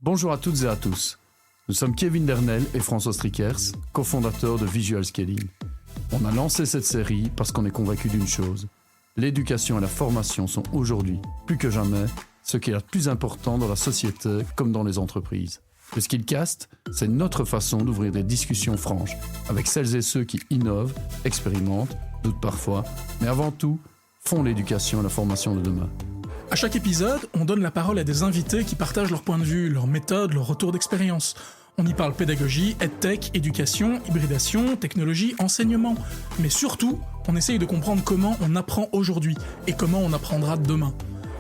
Bonjour à toutes et à tous. Nous sommes Kevin Dernel et François Strickers, cofondateurs de Visual Scaling. On a lancé cette série parce qu'on est convaincu d'une chose. L'éducation et la formation sont aujourd'hui, plus que jamais, ce qui est le plus important dans la société comme dans les entreprises. Le Skillcast, c'est notre façon d'ouvrir des discussions franches avec celles et ceux qui innovent, expérimentent, doutent parfois, mais avant tout, font l'éducation et la formation de demain. À chaque épisode, on donne la parole à des invités qui partagent leur point de vue, leurs méthodes, leur retour d'expérience. On y parle pédagogie, edtech, éducation, hybridation, technologie, enseignement. Mais surtout, on essaye de comprendre comment on apprend aujourd'hui et comment on apprendra demain.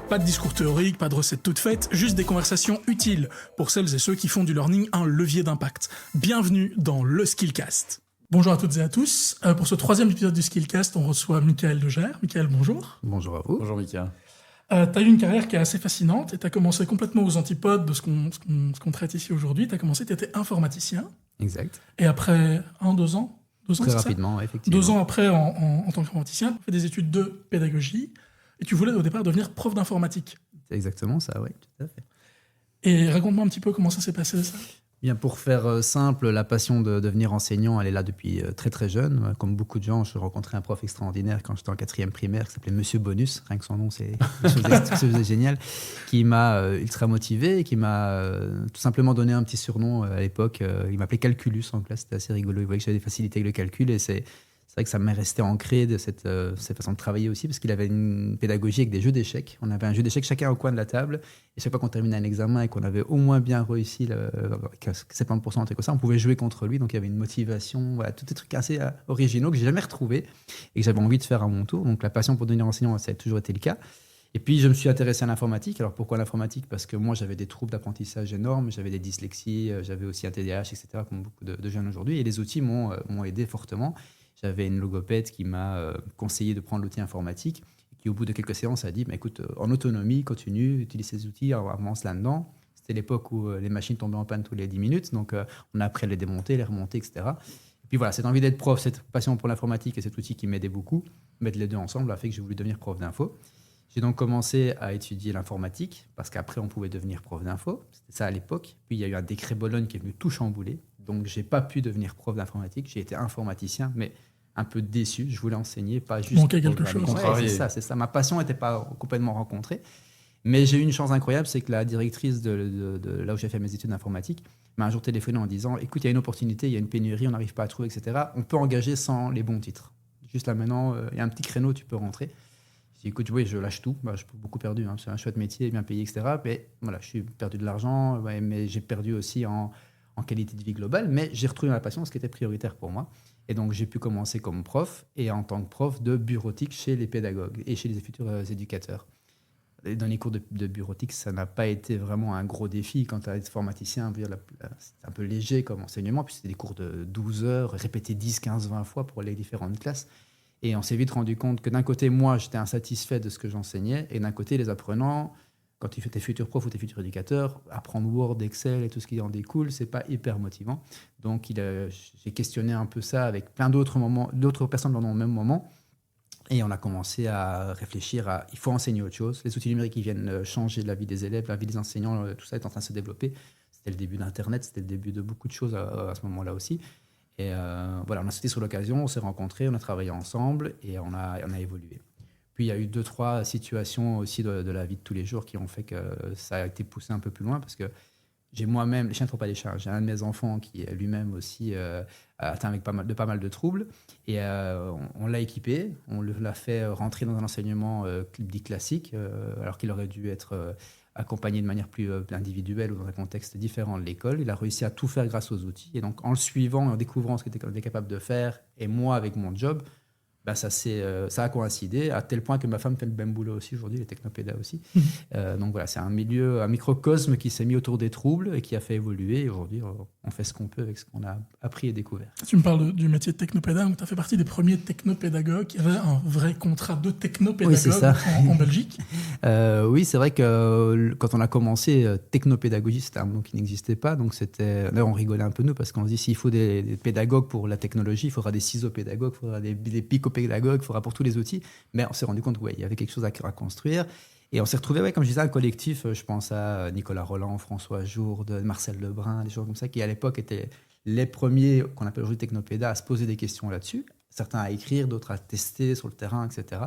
Pas de discours théorique, pas de recettes toutes faites, juste des conversations utiles pour celles et ceux qui font du learning un levier d'impact. Bienvenue dans le Skillcast. Bonjour à toutes et à tous. Pour ce troisième épisode du Skillcast, on reçoit Michael Legère. Michael, bonjour. Bonjour à vous. Bonjour Mika. Tu as eu une carrière qui est assez fascinante et tu as commencé complètement aux antipodes de ce qu'on traite ici aujourd'hui. Tu étais informaticien. Exact. Et après 2 ans, Très rapidement, effectivement. 2 ans après, en tant qu'informaticien, tu as fait des études de pédagogie et tu voulais au départ devenir prof d'informatique. C'est exactement ça, oui, tout à fait. Et raconte-moi un petit peu comment ça s'est passé, ça. Bien, pour faire simple, la passion de devenir enseignant, elle est là depuis très très jeune. Comme beaucoup de gens, je rencontrais un prof extraordinaire quand j'étais en 4e primaire qui s'appelait Monsieur Bonus, rien que son nom, c'est quelque chose de génial, qui m'a ultra motivé, qui m'a tout simplement donné un petit surnom à l'époque. Il m'appelait Calculus en classe, c'était assez rigolo. Il voyait que j'avais des facilités avec le calcul et c'est vrai que ça m'est resté ancré de cette façon de travailler aussi, parce qu'il avait une pédagogie avec des jeux d'échecs. On avait un jeu d'échecs chacun au coin de la table, et chaque fois qu'on terminait un examen et qu'on avait au moins bien réussi, avec 70%, un truc comme ça, on pouvait jouer contre lui. Donc il y avait une motivation, voilà, tous des trucs assez originaux que j'ai jamais retrouvés et que j'avais envie de faire à mon tour. Donc la passion pour devenir enseignant, ça a toujours été le cas. Et puis je me suis intéressé à l'informatique. Alors pourquoi l'informatique ? Parce que moi j'avais des troubles d'apprentissage énormes, j'avais des dyslexies, j'avais aussi un TDAH, etc., comme beaucoup de jeunes aujourd'hui. Et les outils m'ont aidé fortement. J'avais une logopède qui m'a conseillé de prendre l'outil informatique, qui au bout de quelques séances a dit écoute, en autonomie, continue, utilise ces outils, avance là-dedans. C'était l'époque où les machines tombaient en panne tous les 10 minutes, donc on a appris à les démonter, les remonter, etc. Et puis voilà, cette envie d'être prof, cette passion pour l'informatique et cet outil qui m'aidait beaucoup, mettre les deux ensemble a fait que j'ai voulu devenir prof d'info. J'ai donc commencé à étudier l'informatique, parce qu'après on pouvait devenir prof d'info, c'était ça à l'époque. Puis il y a eu un décret Bologne qui est venu tout chambouler, donc j'ai pas pu devenir prof d'informatique, j'ai été informaticien, mais un peu déçu, je voulais enseigner, pas juste... Manquait quelque chose. Ouais, c'est ça. Ma passion n'était pas complètement rencontrée. Mais j'ai eu une chance incroyable, c'est que la directrice de là où j'ai fait mes études d'informatique m'a un jour téléphoné en disant écoute, il y a une opportunité, il y a une pénurie, on n'arrive pas à trouver, etc. On peut engager sans les bons titres. Juste là maintenant, il y a un petit créneau, tu peux rentrer. J'ai dit écoute, oui, je lâche tout. J'ai beaucoup perdu, c'est un chouette métier, bien payé, etc. Mais voilà, je suis perdu de l'argent, mais j'ai perdu aussi en qualité de vie globale. Mais j'ai retrouvé ma passion, ce qui était prioritaire pour moi. Et donc, j'ai pu commencer comme prof et en tant que prof de bureautique chez les pédagogues et chez les futurs éducateurs. Et dans les cours de bureautique, ça n'a pas été vraiment un gros défi. Quand tu es informaticien, c'est un peu léger comme enseignement. Puis c'était des cours de 12 heures, répétés 10, 15, 20 fois pour les différentes classes. Et on s'est vite rendu compte que d'un côté, moi, j'étais insatisfait de ce que j'enseignais. Et d'un côté, les apprenants, quand tu fais tes futurs profs ou tes futurs éducateurs, apprendre Word, Excel et tout ce qui en découle, c'est pas hyper motivant. Donc, j'ai questionné un peu ça avec plein d'autres personnes dans le même moment. Et on a commencé à réfléchir à il faut enseigner autre chose. Les outils numériques qui viennent changer la vie des élèves, la vie des enseignants, tout ça est en train de se développer. C'était le début d'Internet, c'était le début de beaucoup de choses à ce moment-là aussi. Et voilà, on a sauté sur l'occasion, on s'est rencontrés, on a travaillé ensemble et on a évolué. Puis il y a eu 2-3 situations aussi de la vie de tous les jours qui ont fait que ça a été poussé un peu plus loin, parce que j'ai moi-même, les chiens ne font pas les chats, j'ai un de mes enfants qui est lui-même aussi atteint avec pas mal de troubles, et on l'a équipé, on l'a fait rentrer dans un enseignement dit classique, alors qu'il aurait dû être accompagné de manière plus individuelle ou dans un contexte différent de l'école. Il a réussi à tout faire grâce aux outils, et donc en le suivant et en découvrant ce qu'il était capable de faire, et moi avec mon job, ça a coïncidé à tel point que ma femme fait le même boulot aussi aujourd'hui, les technopédas aussi. Donc voilà, c'est un microcosme qui s'est mis autour des troubles et qui a fait évoluer. Et aujourd'hui, on fait ce qu'on peut avec ce qu'on a appris et découvert. Tu me parles du métier de technopédagogue. Tu as fait partie des premiers technopédagogues qui avaient un vrai contrat de technopédagogue en Belgique. Oui, c'est vrai que quand on a commencé, technopédagogie, c'était un mot qui n'existait pas. Donc là, on rigolait un peu nous, parce qu'on se dit s'il faut des pédagogues pour la technologie, il faudra des ciseaux-pédagogues, il faudra des pédagogue, il faudra pour tous les outils. Mais on s'est rendu compte qu'il y avait quelque chose à construire. Et on s'est retrouvés, comme je disais, un collectif, je pense à Nicolas Roland, François Jourde, Marcel Lebrun, des gens comme ça, qui à l'époque étaient les premiers, qu'on appelle aujourd'hui technopédas, à se poser des questions là-dessus. Certains à écrire, d'autres à tester sur le terrain, etc.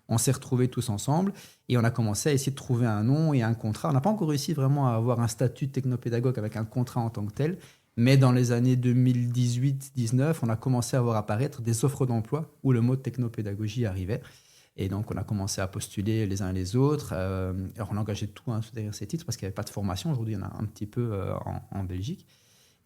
On s'est retrouvés tous ensemble et on a commencé à essayer de trouver un nom et un contrat. On n'a pas encore réussi vraiment à avoir un statut de technopédagogue avec un contrat en tant que tel, mais dans les années 2018-19, on a commencé à voir apparaître des offres d'emploi où le mot technopédagogie arrivait. Et donc, on a commencé à postuler les uns et les autres. Alors, on engageait tout derrière ces titres parce qu'il n'y avait pas de formation. Aujourd'hui, il y en a un petit peu en Belgique.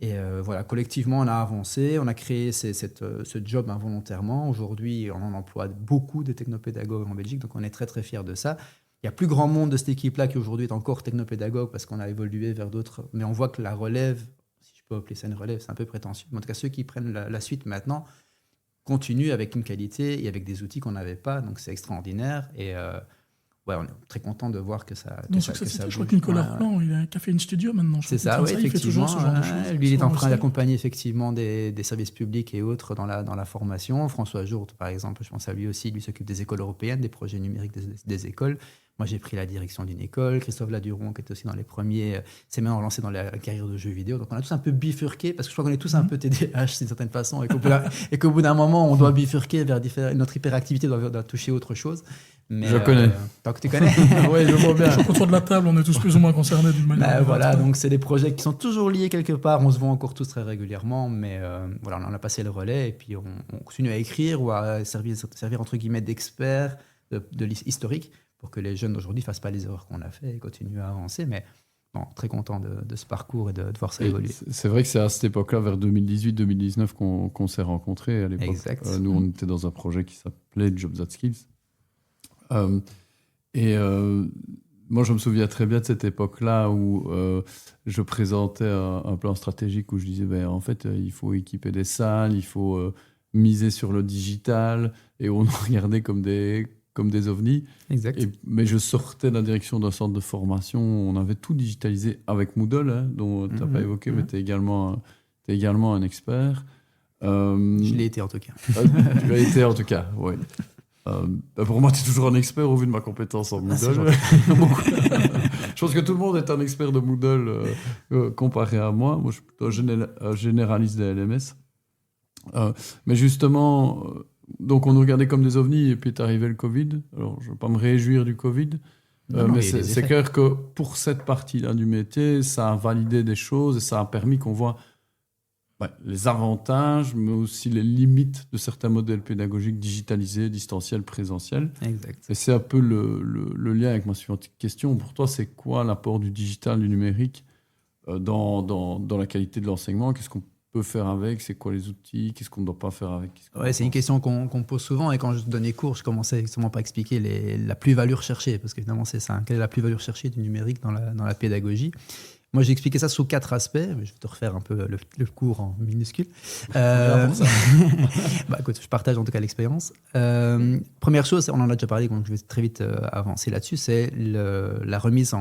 Et voilà, collectivement, on a avancé. On a créé ce job involontairement. Aujourd'hui, on en emploie beaucoup de technopédagogues en Belgique. Donc, on est très, très fiers de ça. Il y a plus grand monde de cette équipe-là qui aujourd'hui est encore technopédagogue parce qu'on a évolué vers d'autres. Mais on voit que la relève, si je peux appeler ça une relève, c'est un peu prétentieux. Mais en tout cas, ceux qui prennent la suite maintenant continue avec une qualité et avec des outils qu'on n'avait pas, donc c'est extraordinaire. Et ouais, on est très content de voir que ça. Je crois que Nicolas Roland, il a fait une studio maintenant. C'est ça, oui, effectivement. Il fait toujours ce genre de choses. Lui, il est en train d'accompagner effectivement des services publics et autres dans la formation. François Jourde, par exemple, je pense à lui aussi, lui s'occupe des écoles européennes, des projets numériques des écoles. Moi, j'ai pris la direction d'une école. Christophe Laduron, qui était aussi dans les premiers, s'est maintenant lancé dans la carrière de jeux vidéo. Donc, on a tous un peu bifurqué, parce que je crois qu'on est tous un peu TDAH d'une certaine façon, et qu'au bout d'un moment, on doit bifurquer vers notre hyperactivité doit toucher autre chose. Mais, je connais. Tant que tu connais. Oui, je vois bien. Je crois qu'autour de la table, on est tous plus ou moins concernés d'une manière. Voilà, donc c'est des projets qui sont toujours liés quelque part. On se voit encore tous très régulièrement, mais voilà, on a passé le relais, et puis on continue à écrire ou à servir entre guillemets d'experts de historique, pour que les jeunes d'aujourd'hui ne fassent pas les erreurs qu'on a fait et continuent à avancer. Mais bon, très content de ce parcours et de voir ça évoluer. C'est vrai que c'est à cette époque-là, vers 2018-2019, qu'on s'est rencontrés. À l'époque, nous, on était dans un projet qui s'appelait Jobs at Skills. Moi, je me souviens très bien de cette époque-là où je présentais un plan stratégique où je disais, en fait, il faut équiper des salles, il faut miser sur le digital, et on nous regardait comme des ovnis. Exact. Mais je sortais de la direction d'un centre de formation. On avait tout digitalisé avec Moodle, dont tu n'as pas évoqué, mais tu es également un expert. Je l'ai été en tout cas. Tu l'as été en tout cas, oui. Pour moi, tu es toujours un expert au vu de ma compétence en Moodle. Je pense que tout le monde est un expert de Moodle comparé à moi. Moi, je suis plutôt un généraliste des LMS. Mais justement... Donc, on nous regardait comme des ovnis, et puis est arrivé le Covid. Alors, je ne veux pas me réjouir du Covid, mais c'est clair que pour cette partie-là du métier, ça a validé des choses et ça a permis qu'on voit les avantages, mais aussi les limites de certains modèles pédagogiques digitalisés, distanciels, présentiels. Exact. Et c'est un peu le lien avec ma suivante question. Pour toi, c'est quoi l'apport du digital, du numérique dans la qualité de l'enseignement? Qu'est-ce qu'on peut faire avec? C'est quoi les outils? Qu'est-ce qu'on ne doit pas faire avec? C'est une question qu'on me pose souvent, et quand je donnais cours, je commençais justement par expliquer la plus-value recherchée, parce qu'évidemment c'est ça. Quelle est la plus-value recherchée du numérique dans la pédagogie? Moi, j'ai expliqué ça sous 4 aspects. Je vais te refaire un peu le cours en minuscule. Écoute, je partage en tout cas l'expérience. Première chose, on en a déjà parlé, donc je vais très vite avancer là-dessus, c'est la remise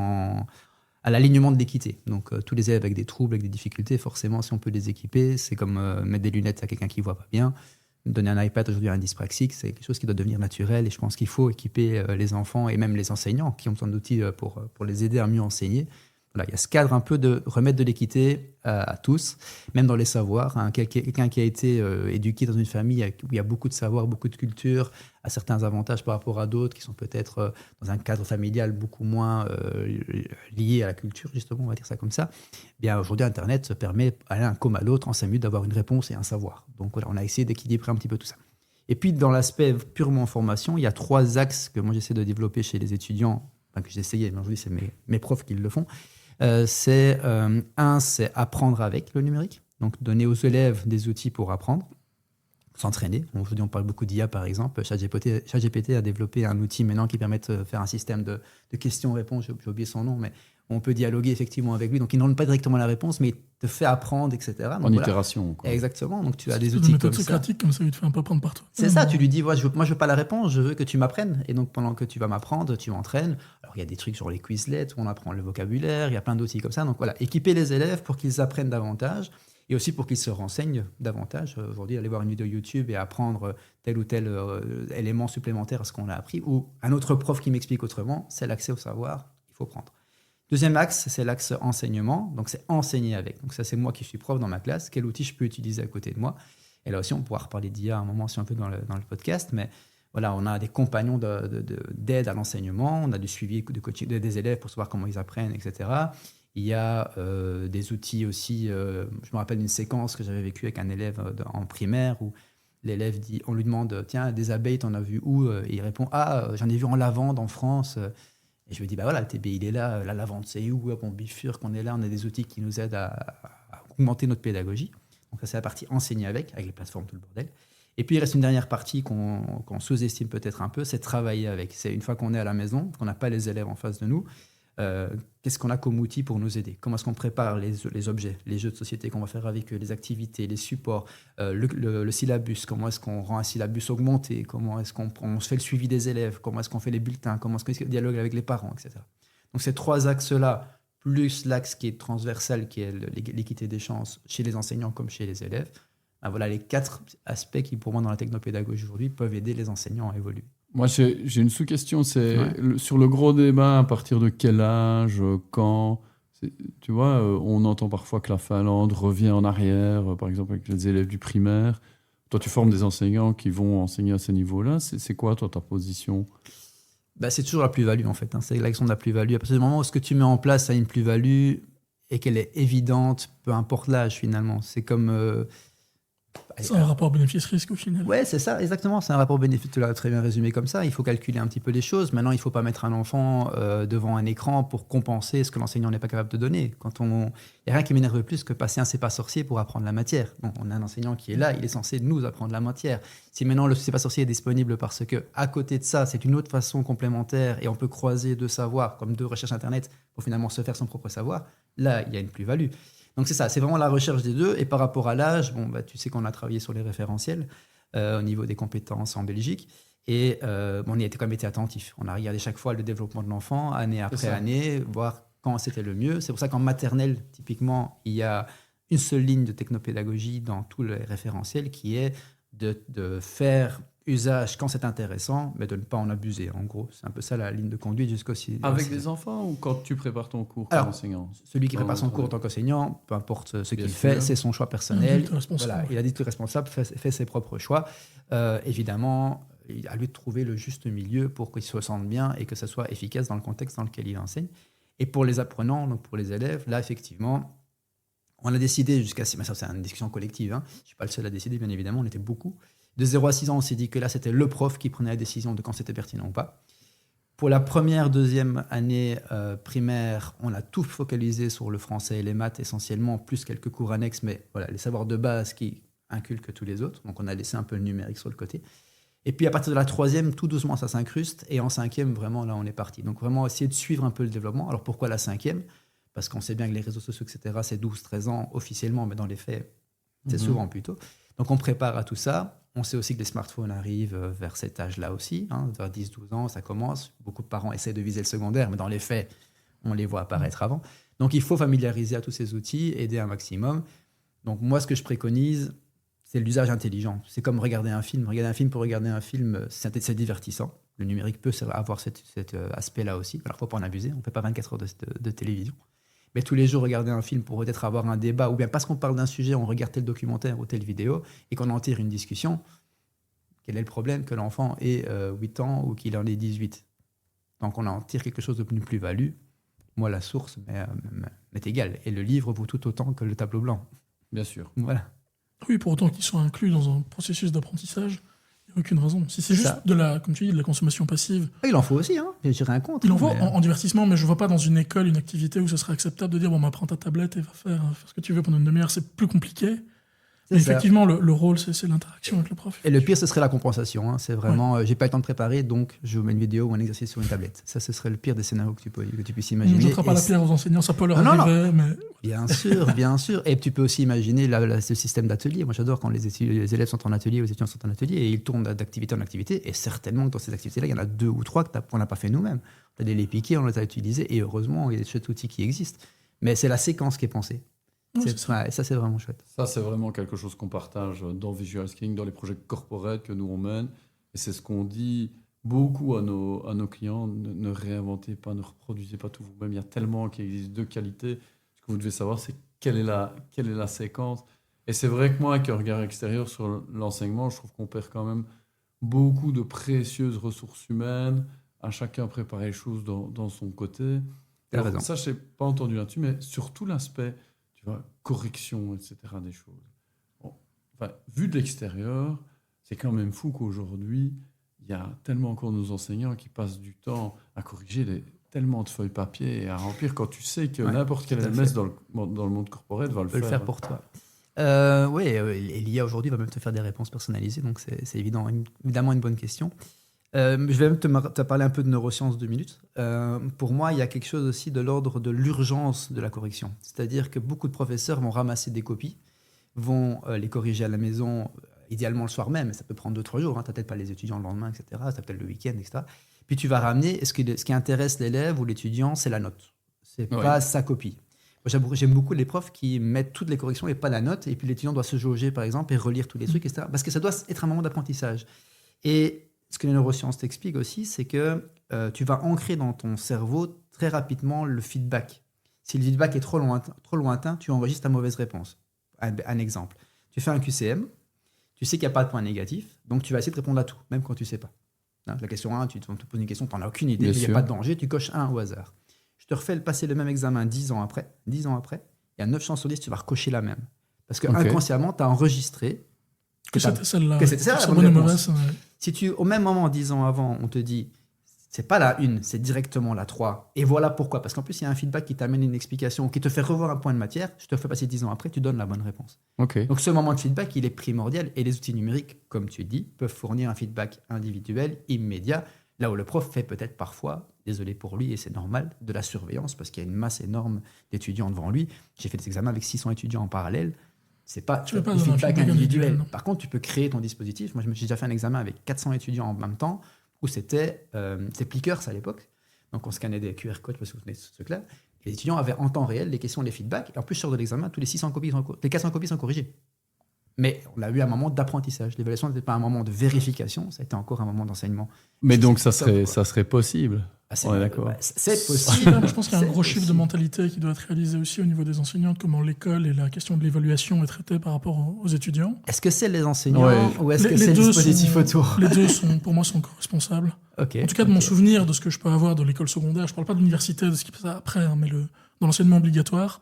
à l'alignement de l'équité. Donc, tous les élèves avec des troubles, avec des difficultés, forcément, si on peut les équiper, c'est comme mettre des lunettes à quelqu'un qui ne voit pas bien. Donner un iPad aujourd'hui à un dyspraxique, c'est quelque chose qui doit devenir naturel, et je pense qu'il faut équiper les enfants et même les enseignants qui ont besoin d'outils pour les aider à mieux enseigner. Voilà, il y a ce cadre un peu de remettre de l'équité à tous, même dans les savoirs. Quelqu'un qui a été éduqué dans une famille où il y a beaucoup de savoir, beaucoup de culture, a certains avantages par rapport à d'autres qui sont peut-être dans un cadre familial beaucoup moins lié à la culture, justement, on va dire ça comme ça. Bien, aujourd'hui, Internet permet à l'un comme à l'autre, en 5 minutes, d'avoir une réponse et un savoir. Donc voilà, on a essayé d'équilibrer un petit peu tout ça. Et puis, dans l'aspect purement formation, il y a 3 axes que moi, j'essaie de développer chez les étudiants, que j'ai essayé, mais aujourd'hui, c'est mes profs qui le font. C'est apprendre avec le numérique, donc donner aux élèves des outils pour apprendre, s'entraîner. Aujourd'hui, on parle beaucoup d'IA, par exemple. ChatGPT a développé un outil maintenant qui permet de faire un système de questions-réponses. J'ai oublié son nom, mais on peut dialoguer effectivement avec lui. Donc, il ne donne pas directement la réponse, mais il te fait apprendre, etc. Donc, en itération. Quoi. Exactement. Donc, tu as des outils outils comme ça. Socratique, comme ça, il te fait un peu prendre partout. C'est ça. Tu lui dis, moi, je veux pas la réponse, je veux que tu m'apprennes. Et donc, pendant que tu vas m'apprendre, tu m'entraînes. Alors, il y a des trucs sur les Quizlet où on apprend le vocabulaire. Il y a plein d'outils comme ça. Donc, voilà, équiper les élèves pour qu'ils apprennent davantage. et aussi pour qu'ils se renseignent davantage. Aujourd'hui, aller voir une vidéo YouTube et apprendre tel ou tel élément supplémentaire à ce qu'on a appris, ou un autre prof qui m'explique autrement, c'est l'accès au savoir qu'il faut prendre. Deuxième axe, c'est l'axe enseignement, donc c'est enseigner avec. Donc ça, c'est moi qui suis prof dans ma classe, quel outil je peux utiliser à côté de moi. Et là aussi, on pourra reparler d'IA à un moment, si un peu dans le podcast, mais voilà, on a des compagnons d'aide à l'enseignement, on a du suivi de coaching des élèves pour savoir comment ils apprennent, etc. Il y a des outils aussi, je me rappelle d'une séquence que j'avais vécue avec un élève en primaire où l'élève dit, on lui demande, tiens, des abeilles, t'en as vu où? Et il répond, j'en ai vu en lavande en France. Et je lui dis, bah voilà, le TB, il est là, la lavande, c'est où? On bifurque, on est là, on a des outils qui nous aident à augmenter notre pédagogie. Donc ça, c'est la partie enseigner avec les plateformes, tout le bordel. Et puis, il reste une dernière partie qu'on sous-estime peut-être un peu, c'est travailler avec. C'est une fois qu'on est à la maison, qu'on n'a pas les élèves en face de nous, qu'est-ce qu'on a comme outil pour nous aider? Comment est-ce qu'on prépare les objets, les jeux de société qu'on va faire avec eux, les activités, les supports, le syllabus? Comment est-ce qu'on rend un syllabus augmenté? Comment est-ce qu'on se fait le suivi des élèves? Comment est-ce qu'on fait les bulletins? Comment est-ce qu'on dialogue avec les parents, etc. Donc ces trois axes-là, plus l'axe qui est transversal, qui est l'équité des chances chez les enseignants comme chez les élèves, voilà les 4 aspects qui, pour moi, dans la technopédagogie aujourd'hui, peuvent aider les enseignants à évoluer. Moi, j'ai une sous-question, c'est sur le gros débat, à partir de quel âge, quand... Tu vois, on entend parfois que la Finlande revient en arrière, par exemple avec les élèves du primaire. Toi, tu formes des enseignants qui vont enseigner à ce niveau-là. C'est quoi, toi, ta position? C'est toujours la plus-value, en fait. C'est l'action de la plus-value. À partir du moment où ce que tu mets en place a une plus-value et qu'elle est évidente, peu importe l'âge, finalement. C'est comme... C'est un rapport bénéfice-risque au final. Ouais, c'est ça, exactement. C'est un rapport bénéfice. Tu l'as très bien résumé comme ça. Il faut calculer un petit peu les choses. Maintenant, il ne faut pas mettre un enfant devant un écran pour compenser ce que l'enseignant n'est pas capable de donner. Il n'y a rien qui m'énerve plus que passer un c'est pas sorcier pour apprendre la matière. Bon, on a un enseignant qui est là, il est censé nous apprendre la matière. Si maintenant le c'est pas sorcier est disponible parce que à côté de ça, c'est une autre façon complémentaire et on peut croiser deux savoirs comme deux recherches internet pour finalement se faire son propre savoir, là, il y a une plus-value. Donc c'est ça, c'est vraiment la recherche des deux. Et par rapport à l'âge, tu sais qu'on a travaillé sur les référentiels au niveau des compétences en Belgique. Et on y a quand même été attentif. On a regardé chaque fois le développement de l'enfant, année après année, voir quand c'était le mieux. C'est pour ça qu'en maternelle, typiquement, il y a une seule ligne de technopédagogie dans tous les référentiels qui est de faire usage quand c'est intéressant, mais de ne pas en abuser. En gros, c'est un peu ça la ligne de conduite jusqu'aussi. Avec des enfants ou quand tu prépares ton cours comme enseignant? Celui qui prépare son cours en tant qu'enseignant, peu importe ce qu'il fait, c'est son choix personnel. Voilà, il a dit que le responsable fait ses propres choix. Évidemment, il a lui de trouver le juste milieu pour qu'il se sente bien et que ça soit efficace dans le contexte dans lequel il enseigne. Et pour les apprenants, donc pour les élèves, là, effectivement, on a décidé jusqu'à... Mais ça, c'est une discussion collective. Je ne suis pas le seul à décider, bien évidemment, on était beaucoup. De 0 à 6 ans, on s'est dit que là, c'était le prof qui prenait la décision de quand c'était pertinent ou pas. Pour la première, deuxième année primaire, on a tout focalisé sur le français et les maths essentiellement, plus quelques cours annexes, mais voilà, les savoirs de base qui inculquent tous les autres. Donc, on a laissé un peu le numérique sur le côté. Et puis, à partir de la troisième, tout doucement, ça s'incruste. Et en cinquième, vraiment, là, on est parti. Donc, vraiment, essayer de suivre un peu le développement. Alors, pourquoi la cinquième? Parce qu'on sait bien que les réseaux sociaux, etc., c'est 12-13 ans officiellement, mais dans les faits, c'est souvent plus tôt. Donc, on prépare à tout ça. On sait aussi que les smartphones arrivent vers cet âge-là aussi, vers 10-12 ans, ça commence. Beaucoup de parents essaient de viser le secondaire, mais dans les faits, on les voit apparaître avant. Donc, il faut familiariser à tous ces outils, aider un maximum. Donc, moi, ce que je préconise, c'est l'usage intelligent. C'est comme regarder un film. Regarder un film pour regarder un film, c'est divertissant. Le numérique peut avoir cet aspect-là aussi. Alors, il ne faut pas en abuser. On ne fait pas 24 heures de télévision. Mais tous les jours, regarder un film pour peut-être avoir un débat, ou bien parce qu'on parle d'un sujet, on regarde tel documentaire ou telle vidéo, et qu'on en tire une discussion, quel est le problème que l'enfant ait 8 ans ou qu'il en ait 18? Donc on en tire quelque chose de plus-value. Moi, la source m'est égale. Et le livre vaut tout autant que le tableau blanc. Bien sûr. Voilà. Oui, pour autant qu'ils soient inclus dans un processus d'apprentissage, il n'y a aucune raison. Si c'est juste comme tu dis, de la consommation passive... Il en faut aussi, je dirais un compte. Il en faut en divertissement, mais je ne vois pas dans une école une activité où ce serait acceptable de dire prends ta tablette et va faire ce que tu veux pendant une demi-heure. C'est plus compliqué. Mais effectivement, le rôle, c'est l'interaction avec le prof. Et le pire, ce serait la compensation. C'est vraiment, j'ai pas le temps de préparer, donc je vous mets une vidéo ou un exercice sur une tablette. Ça, ce serait le pire des scénarios que tu puisses imaginer. On ne jetera pas la pierre aux enseignants, ça peut leur arriver. Mais... Bien sûr. Et tu peux aussi imaginer ce système d'atelier. Moi, j'adore quand les élèves sont en atelier ou les étudiants sont en atelier et ils tournent d'activité en activité. Et certainement que dans ces activités-là, il y en a 2 ou 3 qu'on n'a pas fait nous-mêmes. On a les piquets, on les a utilisés et heureusement, il y a des chouettes outils qui existent. Mais c'est la séquence qui est pensée. ça. Et ça, c'est vraiment chouette. Ça, c'est vraiment quelque chose qu'on partage dans Visual Scaling, dans les projets corporate que nous on mène. Et c'est ce qu'on dit beaucoup à nos clients. Ne réinventez pas, ne reproduisez pas tout vous-même. Il y a tellement qui existe de qualité. Ce que vous devez savoir, c'est quelle est la séquence. Et c'est vrai que moi, avec un regard extérieur sur l'enseignement, je trouve qu'on perd quand même beaucoup de précieuses ressources humaines, à chacun préparer les choses dans son côté. T'as raison. Ça, je n'ai pas entendu là-dessus, mais surtout l'aspect, tu vois, correction, etc. des choses. Bon, enfin, vu de l'extérieur, c'est quand même fou qu'aujourd'hui, il y a tellement encore de nos enseignants qui passent du temps à corriger tellement de feuilles papier et à remplir quand tu sais que n'importe quel LMS dans le monde corporate va le peut faire. Le faire pour toi. Oui, et l'IA aujourd'hui va même te faire des réponses personnalisées, donc c'est évidemment une bonne question. Je vais même te parler un peu de neurosciences 2 minutes. Pour moi, il y a quelque chose aussi de l'ordre de l'urgence de la correction. C'est-à-dire que beaucoup de professeurs vont ramasser des copies, vont les corriger à la maison, idéalement le soir même, mais ça peut prendre 2-3 jours. Tu n'as peut-être pas les étudiants le lendemain, etc. Tu as peut-être le week-end, etc. Puis tu vas ramener, ce qui intéresse l'élève ou l'étudiant, c'est la note. C'est pas sa copie. Moi, j'aime beaucoup les profs qui mettent toutes les corrections et pas la note, et puis l'étudiant doit se jauger, par exemple, et relire tous les trucs, etc. Parce que ça doit être un moment d'apprentissage. Et ce que les neurosciences t'expliquent aussi, c'est que tu vas ancrer dans ton cerveau très rapidement le feedback. Si le feedback est trop lointain, tu enregistres ta mauvaise réponse. Un exemple. Tu fais un QCM, tu sais qu'il n'y a pas de point négatif, donc tu vas essayer de répondre à tout, même quand tu ne sais pas. Hein, la question 1, tu te poses une question, tu n'en as aucune idée, il n'y a pas de danger, tu coches 1 au hasard. Je te refais passer le même examen 10 ans après, il y a 9 chances sur 10 tu vas recocher la même. Parce que inconsciemment, tu as enregistré que c'était celle-là. Que c'était ça, la bonne réponse. Si au même moment, 10 ans avant, on te dit c'est pas la 1, c'est directement la 3, et voilà pourquoi. Parce qu'en plus, il y a un feedback qui t'amène une explication, qui te fait revoir un point de matière, je te fais passer 10 ans après, tu donnes la bonne réponse. Donc ce moment de feedback, il est primordial, et les outils numériques, comme tu dis, peuvent fournir un feedback individuel, immédiat, là où le prof fait peut-être parfois, désolé pour lui, et c'est normal, de la surveillance, parce qu'il y a une masse énorme d'étudiants devant lui. J'ai fait des examens avec 600 étudiants en parallèle. C'est pas du feedback individuel. Par contre, tu peux créer ton dispositif. Moi, j'ai déjà fait un examen avec 400 étudiants en même temps, où c'était Plickers à l'époque. Donc, on scannait des QR codes, je me souviens de ce truc-là. Et les étudiants avaient en temps réel les questions, les feedbacks. Et en plus, sur de l'examen, tous les 600 copies les 400 copies sont corrigées. Mais on a eu un moment d'apprentissage. L'évaluation n'était pas un moment de vérification, ça a été encore un moment d'enseignement. Mais donc, ça serait possible. On est d'accord. C'est possible. Je pense qu'il y a un gros chiffre de mentalité qui doit être réalisé aussi au niveau des enseignants, de comment l'école et la question de l'évaluation est traitée par rapport aux étudiants. Est-ce que c'est les enseignants ou est-ce que c'est le dispositif autour ? Les deux, pour moi, sont co-responsables. En tout cas, de mon souvenir, de ce que je peux avoir de l'école secondaire, je ne parle pas de l'université, de ce qui se passe après, mais dans l'enseignement obligatoire.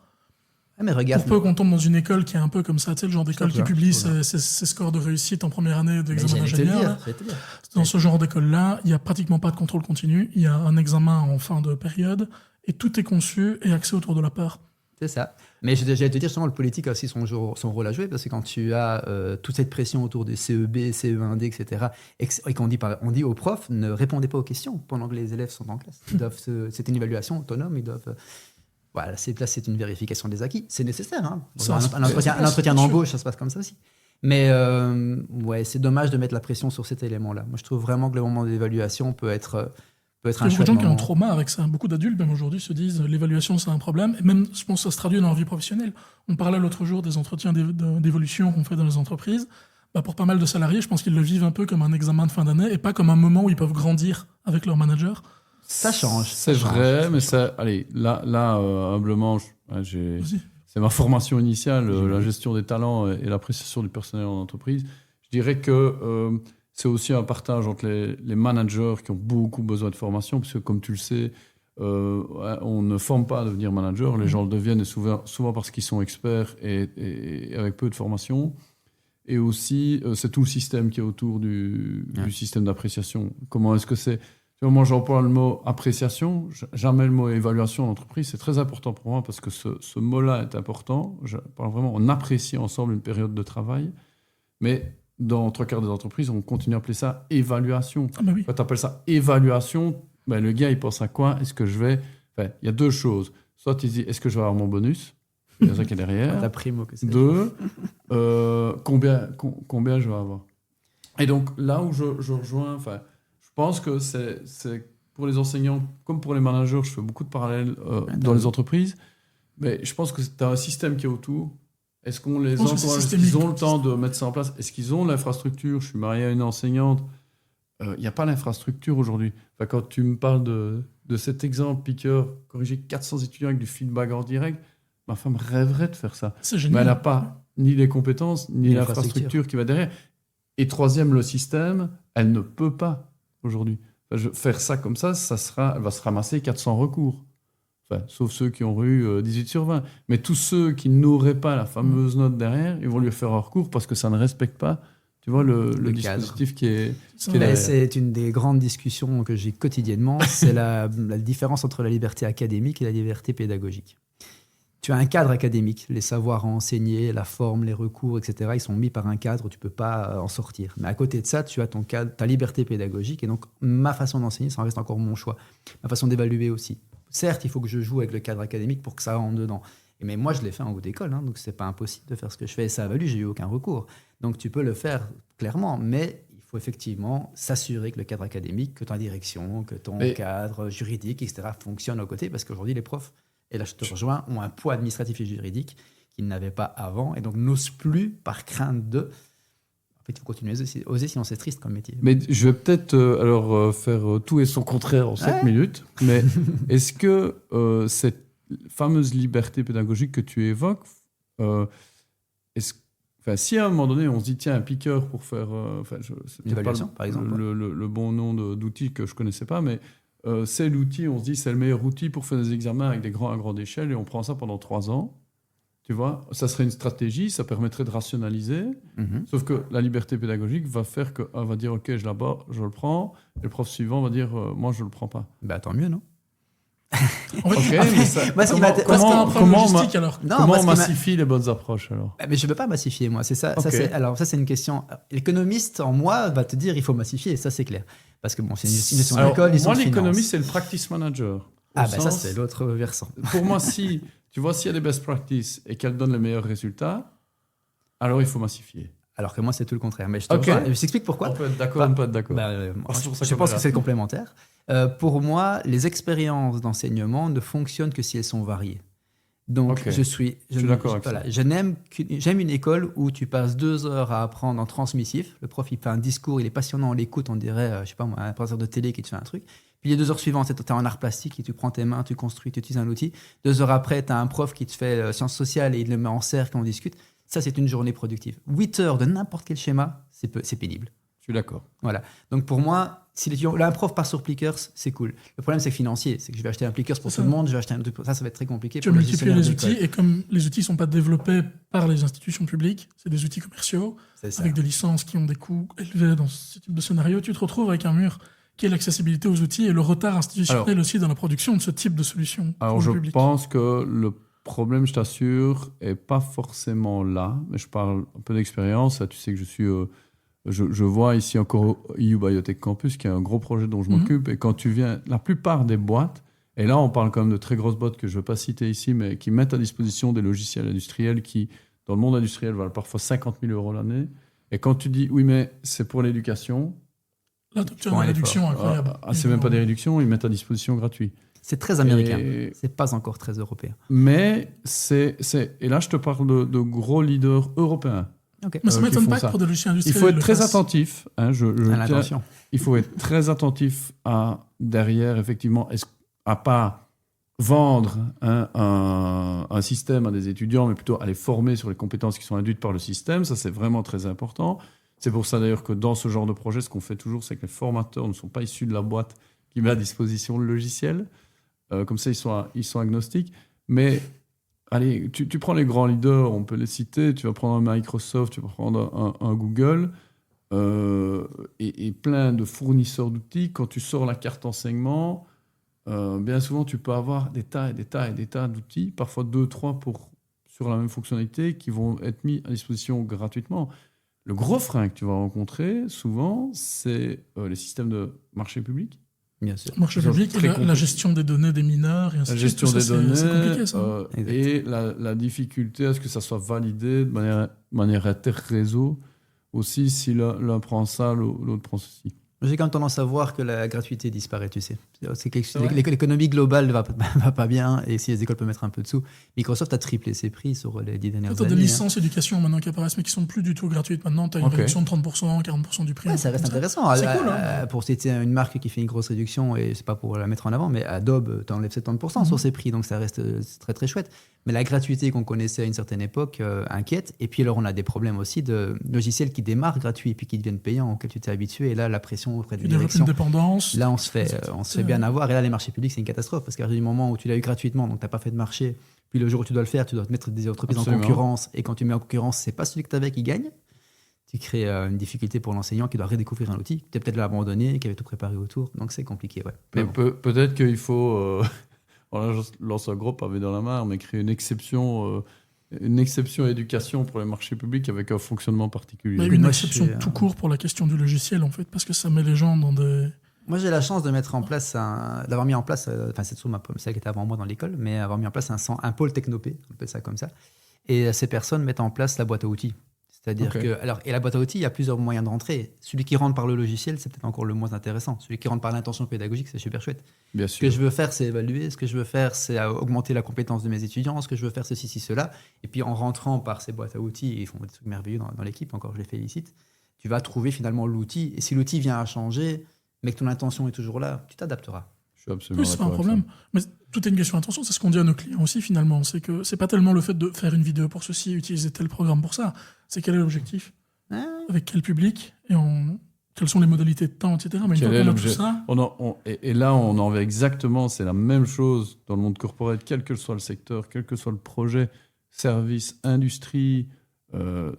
Mais regarde, pour peu qu'on tombe dans une école qui est un peu comme ça, tu sais, le genre d'école qui publie ses scores de réussite en première année d'examen d'ingénieur. Dans ce genre d'école-là, il n'y a pratiquement pas de contrôle continu. Il y a un examen en fin de période et tout est conçu et axé autour de la peur. C'est ça. Mais j'allais te dire, justement, le politique a aussi son rôle à jouer, parce que quand tu as toute cette pression autour des CEB, CE1D, etc., et qu'on dit aux profs, ne répondez pas aux questions pendant que les élèves sont en classe. C'est une évaluation autonome, ils doivent... Voilà, c'est une vérification des acquis. C'est nécessaire. Hein. Un entretien d'embauche, ça se passe comme ça aussi. Mais c'est dommage de mettre la pression sur cet élément-là. Moi, je trouve vraiment que le moment d'évaluation peut être un chouette moment. Il y a beaucoup de gens qui ont un trauma avec ça. Beaucoup d'adultes, même aujourd'hui, se disent l'évaluation, c'est un problème. Et même, je pense que ça se traduit dans leur vie professionnelle. On parlait l'autre jour des entretiens d'évolution qu'on fait dans les entreprises. Pour pas mal de salariés, je pense qu'ils le vivent un peu comme un examen de fin d'année et pas comme un moment où ils peuvent grandir avec leur manager. Ça change. C'est vrai, mais ça, allez, là humblement, c'est ma formation initiale, la gestion des talents et l'appréciation du personnel en entreprise. Je dirais que c'est aussi un partage entre les managers qui ont beaucoup besoin de formation, parce que comme tu le sais, on ne forme pas à devenir manager, les gens le deviennent et souvent parce qu'ils sont experts et avec peu de formation. Et aussi, c'est tout le système qui est autour du système d'appréciation. Comment est-ce que c'est ? Moi, j'emploie le mot appréciation, jamais le mot évaluation en entreprise. C'est très important pour moi parce que ce mot-là est important. Je parle vraiment, on apprécie ensemble une période de travail. Mais dans 3/4 des entreprises, on continue à appeler ça évaluation. Quand tu appelles ça évaluation, le gars, il pense à quoi ? Est-ce que je vais... il y a deux choses. Soit il se dit, est-ce que je vais avoir mon bonus ? Il y a ça qui est derrière. La prime, que c'est. 2, combien je vais avoir ? Et donc, là où je rejoins... Je pense que c'est pour les enseignants comme pour les managers, je fais beaucoup de parallèles dans les entreprises, Mais je pense que tu as un système qui est autour. Est-ce qu'on les pense que c'est encourage? Est-ce systémique. qu'ils ont le temps de mettre ça en place? Est-ce qu'ils ont l'infrastructure? Je suis marié à une enseignante. Il n'y a pas l'infrastructure aujourd'hui. Enfin, quand tu me parles de cet exemple, piqueur, corriger 400 étudiants avec du feedback en direct, ma femme rêverait de faire ça. C'est Mais génial. elle n'a pas ni les compétences, ni l'infrastructure. l'infrastructure qui va derrière. Et troisième, le système, elle ne peut pas aujourd'hui. Enfin, faire ça comme ça, elle va se ramasser 400 recours. Enfin, sauf ceux qui ont eu 18 sur 20. Mais tous ceux qui n'auraient pas la fameuse note derrière, ils vont lui faire un recours parce que ça ne respecte pas, tu vois, le dispositif qui est Ça, qui est Mais derrière. c'est une des grandes discussions que j'ai quotidiennement, c'est la différence entre la liberté académique et la liberté pédagogique. Tu as un cadre académique, les savoirs à enseigner, la forme, les recours, etc. Ils sont mis par un cadre, tu ne peux pas en sortir. Mais à côté de ça, tu as ton cadre, ta liberté pédagogique, et donc ma façon d'enseigner, ça en reste encore mon choix. Ma façon d'évaluer aussi. Certes, il faut que je joue avec le cadre académique pour que ça rentre dedans. Mais moi, je l'ai fait en haut d'école, donc c'est pas impossible de faire ce que je fais. Et ça a valu, j'ai eu aucun recours. Donc tu peux le faire clairement, mais il faut effectivement s'assurer que le cadre académique, que ta direction, que ton cadre juridique, etc. fonctionne aux côtés, parce qu'aujourd'hui, les profs, et là je te rejoins, ont un poids administratif et juridique qu'ils n'avaient pas avant, et donc n'osent plus par crainte de... En fait, il faut continuer à oser, sinon c'est triste comme métier. Mais je vais peut-être faire tout et son contraire en 5 minutes. Mais est-ce que cette fameuse liberté pédagogique que tu évoques, si à un moment donné on se dit tiens, un piqueur pour faire c'est l'évaluation, pas par exemple, le bon nom d'outil que je connaissais pas, mais c'est l'outil, on se dit c'est le meilleur outil pour faire des examens avec à grande échelle et on prend ça pendant 3 ans. Tu vois, ça serait une stratégie, ça permettrait de rationaliser. Sauf que la liberté pédagogique va faire qu'on va dire ok, je le prends, et le prof suivant va dire moi je le prends pas. Bah tant mieux, non? En fait, Mais ça, Moi, ce qui comment logistique alors. on massifie les bonnes approches alors? Mais je ne veux pas massifier, moi. C'est ça. Okay. Ça, c'est une question. L'économiste en moi va te dire il faut massifier, ça c'est clair. Parce que bon, c'est une gestion d'école, ils sont moi, de l'économiste, finance. c'est le practice manager. Ça c'est l'autre versant. Pour moi, si tu vois s'il y a des best practices et qu'elles donnent les meilleurs résultats, alors il faut massifier. Alors que moi, c'est tout le contraire. Mais je t'explique pourquoi. On peut être d'accord, on peut être d'accord. Je pense que c'est complémentaire. Pour moi, les expériences d'enseignement ne fonctionnent que si elles sont variées. Donc, je suis d'accord avec ça. J'aime une école où tu passes 2 heures à apprendre en transmissif. Le prof, il fait un discours, il est passionnant, on l'écoute, on dirait, je sais pas moi, un professeur de télé qui te fait un truc. Puis les 2 heures suivantes, tu es en art plastique et tu prends tes mains, tu construis, tu utilises un outil. 2 heures après, tu as un prof qui te fait sciences sociales et il le met en cercle et on discute. Ça, c'est une journée productive. 8 heures de n'importe quel schéma, c'est pénible. Je suis d'accord. Voilà. Donc pour moi, si là, un prof part sur Plickers, c'est cool. Le problème, c'est financier. C'est que je vais acheter un Plickers pour tout le monde, je vais acheter un truc pour ça va être très compliqué. Tu multiplies les outils et comme les outils ne sont pas développés par les institutions publiques, c'est des outils commerciaux avec des licences qui ont des coûts élevés dans ce type de scénario, tu te retrouves avec un mur qui est l'accessibilité aux outils et le retard institutionnel aussi dans la production de ce type de solution. Alors je pense que le problème, je t'assure, est pas forcément là. Mais je parle un peu d'expérience. Tu sais que je suis... Je vois ici encore EU Biotech Campus, qui est un gros projet dont je m'occupe. Et quand tu viens, la plupart des boîtes, et là on parle quand même de très grosses boîtes que je ne vais pas citer ici, mais qui mettent à disposition des logiciels industriels qui, dans le monde industriel, valent parfois 50 000 € l'année. Et quand tu dis, oui, mais c'est pour l'éducation... Là, tu as une réduction incroyable. C'est même pas des réductions, ils mettent à disposition gratuit. C'est très américain. C'est pas encore très européen. Mais et là, je te parle de gros leaders européens. Okay. Mais ça ne m'étonne pas que pour des logiciels industriels... Il faut être très attentif. À l'attention. Il faut être très attentif derrière, effectivement, à pas vendre un système à des étudiants, mais plutôt à les former sur les compétences qui sont induites par le système. Ça, c'est vraiment très important. C'est pour ça, d'ailleurs, que dans ce genre de projet, ce qu'on fait toujours, c'est que les formateurs ne sont pas issus de la boîte qui met à disposition le logiciel. Comme ça, ils sont agnostiques. Mais... Allez, tu prends les grands leaders, on peut les citer, tu vas prendre un Microsoft, tu vas prendre un Google, et plein de fournisseurs d'outils. Quand tu sors la carte enseignement, bien souvent, tu peux avoir des tas et des tas et des tas d'outils, parfois 2, 3 sur la même fonctionnalité, qui vont être mis à disposition gratuitement. Le gros frein que tu vas rencontrer, souvent, c'est les systèmes de marché public. Bien sûr. Marché public et la gestion des données des mineurs et ainsi de suite. La gestion des données c'est compliqué, ça. Et la difficulté à ce que ça soit validé de manière inter-réseau aussi, si l'un prend ça, l'autre prend ceci. J'ai quand même tendance à voir que la gratuité disparaît, tu sais. L'économie globale va pas bien, et si les écoles peuvent mettre un peu de sous, Microsoft a triplé ses prix sur les 10 dernières Tu as années. des licences éducation maintenant qui apparaissent, mais qui sont plus du tout gratuites maintenant. Tu as une réduction de 30%, 40% du prix. Ouais, ça reste intéressant. C'est cool. Hein. Pour citer une marque qui fait une grosse réduction, et c'est pas pour la mettre en avant, mais Adobe t'enlève 70% sur ses prix, donc ça reste très très chouette. Mais la gratuité qu'on connaissait à une certaine époque inquiète. Et puis alors on a des problèmes aussi de logiciels qui démarrent gratuits puis qui deviennent payants, auxquels tu t'es habitué. Et là, la pression auprès de direction. Une dépendance. Là, on se fait bien avoir. Et là, les marchés publics, c'est une catastrophe. Parce qu'à partir du moment où tu l'as eu gratuitement, donc tu n'as pas fait de marché, puis le jour où tu dois le faire, tu dois te mettre des entreprises en concurrence. Et quand tu mets en concurrence, c'est pas celui que tu avais qui gagne. Tu crées une difficulté pour l'enseignant qui doit redécouvrir un outil. Tu as peut-être l'abandonné, qui avait tout préparé autour. Donc c'est compliqué. Ouais. Mais peut-être qu'il faut, je lance un gros pavé dans la mare, mais créer une exception éducation pour les marchés publics avec un fonctionnement particulier. Mais une exception tout court pour la question du logiciel, en fait, parce que ça met les gens dans des... Moi, j'ai la chance de mettre en place d'avoir mis en place, c'est toujours celle qui était avant moi dans l'école, mais avoir mis en place un pôle technopé, on appelle ça comme ça. Et ces personnes mettent en place la boîte à outils. C'est-à-dire et la boîte à outils, il y a plusieurs moyens d'entrer. Celui qui rentre par le logiciel, c'est peut-être encore le moins intéressant. Celui qui rentre par l'intention pédagogique, c'est super chouette. Bien sûr. Ce que je veux faire, c'est évaluer. Ce que je veux faire, c'est augmenter la compétence de mes étudiants. Ce que je veux faire, c'est ceci, cela. Et puis, en rentrant par ces boîtes à outils, ils font des trucs merveilleux dans l'équipe, encore je les félicite, tu vas trouver finalement l'outil. Et si l'outil vient à changer, mais que ton intention est toujours là, tu t'adapteras. Je suis absolument c'est pas un problème. Mais tout est une question d'intention. C'est ce qu'on dit à nos clients aussi, finalement. C'est que c'est pas tellement le fait de faire une vidéo pour ceci, utiliser tel programme pour ça. C'est quel est l'objectif ? Avec quel public et quelles sont les modalités de temps, etc. Mais une fois qu'on a tout ça... Et là, on en va exactement, c'est la même chose dans le monde corporate, quel que soit le secteur, quel que soit le projet, service, industrie,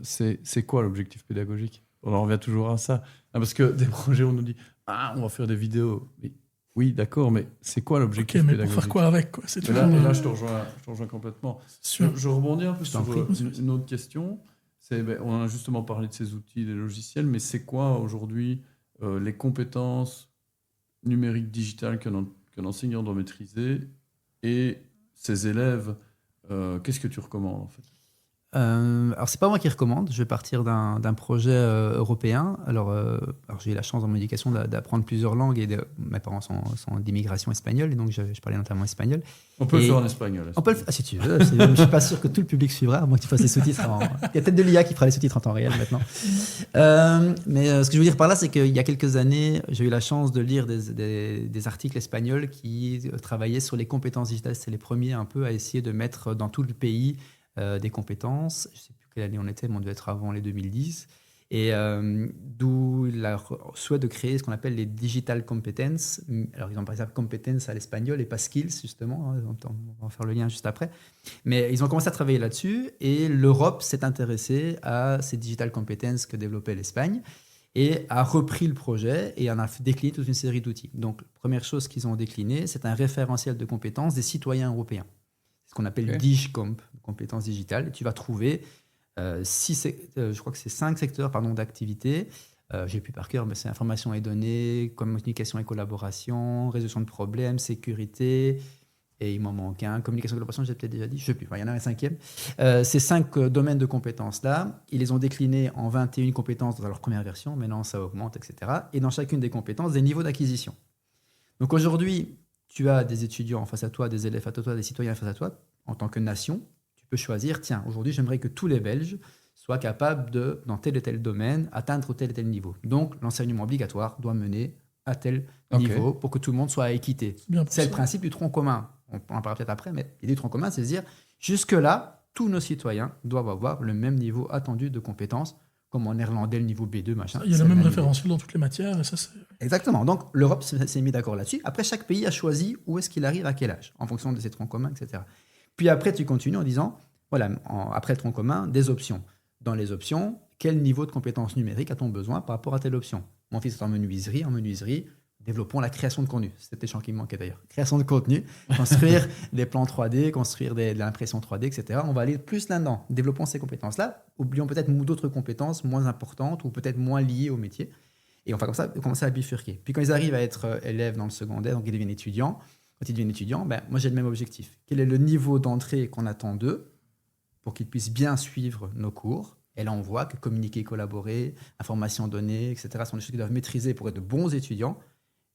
c'est quoi l'objectif pédagogique ? On en revient toujours à ça. Parce que des projets, on nous dit « Ah, on va faire des vidéos ». Oui, d'accord, mais c'est quoi l'objectif pédagogique ? Pour faire quoi avec quoi ? C'est et là, je te rejoins complètement. Je rebondis un peu sur une autre question. On a justement parlé de ces outils, des logiciels, mais c'est quoi aujourd'hui les compétences numériques digitales qu'un enseignant doit maîtriser et ses élèves, qu'est-ce que tu recommandes en fait ? Alors, c'est pas moi qui recommande. Je vais partir d'un projet européen. Alors, j'ai eu la chance dans mon éducation d'apprendre plusieurs langues et mes parents sont d'immigration espagnole et donc je parlais notamment espagnol. On peut le faire en espagnol. On peut le faire si tu veux. Je ne suis pas sûr que tout le public suivra, à moins que tu fasses les sous-titres. Il y a peut-être de l'IA qui fera les sous-titres en temps réel maintenant. Mais ce que je veux dire par là, c'est qu'il y a quelques années, j'ai eu la chance de lire des articles espagnols qui travaillaient sur les compétences digitales. C'est les premiers un peu à essayer de mettre dans tout le pays des compétences. Je ne sais plus quelle année on était, mais on devait être avant les 2010. Et d'où le souhait de créer ce qu'on appelle les digital competence. Alors, ils ont par exemple competence à l'espagnol et pas skills, justement. On va faire le lien juste après. Mais ils ont commencé à travailler là-dessus et l'Europe s'est intéressée à ces digital competence que développait l'Espagne et a repris le projet et en a décliné toute une série d'outils. Donc, première chose qu'ils ont décliné, c'est un référentiel de compétences des citoyens européens. C'est ce qu'on appelle DigComp, compétences digitales. Et tu vas trouver je crois que c'est 5 secteurs d'activité. J'ai plus par cœur, mais c'est information et données, communication et collaboration, résolution de problèmes, sécurité, et il m'en manque un, communication et collaboration, j'ai peut-être déjà dit, je ne sais plus, il y en a un 5e. Ces 5 domaines de compétences-là, ils les ont déclinés en 21 compétences dans leur première version, maintenant ça augmente, etc. Et dans chacune des compétences, des niveaux d'acquisition. Donc aujourd'hui, tu as des étudiants face à toi, des élèves face à toi, des citoyens face à toi, en tant que nation. Tu peux choisir, tiens, aujourd'hui, j'aimerais que tous les Belges soient capables de, dans tel et tel domaine, atteindre tel et tel niveau. Donc, l'enseignement obligatoire doit mener à tel niveau pour que tout le monde soit à équité. C'est le principe du tronc commun. On en parlera peut-être après, mais l'idée du tronc commun, c'est de dire, jusque-là, tous nos citoyens doivent avoir le même niveau attendu de compétences, comme en néerlandais, le niveau B2, machin. Il y a le même référentiel dans toutes les matières, et ça, c'est... Exactement. Donc, l'Europe s'est mis d'accord là-dessus. Après, chaque pays a choisi où est-ce qu'il arrive, à quel âge, en fonction de ses troncs communs, etc. Puis après, tu continues en disant, voilà, après le tronc commun, des options. Dans les options, quel niveau de compétences numériques a-t-on besoin par rapport à telle option ? Mon fils est en menuiserie, développons la création de contenu. C'était le champ qui me manquait d'ailleurs. Création de contenu, construire des plans 3D, construire de l'impression 3D, etc. On va aller plus là-dedans. Développons ces compétences-là. Oublions peut-être d'autres compétences moins importantes ou peut-être moins liées au métier. Et on va comme ça commencer à bifurquer. Puis quand ils arrivent à être élèves dans le secondaire, donc ils deviennent étudiants, quand ils deviennent étudiants, moi j'ai le même objectif. Quel est le niveau d'entrée qu'on attend d'eux pour qu'ils puissent bien suivre nos cours ? Et là, on voit que communiquer, collaborer, information donnée, etc. sont des choses qu'ils doivent maîtriser pour être de bons étudiants.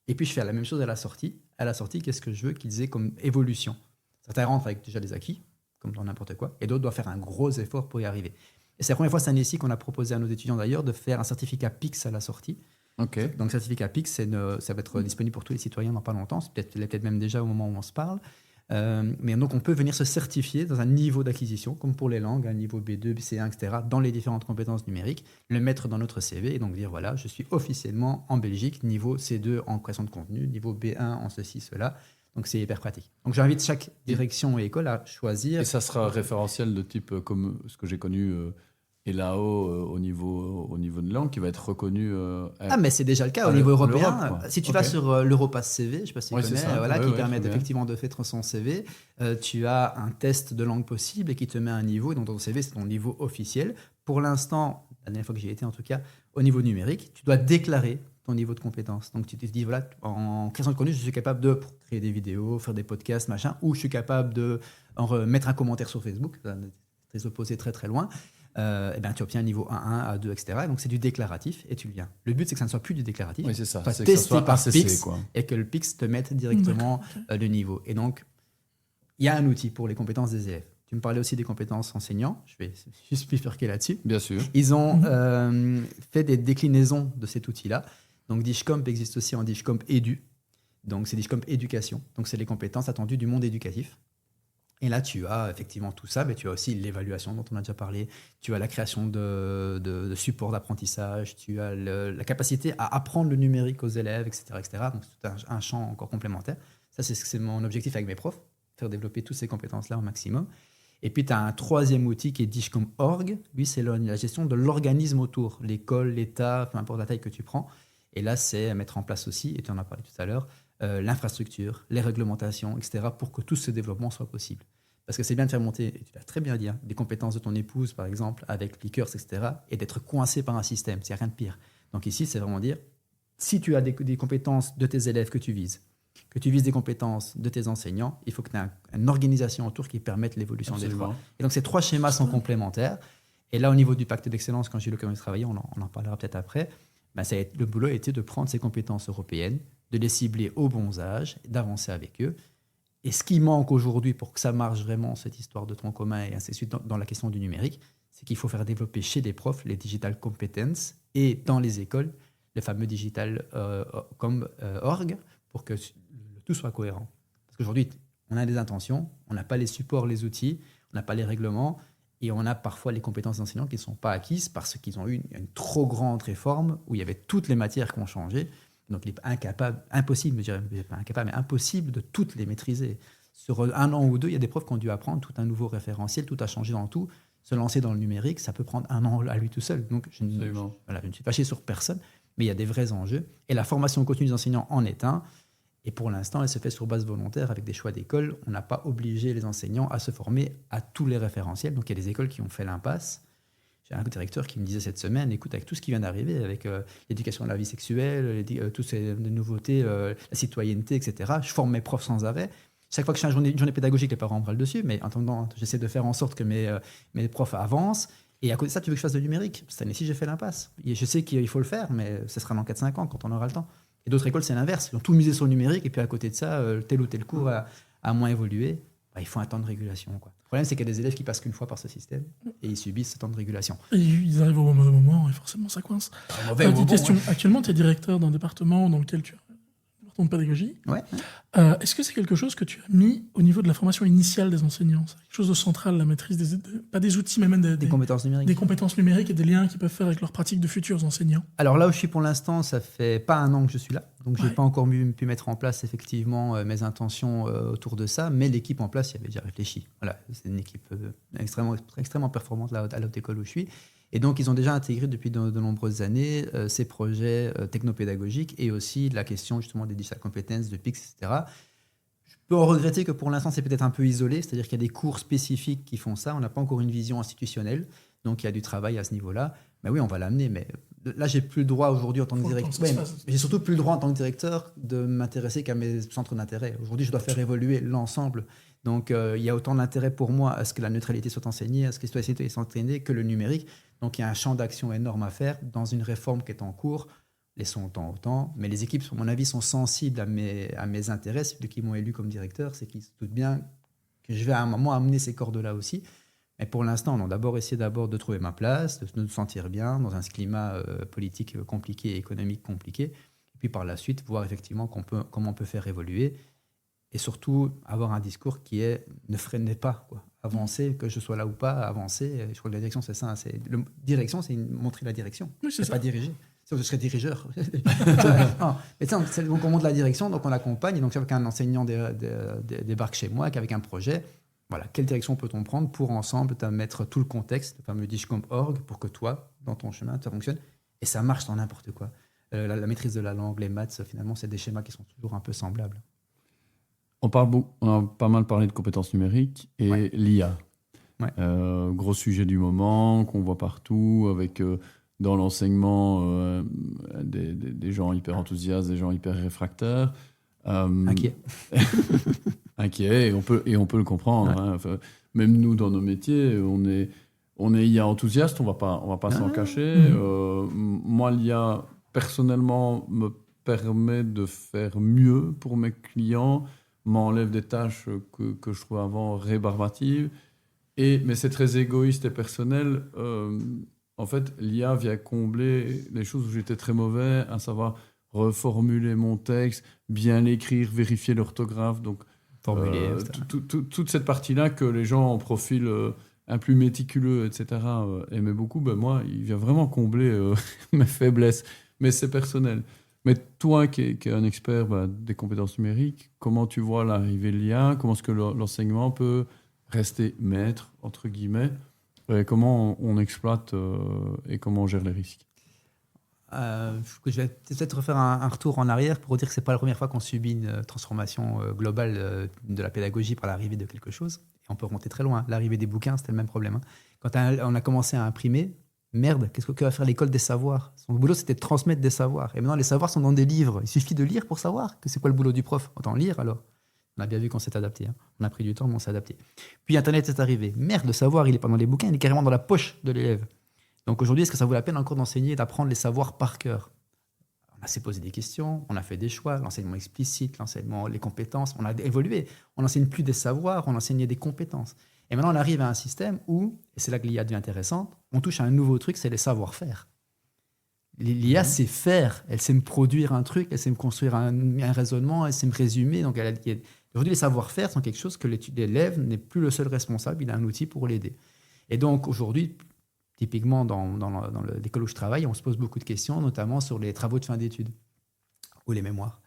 Et puis, je fais la même chose à la sortie. À la sortie, qu'est-ce que je veux qu'ils aient comme évolution? Certains rentrent avec déjà des acquis, comme dans n'importe quoi, et d'autres doivent faire un gros effort pour y arriver. Et c'est la première fois cette année-ci qu'on a proposé à nos étudiants d'ailleurs de faire un certificat PIX à la sortie. Ok. Donc, certificat PIX, ça va être disponible pour tous les citoyens dans pas longtemps. C'est peut-être même déjà au moment où on se parle. Mais donc, on peut venir se certifier dans un niveau d'acquisition, comme pour les langues, un niveau B2, C1, etc., dans les différentes compétences numériques, le mettre dans notre CV et donc dire, voilà, je suis officiellement en Belgique, niveau C2 en création de contenu, niveau B1 en ceci, cela. Donc, c'est hyper pratique. Donc, j'invite chaque direction et école à choisir. Et ça sera référentiel de type comme ce que j'ai connu ELAO au niveau de langue qui va être reconnu. Mais c'est déjà le cas au niveau européen. Europe, si tu vas sur l'Europass CV, je ne sais pas si tu Ouais, connais, c'est ça. qui Ouais, permet très bien. effectivement de faire son CV, tu as un test de langue possible et qui te met un niveau. Et donc, ton CV, c'est ton niveau officiel. Pour l'instant, la dernière fois que j'y étais en tout cas, au niveau numérique, tu dois déclarer ton niveau de compétence. Donc, tu te dis, voilà, en création de contenu, je suis capable de créer des vidéos, faire des podcasts, machin, ou je suis capable de mettre un commentaire sur Facebook, très opposé, très très loin. Tu obtiens un niveau A1, A2, etc. Et donc, c'est du déclaratif et tu le viens. Le but, c'est que ça ne soit plus du déclaratif. Oui, c'est ça. Soit C'est que ça testé soit par ACC, PIX quoi. et que le PIX te mette directement le niveau. Et donc, il y a un outil pour les compétences des élèves. Tu me parlais aussi des compétences enseignants. Je vais juste bifurquer là-dessus. Bien sûr. Ils ont fait des déclinaisons de cet outil-là. Donc, DishComp existe aussi en DishComp Edu. Donc, c'est DishComp Éducation. Donc, c'est les compétences attendues du monde éducatif. Et là, tu as effectivement tout ça, mais tu as aussi l'évaluation dont on a déjà parlé, tu as la création de supports d'apprentissage, tu as la capacité à apprendre le numérique aux élèves, etc. etc. Donc, c'est tout un champ encore complémentaire. Ça, c'est mon objectif avec mes profs, faire développer toutes ces compétences-là au maximum. Et puis, tu as un troisième outil qui est Dishcom.org. Lui, c'est la gestion de l'organisme autour, l'école, l'État, peu importe la taille que tu prends. Et là, c'est mettre en place aussi, et tu en as parlé tout à l'heure, l'infrastructure, les réglementations, etc., pour que tout ce développement soit possible. Parce que c'est bien de faire monter, et tu l'as très bien dit, des compétences de ton épouse, par exemple, avec Lickers, etc., et d'être coincé par un système. Il n'y a rien de pire. Donc ici, c'est vraiment dire, si tu as des compétences de tes élèves que tu vises des compétences de tes enseignants, il faut que tu aies une organisation autour qui permette l'évolution des trois. Et donc ces trois schémas sont complémentaires. Et là, au niveau du pacte d'excellence, quand j'ai eu l'occasion de travailler, on en parlera peut-être après, le boulot a été de prendre ces compétences européennes, de les cibler au bons âges, d'avancer avec eux. Et ce qui manque aujourd'hui pour que ça marche vraiment, cette histoire de tronc commun et ainsi de suite dans la question du numérique, c'est qu'il faut faire développer chez les profs les digital competences et dans les écoles, le fameux digital org pour que tout soit cohérent. Parce qu'aujourd'hui, on a des intentions, on n'a pas les supports, les outils, on n'a pas les règlements et on a parfois les compétences d'enseignants qui ne sont pas acquises parce qu'ils ont eu une trop grande réforme où il y avait toutes les matières qui ont changé. Donc, il est impossible de toutes les maîtriser. Sur un an ou deux, il y a des profs qui ont dû apprendre tout un nouveau référentiel, tout a changé dans tout. Se lancer dans le numérique, ça peut prendre un an à lui tout seul. Donc, je ne suis fâché sur personne, mais il y a des vrais enjeux. Et la formation continue des enseignants en est un. Et pour l'instant, elle se fait sur base volontaire avec des choix d'école. On n'a pas obligé les enseignants à se former à tous les référentiels. Donc, il y a des écoles qui ont fait l'impasse. J'ai un directeur qui me disait cette semaine, écoute, avec tout ce qui vient d'arriver, avec l'éducation à la vie sexuelle, toutes ces nouveautés, la citoyenneté, etc., je forme mes profs sans arrêt. Chaque fois que je fais une journée pédagogique, les parents me râlent dessus, mais en attendant, j'essaie de faire en sorte que mes profs avancent. Et à côté de ça, tu veux que je fasse de numérique? Cette année-ci, j'ai fait l'impasse. Et je sais qu'il faut le faire, mais ce sera dans 4-5 ans, quand on aura le temps. Et d'autres écoles, c'est l'inverse. Ils ont tout misé sur le numérique, et puis à côté de ça, tel ou tel cours a moins évolué. Il faut un temps de régulation, quoi. Le problème, c'est qu'il y a des élèves qui passent qu'une fois par ce système et ils subissent ce temps de régulation. Et ils arrivent au mauvais moment et forcément ça coince. Question. Actuellement, tu es directeur d'un département dans lequel tu as de pédagogie. Ouais. Est-ce que c'est quelque chose que tu as mis au niveau de la formation initiale des enseignants? C'est quelque chose de central, la maîtrise pas des outils, mais même des compétences numériques. Des compétences numériques et des liens qu'ils peuvent faire avec leurs pratiques de futurs enseignants. Alors là où je suis pour l'instant, ça fait pas un an que je suis là. Donc, je n'ai pas encore pu mettre en place effectivement mes intentions autour de ça. Mais l'équipe en place y avait déjà réfléchi. Voilà, c'est une équipe extrêmement performante là, à l'autre école où je suis. Et donc, ils ont déjà intégré depuis de nombreuses années ces projets technopédagogiques et aussi la question justement des digital competence, de PIX, etc. Je peux en regretter que pour l'instant, c'est peut-être un peu isolé, c'est-à-dire qu'il y a des cours spécifiques qui font ça. On n'a pas encore une vision institutionnelle, donc il y a du travail à ce niveau-là. Mais oui, on va l'amener, mais là, j'ai plus le droit aujourd'hui en tant que directeur. J'ai surtout plus le droit en tant que directeur de m'intéresser qu'à mes centres d'intérêt. Aujourd'hui, je dois faire évoluer l'ensemble. Donc, il y a autant d'intérêt pour moi à ce que la neutralité soit enseignée, à ce que la citoyenneté soit enseignée, que le numérique. Donc, il y a un champ d'action énorme à faire dans une réforme qui est en cours. laissons le temps au temps. Mais les équipes, à mon avis, sont sensibles à mes intérêts. Ceux qui m'ont élu comme directeur, c'est qu'ils se doutent bien que je vais à un moment amener ces cordes-là aussi. Mais pour l'instant, on a d'abord essayé de trouver ma place, de nous sentir bien dans un climat politique compliqué et économique compliqué. Et puis par la suite, voir effectivement comment on peut faire évoluer. Et surtout, avoir un discours qui est ne freinez pas, quoi. Avancer, que je sois là ou pas, avancer. Je crois que la direction, c'est ça. Direction, c'est montrer la direction. Oui, c'est ça. Pas diriger. Je serais dirigeur. Non, mais donc on montre la direction, donc on l'accompagne. Et donc, c'est qu'un enseignant débarque chez moi, qu'avec un projet, voilà, quelle direction peut-on prendre pour ensemble mettre tout le contexte, le fameux Dishcomp.org, pour que toi, dans ton chemin, ça fonctionne. Et ça marche dans n'importe quoi. La maîtrise de la langue, les maths, finalement, c'est des schémas qui sont toujours un peu semblables. On a pas mal parlé de compétences numériques et l'IA. Ouais. Gros sujet du moment qu'on voit partout, avec dans l'enseignement des gens hyper enthousiastes, des gens hyper réfractaires. Inquiet. Inquiet, et on peut le comprendre. Ouais. Hein. Enfin, même nous, dans nos métiers, on est IA enthousiaste, on va pas s'en cacher. Moi, l'IA, personnellement, me permet de faire mieux pour mes clients, m'enlève des tâches que je trouvais avant rébarbatives. Mais c'est très égoïste et personnel. En fait, l'IA vient combler les choses où j'étais très mauvais, à savoir reformuler mon texte, bien l'écrire, vérifier l'orthographe. Donc, toute cette partie-là que les gens en profil un plus méticuleux, etc., aimaient beaucoup, moi, il vient vraiment combler mes faiblesses. Mais c'est personnel. Mais toi, qui es un expert des compétences numériques, comment tu vois l'arrivée de l'IA? Comment est-ce que l'enseignement peut rester maître, entre guillemets? Et comment on exploite et comment on gère les risques? Je vais peut-être refaire un retour en arrière pour dire que ce n'est pas la première fois qu'on subit une transformation globale de la pédagogie par l'arrivée de quelque chose. Et on peut remonter très loin. L'arrivée des bouquins, c'était le même problème. Hein. Quand on a commencé à imprimer, merde, qu'est-ce que va faire l'école des savoirs? Son boulot, c'était de transmettre des savoirs. Et maintenant, les savoirs sont dans des livres. Il suffit de lire pour savoir que c'est quoi le boulot du prof. Autant lire, alors. On a bien vu qu'on s'est adapté. Hein. On a pris du temps, mais on s'est adapté. Puis Internet est arrivé. Merde, le savoir, il n'est pas dans les bouquins, il est carrément dans la poche de l'élève. Donc aujourd'hui, est-ce que ça vaut la peine encore d'enseigner, d'apprendre les savoirs par cœur? On a s'est posé des questions, on a fait des choix, l'enseignement explicite, l'enseignement, les compétences, on a évolué. On n'enseigne plus des savoirs, on enseignait des compétences. Et maintenant, on arrive à un système où, et c'est là que l'IA devient intéressante, on touche à un nouveau truc, c'est les savoir-faire. L'IA sait faire, elle sait me produire un truc, elle sait me construire un raisonnement, elle sait me résumer. Donc aujourd'hui, les savoir-faire sont quelque chose que l'élève n'est plus le seul responsable, il a un outil pour l'aider. Et donc aujourd'hui, typiquement dans l'école où je travaille, on se pose beaucoup de questions, notamment sur les travaux de fin d'études ou les mémoires.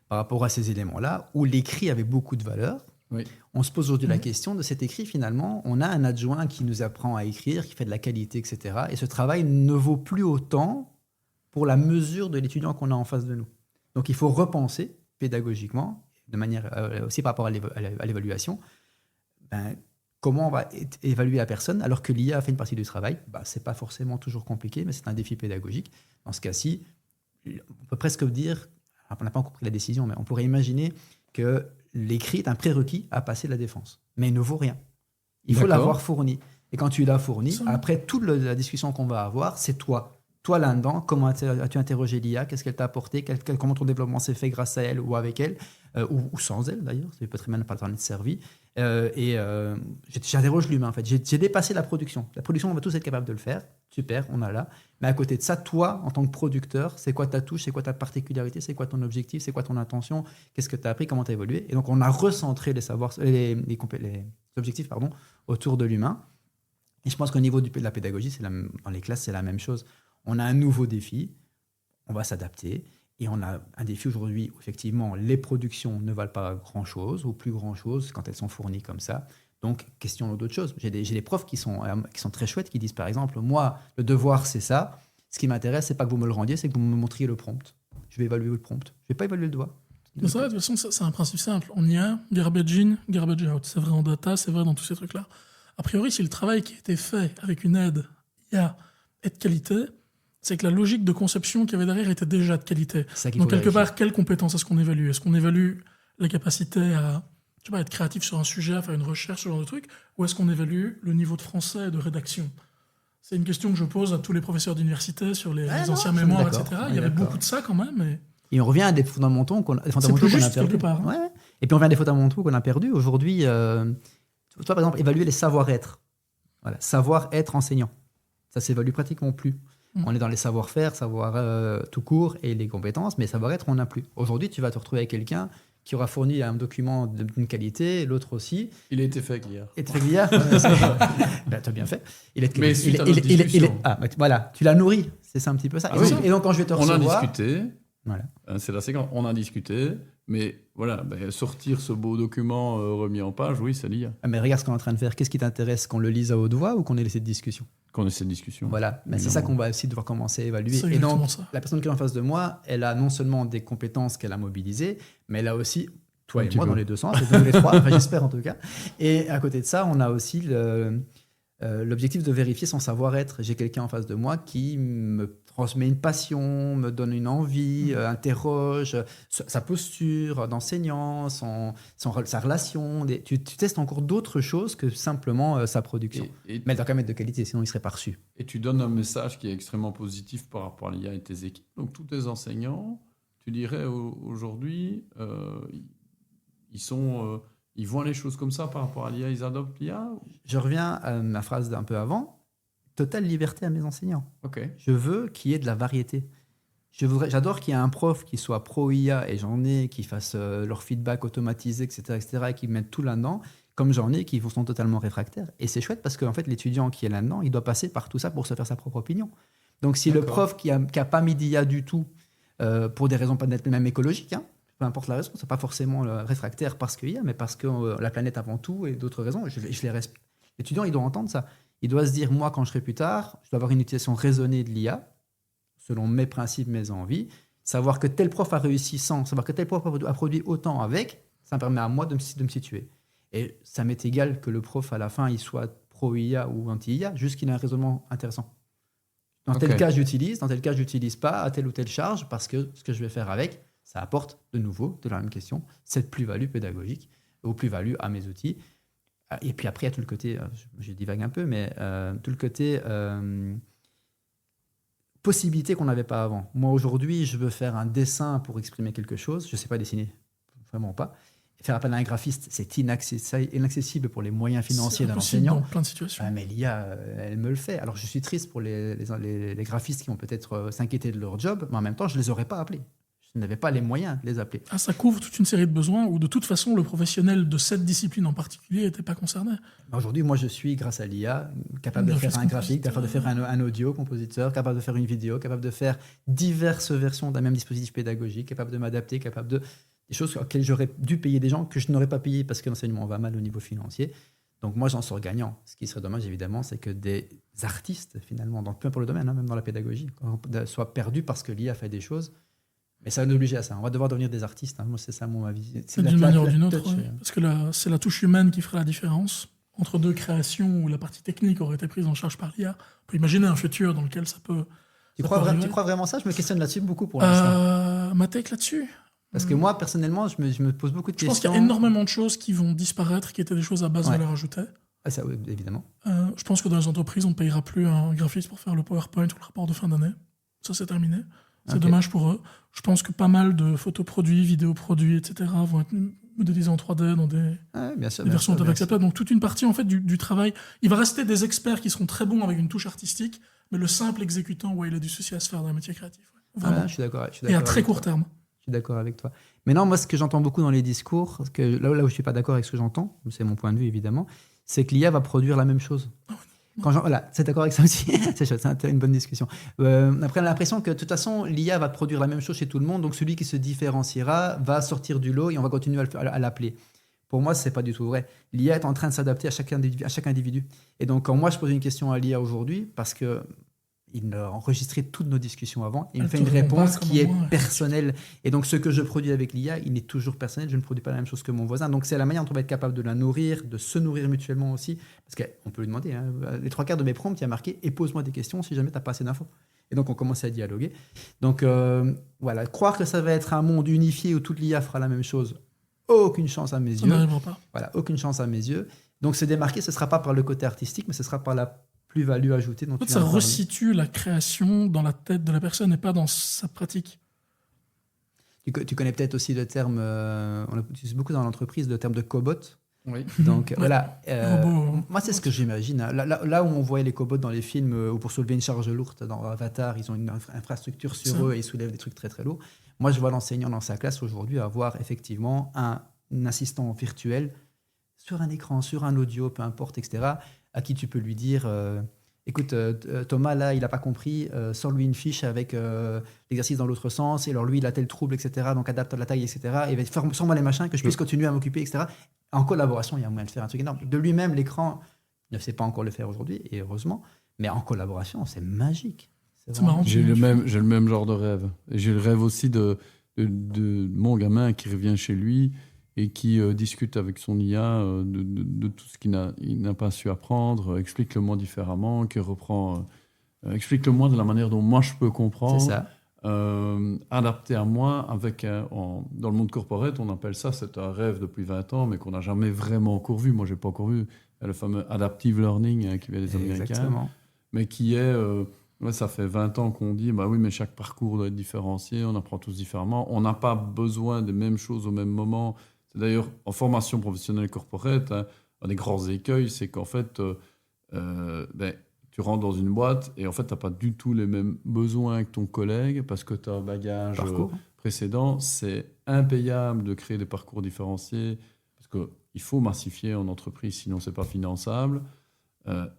Par rapport à ces éléments-là, où l'écrit avait beaucoup de valeur, on se pose aujourd'hui la question de cet écrit, finalement, on a un adjoint qui nous apprend à écrire, qui fait de la qualité, etc. Et ce travail ne vaut plus autant pour la mesure de l'étudiant qu'on a en face de nous. Donc il faut repenser pédagogiquement, de manière aussi par rapport à l'évaluation, comment on va évaluer la personne alors que l'IA a fait une partie du travail. Ce n'est pas forcément toujours compliqué, mais c'est un défi pédagogique. Dans ce cas-ci, on peut presque dire, on n'a pas encore pris la décision, mais on pourrait imaginer que l'écrit est un prérequis à passer la défense, mais il ne vaut rien. Il faut l'avoir fourni. Et quand tu l'as fourni, après toute la discussion qu'on va avoir, c'est toi. Toi là-dedans, comment as-tu interrogé l'IA? Qu'est-ce qu'elle t'a apporté? Comment ton développement s'est fait grâce à elle ou avec elle, ou sans elle d'ailleurs? Ça peut très bien ne pas t'en être servi. J'interroge l'humain en fait. J'ai dépassé la production. La production, on va tous être capable de le faire. Super, on a là. Mais à côté de ça, toi, en tant que producteur, c'est quoi ta touche? C'est quoi ta particularité? C'est quoi ton objectif? C'est quoi ton intention? Qu'est-ce que tu as appris? Comment tu as évolué? Et donc, on a recentré les objectifs autour de l'humain. Et je pense qu'au niveau de la pédagogie, dans les classes, c'est la même chose. On a un nouveau défi, on va s'adapter. Et on a un défi aujourd'hui où, effectivement, les productions ne valent pas grand-chose ou plus grand-chose quand elles sont fournies comme ça. Donc, question d'autres choses. J'ai des profs qui sont très chouettes, qui disent, par exemple, moi, le devoir, c'est ça. Ce qui m'intéresse, c'est pas que vous me le rendiez, c'est que vous me montriez le prompt. Je vais évaluer le prompt. Je vais pas évaluer le devoir. Mais ça, de toute façon, c'est un principe simple. On y a garbage in, garbage out. C'est vrai en data, c'est vrai dans tous ces trucs-là. A priori, si le travail qui a été fait avec une aide IA est de qualité, c'est que la logique de conception qu'il y avait derrière était déjà de qualité. Donc, quelque part, quelles compétences est-ce qu'on évalue? Est-ce qu'on évalue la capacité à être créatif sur un sujet, à faire une recherche, ce genre de truc? Ou est-ce qu'on évalue le niveau de français et de rédaction? C'est une question que je pose à tous les professeurs d'université sur les anciens je suis mémoires, d'accord, etc. on est Il y avait d'accord. beaucoup de ça quand même. Et on revient à des fondamentaux qu'on a C'est plus juste perdus. quelque part. Hein. Ouais. Et puis on revient à des fondamentaux qu'on a perdus. Aujourd'hui, toi, par exemple, évaluer les savoir-être. Voilà. Savoir-être enseignant. Ça s'évalue pratiquement plus. On est dans les savoir-faire, tout court et les compétences, mais savoir-être, on n'a plus. Aujourd'hui, tu vas te retrouver avec quelqu'un qui aura fourni un document d'une qualité, l'autre aussi. Il a été fait avec l'IA. Et tu fais l'IA. Ben, tu as bien fait. Mais suite à notre discussion. Voilà, tu l'as nourri. C'est ça un petit peu ça. Ah et, oui. donc, et donc, quand je vais te On recevoir... a discuté. Voilà. C'est la séquence. On a discuté, mais voilà, sortir ce beau document remis en page, oui, c'est l'IA. Ah, mais regarde ce qu'on est en train de faire. Qu'est-ce qui t'intéresse, qu'on le lise à haute voix ou qu'on ait laissé de discussion? Qu'on ait cette discussion. Voilà, mais c'est ça qu'on va aussi devoir commencer à évaluer. C'est Et donc, exactement ça. la personne qui est en face de moi, elle a non seulement des compétences qu'elle a mobilisées, mais elle a aussi, toi Un et petit moi, peu. dans les deux sens, et tous les trois, enfin, j'espère en tout cas. Et à côté de ça, on a aussi l'objectif de vérifier son savoir-être. J'ai quelqu'un en face de moi qui me transmet une passion, me donne une envie, interroge sa posture d'enseignant, sa relation. Tu testes encore d'autres choses que simplement sa production. Et Mais elle doit quand même être de qualité, sinon il serait pas reçu. Et tu donnes un message qui est extrêmement positif par rapport à l'IA et tes équipes. Donc, tous tes enseignants, tu dirais aujourd'hui, ils voient les choses comme ça par rapport à l'IA, ils adoptent l'IA? Je reviens à ma phrase d'un peu avant. Totale liberté à mes enseignants. Ok. Je veux qu'il y ait de la variété. J'adore qu'il y ait un prof qui soit pro-IA, et j'en ai qui fassent leur feedback automatisé, etc., et qui mettent tout là-dedans, comme j'en ai qui sont totalement réfractaires. Et c'est chouette parce qu'en fait, l'étudiant qui est là-dedans, il doit passer par tout ça pour se faire sa propre opinion. Donc si le prof qui a pas mis d'IA du tout, pour des raisons peut-être même écologiques, peu importe la raison, c'est pas forcément réfractaire parce qu'il y a, mais parce que la planète avant tout et d'autres raisons, je les respecte. L'étudiant, il doit entendre ça. Il doit se dire, moi, quand je serai plus tard, je dois avoir une utilisation raisonnée de l'IA, selon mes principes, mes envies. Savoir que tel prof a réussi sans, savoir que tel prof a produit autant avec, ça me permet à moi de me situer. Et ça m'est égal que le prof, à la fin, il soit pro-IA ou anti-IA, juste qu'il ait un raisonnement intéressant. Dans tel cas, j'utilise, dans tel cas, je n'utilise pas à telle ou telle charge, parce que ce que je vais faire avec, ça apporte de nouveau, de la même question, cette plus-value pédagogique, ou plus-value à mes outils. Et puis après, il y a tout le côté, je divague un peu, mais tout le côté possibilité qu'on n'avait pas avant. Moi, aujourd'hui, je veux faire un dessin pour exprimer quelque chose. Je ne sais pas dessiner, vraiment pas. Faire appel à un graphiste, c'est inaccessible pour les moyens financiers d'un enseignant. Dans plein de situations. Mais l'IA, elle me le fait. Alors, je suis triste pour les graphistes qui vont peut-être s'inquiéter de leur job, mais en même temps, je ne les aurais pas appelés. Je n'avais pas les moyens de les appeler. Ah, ça couvre toute une série de besoins où, de toute façon, le professionnel de cette discipline en particulier n'était pas concerné. Aujourd'hui, moi, je suis, grâce à l'IA, capable de faire un graphique, capable de faire un audio compositeur, capable de faire une vidéo, capable de faire diverses versions d'un même dispositif pédagogique, capable de m'adapter, capable de... des choses auxquelles j'aurais dû payer des gens que je n'aurais pas payé parce que l'enseignement va mal au niveau financier. Donc moi, j'en sors gagnant. Ce qui serait dommage, évidemment, c'est que des artistes, finalement, peu importe le domaine, même dans la pédagogie, soient perdus parce que l'IA fait des choses. Mais ça va nous obliger à ça. On va devoir devenir des artistes. Moi, c'est ça mon avis. D'une manière ou d'une autre, oui. Parce que c'est la touche humaine qui fera la différence entre deux créations où la partie technique aurait été prise en charge par l'IA. On peut imaginer un futur dans lequel ça peut... Tu crois vraiment ça? Je me questionne là-dessus beaucoup pour l'instant. Ma take là-dessus? Parce que moi, personnellement, je me pose beaucoup de questions. Je pense qu'il y a énormément de choses qui vont disparaître, qui étaient des choses à basse valeur ajoutée. Ah, ça, oui, évidemment. Je pense que dans les entreprises, on ne payera plus un graphiste pour faire le PowerPoint ou le rapport de fin d'année. Ça, c'est terminé. C'est dommage pour eux. Je pense que pas mal de photoproduits, vidéoproduits, etc. vont être modélisés en 3D dans des versions acceptables. Donc toute une partie en fait, du travail. Il va rester des experts qui seront très bons avec une touche artistique, mais le simple exécutant, il a du souci à se faire dans les métiers créatifs. Vraiment. Je suis d'accord. Et à très court terme. Je suis d'accord avec toi. Maintenant, moi, ce que j'entends beaucoup dans les discours, là où je ne suis pas d'accord avec ce que j'entends, c'est mon point de vue évidemment, c'est que l'IA va produire la même chose. Voilà, c'est d'accord avec ça aussi. C'est chouette, c'est une bonne discussion. Après, on a l'impression que de toute façon, l'IA va produire la même chose chez tout le monde, donc celui qui se différenciera va sortir du lot et on va continuer à l'appeler. Pour moi, ce n'est pas du tout vrai. L'IA est en train de s'adapter à chaque individu. Et donc, quand moi, je pose une question à l'IA aujourd'hui, parce que il a enregistré toutes nos discussions avant, et il me fait une réponse qui est personnelle. Et donc, ce que je produis avec l'IA, il est toujours personnel. Je ne produis pas la même chose que mon voisin. Donc, c'est la manière dont on va être capable de la nourrir, de se nourrir mutuellement aussi. Parce qu'on peut lui demander, les 3/4 de mes prompts, il y a marqué « et pose-moi des questions si jamais tu n'as pas assez d'infos ». Et donc, on commence à dialoguer. Donc, voilà, croire que ça va être un monde unifié où toute l'IA fera la même chose, aucune chance à mes yeux. Ça n'arrivera pas. Voilà, aucune chance à mes yeux. Donc, se démarquer, ce ne sera pas par le côté artistique, mais ce sera par la plus-value ajoutée dont En fait, tu ça viens de parler. resitue la création dans la tête de la personne et pas dans sa pratique. Tu connais peut-être aussi le terme, on utilise beaucoup dans l'entreprise, le terme de cobot. Oui. Donc Ouais. voilà, Robots. moi c'est ce que j'imagine. Hein. Là où on voyait les cobots dans les films, ou pour soulever une charge lourde dans Avatar, ils ont une infrastructure sur Ça. eux et ils soulèvent des trucs très très lourds. Moi je vois l'enseignant dans sa classe aujourd'hui avoir effectivement un assistant virtuel sur un écran, sur un audio, peu importe, etc., à qui tu peux lui dire écoute, Thomas, là, il n'a pas compris, sors-lui une fiche avec l'exercice dans l'autre sens, et alors lui, il a tel trouble, etc., donc adapte la taille, etc., et va faire sors-moi les machins, que je puisse continuer à m'occuper, etc. En collaboration, il y a moyen de faire un truc énorme. De lui-même, l'écran ne sait pas encore le faire aujourd'hui, et heureusement, mais en collaboration, c'est magique. C'est marrant. J'ai le même genre de rêve. Et j'ai le rêve aussi de mon gamin qui revient chez lui et qui discute avec son IA de tout ce qu'il n'a pas su apprendre, explique-le-moi différemment, qui reprend, explique-le-moi de la manière dont moi je peux comprendre, C'est ça. adapté à moi. Dans le monde corporate, on appelle ça, c'est un rêve depuis 20 ans, mais qu'on n'a jamais vraiment encore vu. Moi, je n'ai pas encore vu le fameux adaptive learning qui vient des Américains, Exactement. mais qui est... ça fait 20 ans qu'on dit, bah oui, mais chaque parcours doit être différencié, on apprend tous différemment, on n'a pas besoin des mêmes choses au même moment. C'est d'ailleurs, en formation professionnelle corporate, un des grands écueils, c'est qu'en fait, tu rentres dans une boîte et en fait, tu n'as pas du tout les mêmes besoins que ton collègue parce que tu as un bagage précédent. C'est impayable de créer des parcours différenciés parce qu'il faut massifier en entreprise, sinon ce n'est pas finançable.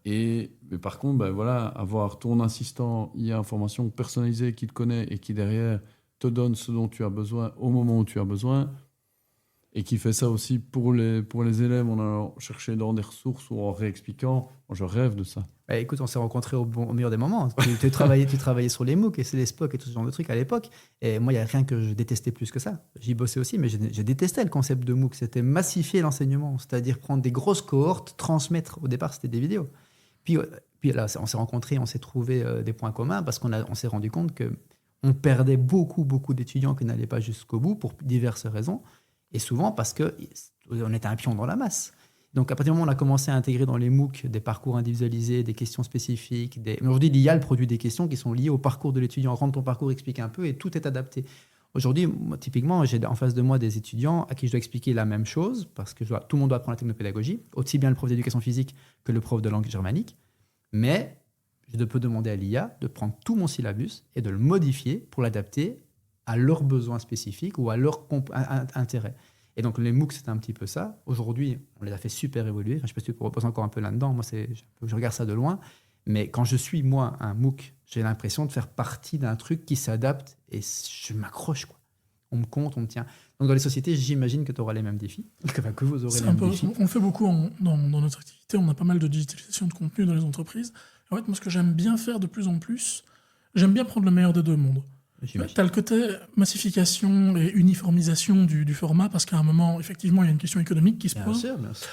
Mais par contre, avoir ton assistant IA information personnalisé qui te connaît et qui derrière te donne ce dont tu as besoin au moment où tu as besoin et qui fait ça aussi pour les élèves en allant chercher dans des ressources ou en réexpliquant, moi, je rêve de ça. Bah, écoute, on s'est rencontrés au meilleur des moments. Tu travaillais sur les MOOC et c'est les Spock et tout ce genre de trucs à l'époque. Et moi, il n'y a rien que je détestais plus que ça. J'y bossais aussi, mais je détestais le concept de MOOC. C'était massifier l'enseignement, c'est-à-dire prendre des grosses cohortes, transmettre. Au départ, c'était des vidéos. Puis là, on s'est rencontrés, on s'est trouvé des points communs parce qu'on s'est rendu compte qu'on perdait beaucoup d'étudiants qui n'allaient pas jusqu'au bout pour diverses raisons. Et souvent parce qu'on était un pion dans la masse. Donc, à partir du moment où on a commencé à intégrer dans les MOOC des parcours individualisés, des questions spécifiques, mais aujourd'hui, l'IA produit des questions qui sont liées au parcours de l'étudiant. Rentre ton parcours, explique un peu et tout est adapté. Aujourd'hui, moi, typiquement, j'ai en face de moi des étudiants à qui je dois expliquer la même chose parce que tout le monde doit apprendre la technopédagogie, aussi bien le prof d'éducation physique que le prof de langue germanique. Mais je peux demander à l'IA de prendre tout mon syllabus et de le modifier pour l'adapter à leurs besoins spécifiques ou à leurs intérêts. Et donc, les MOOC, c'est un petit peu ça. Aujourd'hui, on les a fait super évoluer. Enfin, je ne sais pas si tu peux reposer encore un peu là-dedans. Moi, je regarde ça de loin. Mais quand je suis, moi, un MOOC, j'ai l'impression de faire partie d'un truc qui s'adapte et je m'accroche, quoi. On me compte, on me tient. Donc, dans les sociétés, j'imagine que tu auras les mêmes défis. Que vous aurez les mêmes défis. On fait beaucoup dans notre activité. On a pas mal de digitalisation de contenu dans les entreprises. En fait, moi, ce que j'aime bien faire de plus en plus, j'aime bien prendre le meilleur des deux mondes. Tu as le côté massification et uniformisation du format, parce qu'à un moment, effectivement, il y a une question économique qui se pose. Bien sûr.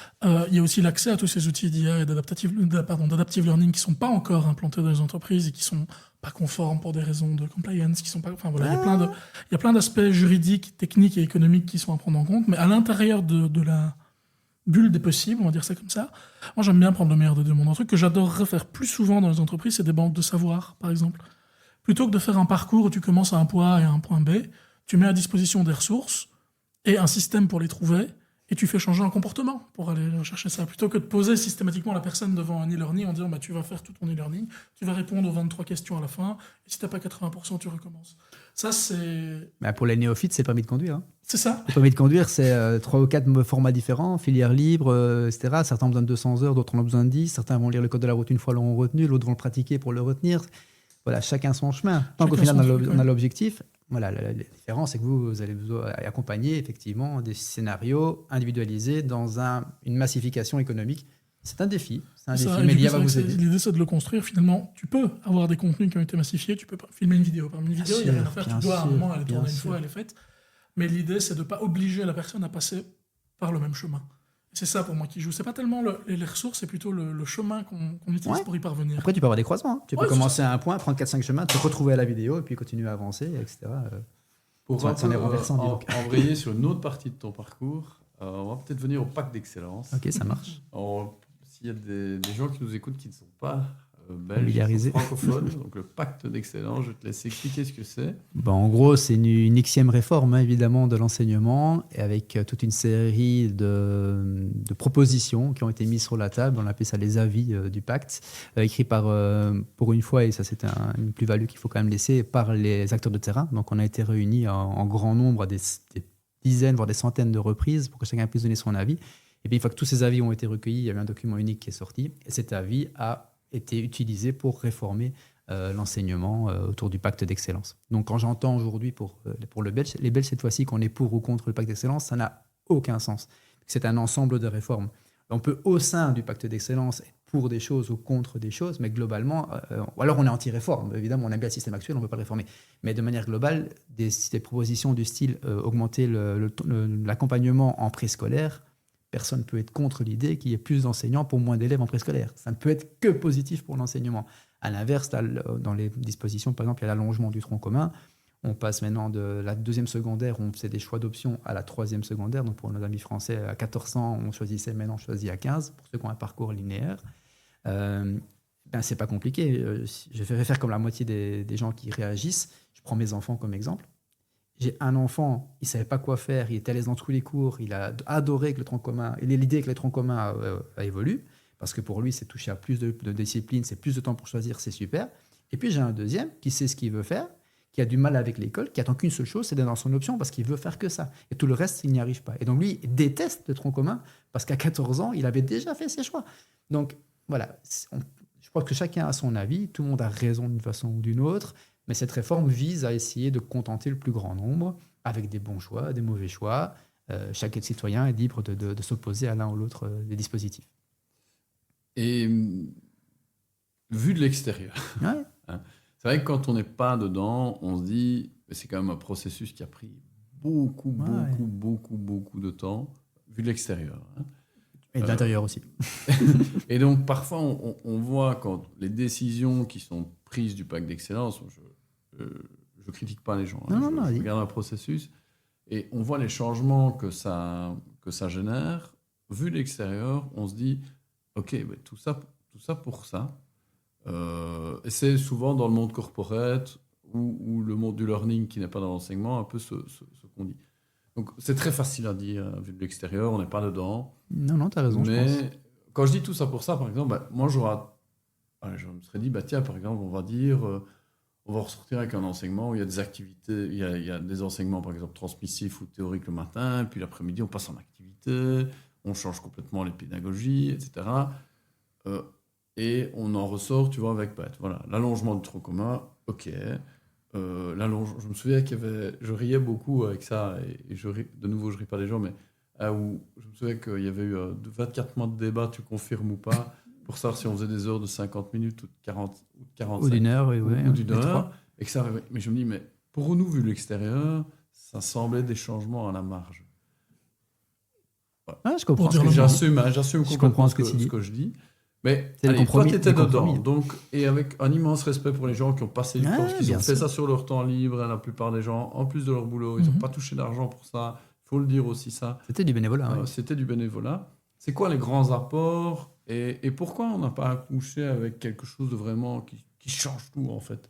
Il y a aussi l'accès à tous ces outils d'IA et d'adaptive learning qui ne sont pas encore implantés dans les entreprises et qui ne sont pas conformes pour des raisons de compliance. Il y a plein d'aspects juridiques, techniques et économiques qui sont à prendre en compte, mais à l'intérieur de la bulle des possibles, on va dire ça comme ça, moi j'aime bien prendre le meilleur des deux mondes. Un truc que j'adorerais faire plus souvent dans les entreprises, c'est des banques de savoir, par exemple. Plutôt que de faire un parcours où tu commences à un point A et à un point B, tu mets à disposition des ressources et un système pour les trouver et tu fais changer un comportement pour aller chercher ça. Plutôt que de poser systématiquement la personne devant un e-learning en disant tu vas faire tout ton e-learning, tu vas répondre aux 23 questions à la fin et si tu n'as pas 80%, tu recommences. Ça, c'est... Mais pour les néophytes, c'est permis de conduire. Hein. C'est ça. Le permis de conduire, c'est 3 ou 4 formats différents, filière libre, etc. Certains ont besoin de 200 heures, d'autres en ont besoin de 10. Certains vont lire le code de la route une fois, l'auront retenu, l'autre vont le pratiquer pour le retenir. Voilà, chacun son chemin. Tant qu'au final, on a l'objectif. Voilà, la différence, c'est que vous allez accompagner effectivement des scénarios individualisés dans une massification économique. C'est un défi. Mais l'IA va vous aider. L'idée, c'est de le construire. Finalement, tu peux avoir des contenus qui ont été massifiés. Tu peux filmer une vidéo. Parmi une vidéo, il n'y a rien à faire. Tu dois à un moment aller tourner une fois, elle est faite. Mais l'idée, c'est de ne pas obliger la personne à passer par le même chemin. C'est ça pour moi qui joue. C'est pas tellement les ressources, c'est plutôt le chemin qu'on utilise pour y parvenir. Après, tu peux avoir des croisements. Hein. Tu peux commencer à un point, prendre 4-5 chemins, te retrouver à la vidéo et puis continuer à avancer, etc. Pour embrayer sur une autre partie de ton parcours, on va peut-être venir au pack d'excellence. Ok, ça marche. S'il y a des gens qui nous écoutent qui ne sont pas belge, Familiarisé. francophone, donc le pacte d'excellence. Je vais te laisse expliquer ce que c'est. En gros, c'est une Xème réforme, évidemment, de l'enseignement, et avec toute une série de propositions qui ont été mises sur la table. On appelle ça les avis du pacte, écrits par, pour une fois, et ça c'est une plus-value qu'il faut quand même laisser, par les acteurs de terrain. Donc on a été réunis en grand nombre, à des dizaines, voire des centaines de reprises, pour que chacun puisse donner son avis. Et puis une fois que tous ces avis ont été recueillis, il y avait un document unique qui est sorti, et cet avis a été utilisé pour réformer l'enseignement autour du pacte d'excellence. Donc quand j'entends aujourd'hui pour le Belge, les Belges cette fois-ci qu'on est pour ou contre le pacte d'excellence, ça n'a aucun sens. C'est un ensemble de réformes. On peut au sein du pacte d'excellence être pour des choses ou contre des choses, mais globalement, ou alors on est anti-réforme. Évidemment, on aime bien le système actuel, on ne peut pas le réformer. Mais de manière globale, des propositions du style augmenter l'accompagnement en préscolaire, personne ne peut être contre l'idée qu'il y ait plus d'enseignants pour moins d'élèves en préscolaire. Ça ne peut être que positif pour l'enseignement. À l'inverse, dans les dispositions, par exemple, il y a l'allongement du tronc commun. On passe maintenant de la 2e secondaire, on faisait des choix d'options, à la 3e secondaire. Donc pour nos amis français, à 14 ans, on choisissait, maintenant on choisit à 15, pour ceux qui ont un parcours linéaire. C'est pas compliqué. Je vais faire comme la moitié des gens qui réagissent. Je prends mes enfants comme exemple. J'ai un enfant, il ne savait pas quoi faire, il était à l'aise dans tous les cours, il a adoré que le tronc commun, l'idée que le tronc commun a évolué, parce que pour lui, c'est toucher à plus de disciplines, c'est plus de temps pour choisir, c'est super. Et puis j'ai un deuxième qui sait ce qu'il veut faire, qui a du mal avec l'école, qui attend qu'une seule chose, c'est d'être dans son option parce qu'il veut faire que ça. Et tout le reste, il n'y arrive pas. Et donc lui, il déteste le tronc commun parce qu'à 14 ans, il avait déjà fait ses choix. Donc voilà, je crois que chacun a son avis, tout le monde a raison d'une façon ou d'une autre, mais cette réforme vise à essayer de contenter le plus grand nombre avec des bons choix, des mauvais choix. Chaque citoyen est libre de s'opposer à l'un ou l'autre des dispositifs. Et vu de l'extérieur, Ouais. C'est vrai que quand on n'est pas dedans, on se dit c'est quand même un processus qui a pris beaucoup de temps, vu de l'extérieur. Et de l'intérieur aussi. Et donc parfois on voit quand les décisions qui sont prises du pacte d'excellence, je critique pas les gens, je regarde un processus, et on voit les changements que ça génère. Vu de l'extérieur, on se dit ok, tout ça pour ça. Et c'est souvent dans le monde corporate ou le monde du learning qui n'est pas dans l'enseignement un peu ce qu'on dit. Donc c'est très facile à dire vu de l'extérieur, on n'est pas dedans. Non, tu as raison, mais je pense. quand je dis tout ça pour ça, par exemple, moi je me serais dit, tiens, par exemple, on va dire, on va ressortir avec un enseignement où il y a des activités, il y a des enseignements, par exemple, transmissifs ou théoriques le matin, puis l'après-midi, on passe en activité, on change complètement les pédagogies, etc. Et on en ressort, tu vois, avec l'allongement du tronc commun, ok. Je me souviens je riais beaucoup avec ça, et de nouveau, je ris pas les gens, mais où je me souviens qu'il y avait eu 24 mois de débat, tu confirmes ou pas, pour savoir si on faisait des heures de 50 minutes ou de 40 ou de 45. Ou d'une heure, oui. Ou d'une heure. Et que ça, mais je me dis, mais pour nous, vu de l'extérieur, ça semblait des changements à la marge. Ouais. Ah, je comprends. J'assume complètement ce que je dis. Mais c'est allez, toi, tu étais dedans. Compromis. Donc, et avec un immense respect pour les gens qui ont passé du temps, qui ont fait ça sur leur temps libre, la plupart des gens, en plus de leur boulot, ils n'ont pas touché d'argent pour ça. Il faut le dire aussi, ça. C'était du bénévolat. C'était du bénévolat. C'est quoi les grands apports et pourquoi on n'a pas accouché avec quelque chose de vraiment qui change tout, en fait?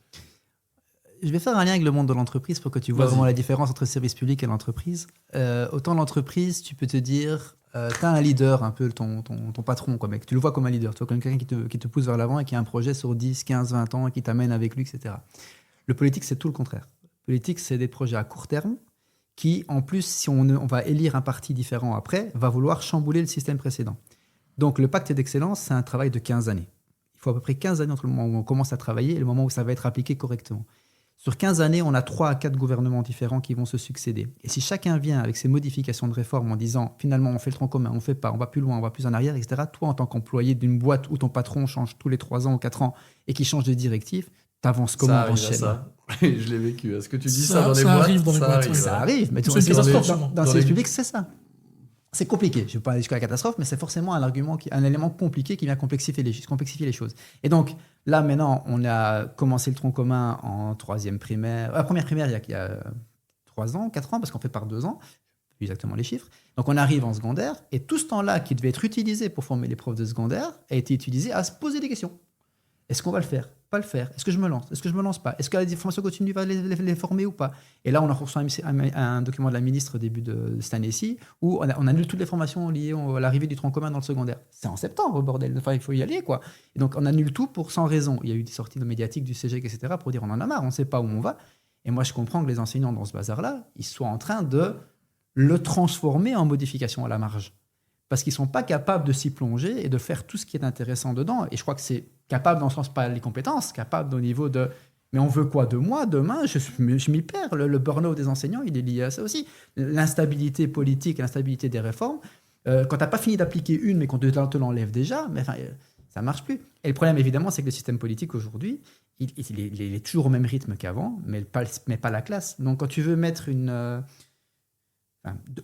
Je vais faire un lien avec le monde de l'entreprise pour que tu vois vraiment la différence entre le service public et l'entreprise. Autant l'entreprise, tu peux te dire, tu as un leader, un peu ton patron, quoi, mec. Tu le vois comme un leader, tu vois, comme quelqu'un qui te pousse vers l'avant et qui a un projet sur 10, 15, 20 ans et qui t'amène avec lui, etc. Le politique, c'est tout le contraire. Le politique, c'est des projets à court terme qui, en plus, si on va élire un parti différent après, va vouloir chambouler le système précédent. Donc le pacte d'excellence, c'est un travail de 15 années. Il faut à peu près 15 années entre le moment où on commence à travailler et le moment où ça va être appliqué correctement. Sur 15 années, on a 3 à 4 gouvernements différents qui vont se succéder. Et si chacun vient avec ses modifications de réforme en disant finalement on fait le tronc commun, on ne fait pas, on va plus loin, on va plus en arrière, etc. Toi, en tant qu'employé d'une boîte où ton patron change tous les 3 ans ou 4 ans et qui change de directive, t'avances comment dans ce schéma? Je l'ai vécu. Est-ce que tu dis ça dans les boîtes? Arrive dans les boîtes. Ça arrive. Mais tu c'est une catastrophe. Dans le service public, c'est ça. C'est compliqué. Je ne vais pas aller jusqu'à la catastrophe, mais c'est forcément un élément compliqué qui vient complexifier les choses. Et donc, là, maintenant, on a commencé le tronc commun en première primaire, il y a 3 ans, 4 ans, parce qu'on fait par 2 ans. Plus exactement les chiffres. Donc, on arrive en secondaire, et tout ce temps-là qui devait être utilisé pour former les profs de secondaire a été utilisé à se poser des questions. Est-ce qu'on va le faire? Pas le faire. Est-ce que je me lance? Est-ce que je me lance pas? Est-ce que la formation continue va les former ou pas? Et là, on a reçu un document de la ministre au début de cette année-ci où on annule toutes les formations liées à l'arrivée du tronc commun dans le secondaire. C'est en septembre, bordel. Enfin, il faut y aller, quoi. Et donc, on annule tout sans raison. Il y a eu des sorties médiatiques du CGEC, etc., pour dire on en a marre, on ne sait pas où on va. Et moi, je comprends que les enseignants dans ce bazar-là, ils soient en train de le transformer en modification à la marge. Parce qu'ils ne sont pas capables de s'y plonger et de faire tout ce qui est intéressant dedans. Et je crois que c'est capable dans le sens, pas les compétences, capable au niveau de... Mais on veut quoi de moi demain? Je m'y perds. Le burn-out des enseignants, il est lié à ça aussi. L'instabilité politique, l'instabilité des réformes. Quand tu n'as pas fini d'appliquer une, mais qu'on te l'enlève déjà, mais enfin, ça ne marche plus. Et le problème, évidemment, c'est que le système politique aujourd'hui, il est toujours au même rythme qu'avant, mais pas la classe. Donc quand tu veux mettre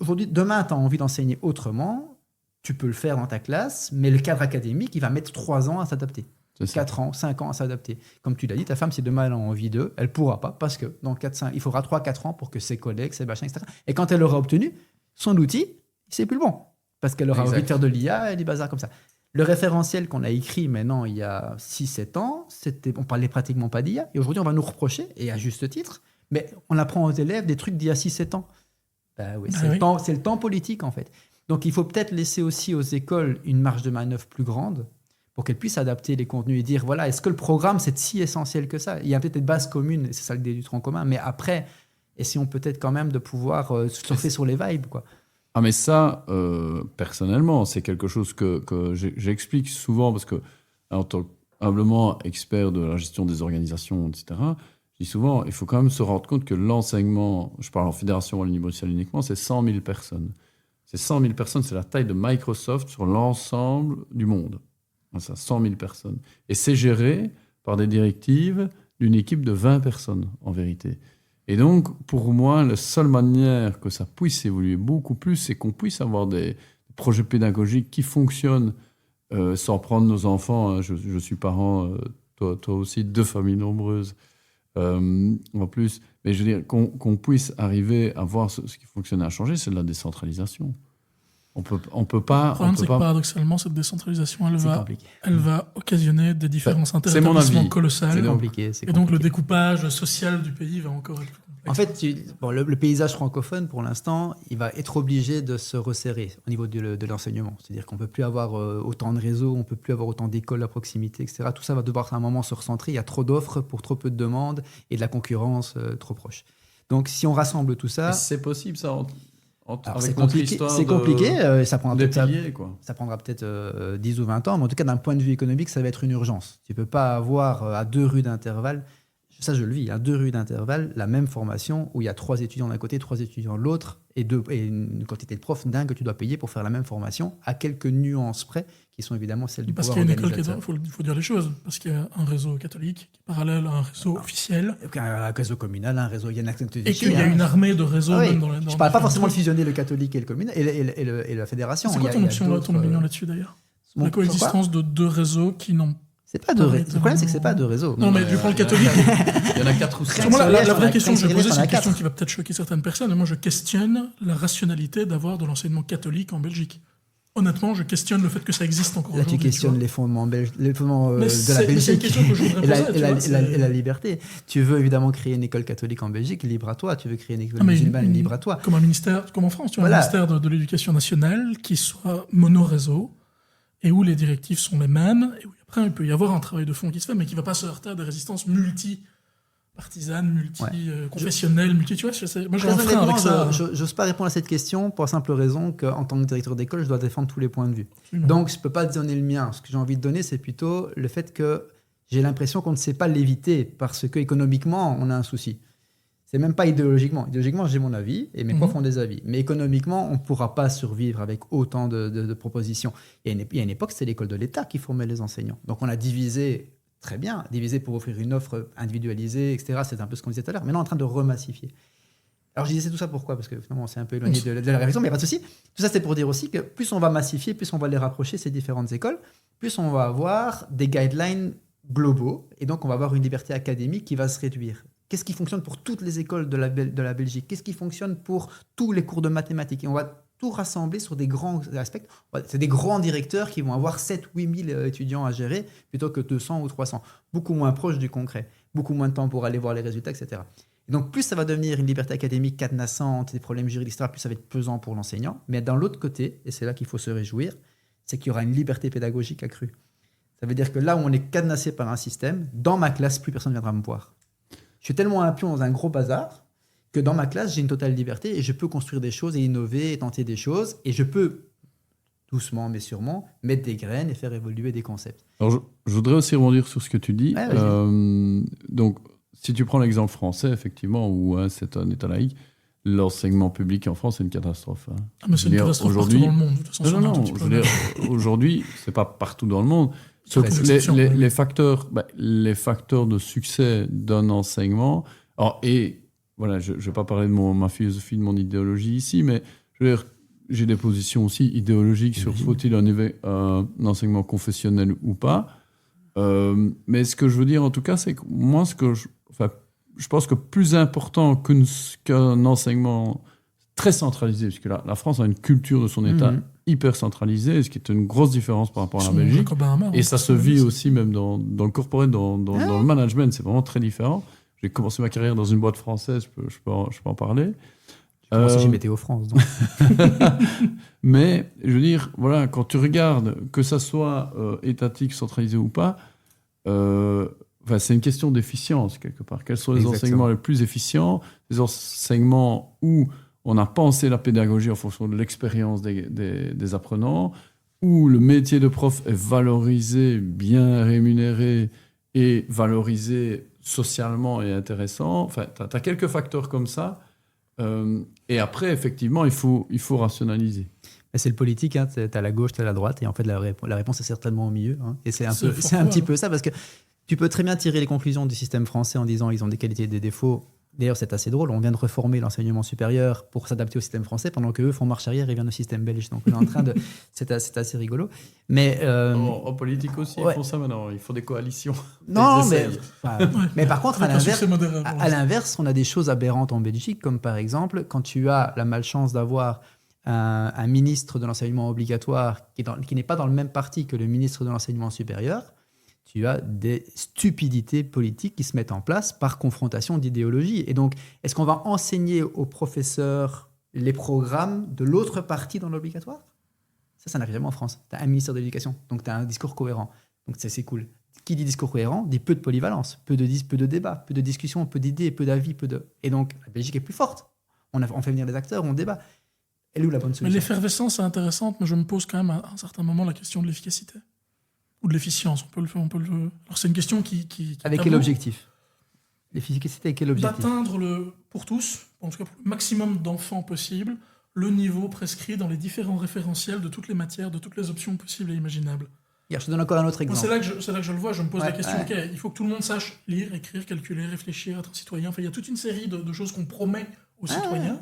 aujourd'hui, demain, tu as envie d'enseigner autrement, tu peux le faire dans ta classe, mais le cadre académique, il va mettre 3 ans à s'adapter. 4 ans, 5 ans à s'adapter. Comme tu l'as dit, ta femme, si demain elle a envie d'eux, elle ne pourra pas, parce que dans 4-5, il faudra 3-4 ans pour que ses collègues, ses machins, etc. Et quand elle aura obtenu son outil, c'est plus le bon. Parce qu'elle aura envie de faire de l'IA et du bazar comme ça. Le référentiel qu'on a écrit maintenant, il y a 6-7 ans, on parlait pratiquement pas d'IA. Et aujourd'hui, on va nous reprocher, et à juste titre, mais on apprend aux élèves des trucs d'il y a 6-7 ans. C'est le temps politique, en fait. Donc, il faut peut-être laisser aussi aux écoles une marge de manœuvre plus grande pour qu'elles puissent adapter les contenus et dire, voilà, est-ce que le programme, c'est si essentiel que ça? Il y a peut-être des bases communes, et c'est ça l'idée du tronc commun, mais après, essayons peut-être quand même de pouvoir surfer sur les vibes, quoi. Ah, mais ça, personnellement, c'est quelque chose que j'explique souvent, parce que, en tant qu'humblement expert de la gestion des organisations, etc., je dis souvent, il faut quand même se rendre compte que l'enseignement, je parle en Fédération Wallonie-Bruxelles uniquement, c'est 100 000 personnes. Ces 100 000 personnes, c'est la taille de Microsoft sur l'ensemble du monde. Ça, 100 000 personnes. Et c'est géré par des directives d'une équipe de 20 personnes, en vérité. Et donc, pour moi, la seule manière que ça puisse évoluer beaucoup plus, c'est qu'on puisse avoir des projets pédagogiques qui fonctionnent sans prendre nos enfants. Je suis parent, toi aussi, 2 familles nombreuses. En plus, mais je veux dire qu'on puisse arriver à voir ce qui fonctionne à changer, c'est de la décentralisation. On peut pas. Le problème, c'est que paradoxalement, cette décentralisation, elle va occasionner des différences interétablissements colossales. C'est compliqué. Et donc, le découpage social du pays va encore être plus complexe. En fait, le paysage francophone, pour l'instant, il va être obligé de se resserrer au niveau de l'enseignement. C'est-à-dire qu'on ne peut plus avoir autant de réseaux, on ne peut plus avoir autant d'écoles à proximité, etc. Tout ça va devoir à un moment se recentrer. Il y a trop d'offres pour trop peu de demandes et de la concurrence trop proche. Donc, si on rassemble tout ça... C'est possible, ça c'est compliqué, ça prendra peut-être 10 ou 20 ans, mais en tout cas, d'un point de vue économique, ça va être une urgence. Tu ne peux pas avoir à 2 rues d'intervalle, ça je le vis, à 2 rues d'intervalle, la même formation où il y a 3 étudiants d'un côté, 3 étudiants de l'autre, et une quantité de profs dingue que tu dois payer pour faire la même formation, à quelques nuances près, qui sont évidemment celles du pouvoir organisateur. Parce qu'il y a une école, il faut dire les choses, parce qu'il y a un réseau catholique qui est parallèle à un réseau officiel. Un réseau communal, un réseau... Et qu'il y a une armée de réseaux même dans je ne parle pas forcément de fusionner le catholique et le communal, et la fédération. C'est quoi ton opinion là-dessus, d'ailleurs? La coexistence de 2 réseaux qui n'ont... C'est pas 2 réseaux. Le problème, c'est que c'est pas 2 réseaux. Non, mais du point de catholique. Il y en a 4 ou 5. La vraie question que je vais poser, c'est une question qui va peut-être choquer certaines personnes. Et moi, je questionne la rationalité d'avoir de l'enseignement catholique en Belgique. Honnêtement, je questionne le fait que ça existe encore aujourd'hui. Là, tu questionnes les fondements de la Belgique et la liberté. Tu veux évidemment créer une école catholique en Belgique, libre à toi. Tu veux créer une école musulmane, libre à toi. Comme un ministère, comme en France, tu as un ministère de l'Éducation nationale qui soit mono-réseau et où les directives sont les mêmes, et où après il peut y avoir un travail de fond qui se fait, mais qui ne va pas se heurter à des résistances multi-partisanes, multi-confessionnelles, tu vois, moi j'ai un frein avec ça. Je n'ose pas répondre à cette question pour la simple raison qu'en tant que directeur d'école, je dois défendre tous les points de vue. Donc je ne peux pas te donner le mien. Ce que j'ai envie de donner, c'est plutôt le fait que j'ai l'impression qu'on ne sait pas l'éviter, parce qu'économiquement, on a un souci. C'est même pas idéologiquement. Idéologiquement, j'ai mon avis et mes profs ont des avis. Mais économiquement, on ne pourra pas survivre avec autant de propositions. Il y a une époque, c'était l'école de l'État qui formait les enseignants. Donc on a divisé, très bien, divisé pour offrir une offre individualisée, etc. C'est un peu ce qu'on disait tout à l'heure. Maintenant, on est en train de remassifier. Alors je disais tout ça pourquoi? Parce que finalement, on s'est un peu éloigné de la réflexion, mais il n'y a pas de souci. Tout ça, c'est pour dire aussi que plus on va massifier, plus on va les rapprocher, ces différentes écoles, plus on va avoir des guidelines globaux. Et donc, on va avoir une liberté académique qui va se réduire. Qu'est-ce qui fonctionne pour toutes les écoles de la Belgique? Qu'est-ce qui fonctionne pour tous les cours de mathématiques? Et on va tout rassembler sur des grands aspects. C'est des grands directeurs qui vont avoir 7-8 000 étudiants à gérer plutôt que 200 ou 300. Beaucoup moins proche du concret, beaucoup moins de temps pour aller voir les résultats, etc. Et donc, plus ça va devenir une liberté académique cadenassante, des problèmes juridiques, etc., plus ça va être pesant pour l'enseignant. Mais dans l'autre côté, et c'est là qu'il faut se réjouir, c'est qu'il y aura une liberté pédagogique accrue. Ça veut dire que là où on est cadenassé par un système, dans ma classe, plus personne ne viendra me voir. Je suis tellement un pion dans un gros bazar que dans ma classe, j'ai une totale liberté et je peux construire des choses et innover et tenter des choses. Et je peux, doucement mais sûrement, mettre des graines et faire évoluer des concepts. Alors, je voudrais aussi rebondir sur ce que tu dis. Ouais, Donc, si tu prends l'exemple français, effectivement, où c'est un État laïque, l'enseignement public en France, c'est une catastrophe. Ah, mais c'est une catastrophe partout dans le monde. De toute façon, Non, je veux dire, aujourd'hui, c'est pas partout dans le monde. Les facteurs de succès d'un enseignement. Alors, et voilà, je ne vais pas parler de ma philosophie, de mon idéologie ici, mais je veux dire, j'ai des positions aussi idéologiques sur faut-il un enseignement confessionnel ou pas. Mais ce que je veux dire, en tout cas, c'est que moi, je pense que plus important qu'un enseignement très centralisé, puisque la France a une culture de son État hyper centralisée, ce qui est une grosse différence par rapport à la Belgique. Et ça se vit aussi même dans le corporate, dans le management, c'est vraiment très différent. J'ai commencé ma carrière dans une boîte française, je peux en parler. J'ai commencé chez Météo France. Donc. Mais, je veux dire, voilà, quand tu regardes, que ça soit étatique, centralisé ou pas, c'est une question d'efficience, quelque part. Quels sont les enseignements les plus efficients? Les enseignements où on a pensé la pédagogie en fonction de l'expérience des apprenants, où le métier de prof est valorisé, bien rémunéré et valorisé socialement et intéressant. Enfin, tu as quelques facteurs comme ça. Et après, effectivement, il faut rationaliser. Mais c'est le politique, hein. Tu as la gauche, tu as la droite, et en fait, la réponse est certainement au milieu. Hein. Et c'est un petit peu ça, parce que tu peux très bien tirer les conclusions du système français en disant ils ont des qualités et des défauts. D'ailleurs, c'est assez drôle. On vient de reformer l'enseignement supérieur pour s'adapter au système français, pendant qu'eux font marche arrière et viennent au système belge. Donc, on est en train de... c'est assez rigolo. Mais, en politique aussi, ils font ça maintenant. Il faut des coalitions. Non, mais par contre, à l'inverse, on a des choses aberrantes en Belgique, comme par exemple, quand tu as la malchance d'avoir un ministre de l'enseignement obligatoire qui n'est pas dans le même parti que le ministre de l'enseignement supérieur, tu as des stupidités politiques qui se mettent en place par confrontation d'idéologie. Et donc, est-ce qu'on va enseigner aux professeurs les programmes de l'autre partie dans l'obligatoire? Ça n'arrive jamais en France. Tu as un ministère de l'Éducation, donc tu as un discours cohérent. Donc c'est cool. Qui dit discours cohérent dit peu de polyvalence, peu de débat, peu de discussion, peu d'idées, peu d'avis, Et donc, la Belgique est plus forte. On fait venir des acteurs, on débat. Elle est où la bonne solution? Mais l'effervescence est intéressante, mais je me pose quand même à un certain moment la question de l'efficacité. Ou de l'efficience, on peut le... Alors c'est une question qui avec quel objectif? L'efficacité avec quel objectif? D'atteindre pour tous, en tout cas pour le maximum d'enfants possible, le niveau prescrit dans les différents référentiels de toutes les matières, de toutes les options possibles et imaginables. Je te donne encore un autre exemple. Moi, c'est là que je le vois, je me pose la question, ok, il faut que tout le monde sache lire, écrire, calculer, réfléchir, être un citoyen. Enfin, il y a toute une série de choses qu'on promet aux citoyens,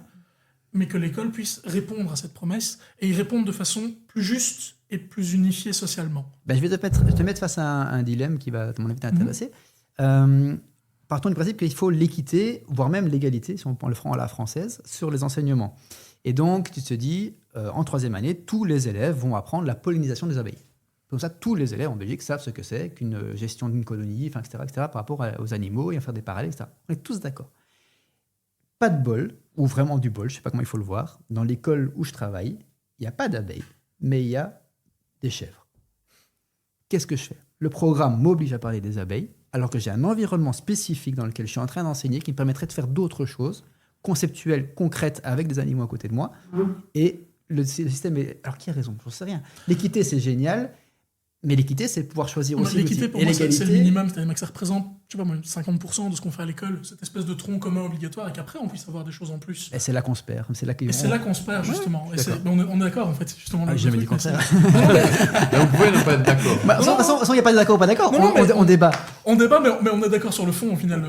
mais que l'école puisse répondre à cette promesse et y répondre de façon plus juste et plus unifiée socialement. Je vais te mettre face à un dilemme qui va, à mon avis, t'intéresser. Partons du principe qu'il faut l'équité, voire même l'égalité, si on prend le franc à la française, sur les enseignements. Et donc, tu te dis, en troisième année, tous les élèves vont apprendre la pollinisation des abeilles. Comme ça, tous les élèves en Belgique savent ce que c'est qu'une gestion d'une colonie, etc., par rapport aux animaux, et à faire des parallèles, etc. On est tous d'accord. Pas de bol, ou vraiment du bol, je ne sais pas comment il faut le voir. Dans l'école où je travaille, il n'y a pas d'abeilles, mais il y a des chèvres. Qu'est-ce que je fais? Le programme m'oblige à parler des abeilles, alors que j'ai un environnement spécifique dans lequel je suis en train d'enseigner qui me permettrait de faire d'autres choses, conceptuelles, concrètes, avec des animaux à côté de moi. Et le système est... Alors, qui a raison? Je ne sais rien. L'équité, c'est génial, mais l'équité, c'est de pouvoir choisir aussi. L'équité, pour moi, c'est le minimum. C'est-à-dire que ça représente, je sais pas moi, 50% de ce qu'on fait à l'école, cette espèce de tronc commun obligatoire, et qu'après, on puisse avoir des choses en plus. Et c'est là qu'on se perd. C'est là qu'on se perd, justement. On est d'accord, en fait. Justement, j'ai jamais dit le contraire. Vous pouvez ne pas être d'accord. De toute façon, il n'y a pas de d'accord ou pas d'accord. On débat. On débat, mais on est d'accord sur le fond, au final.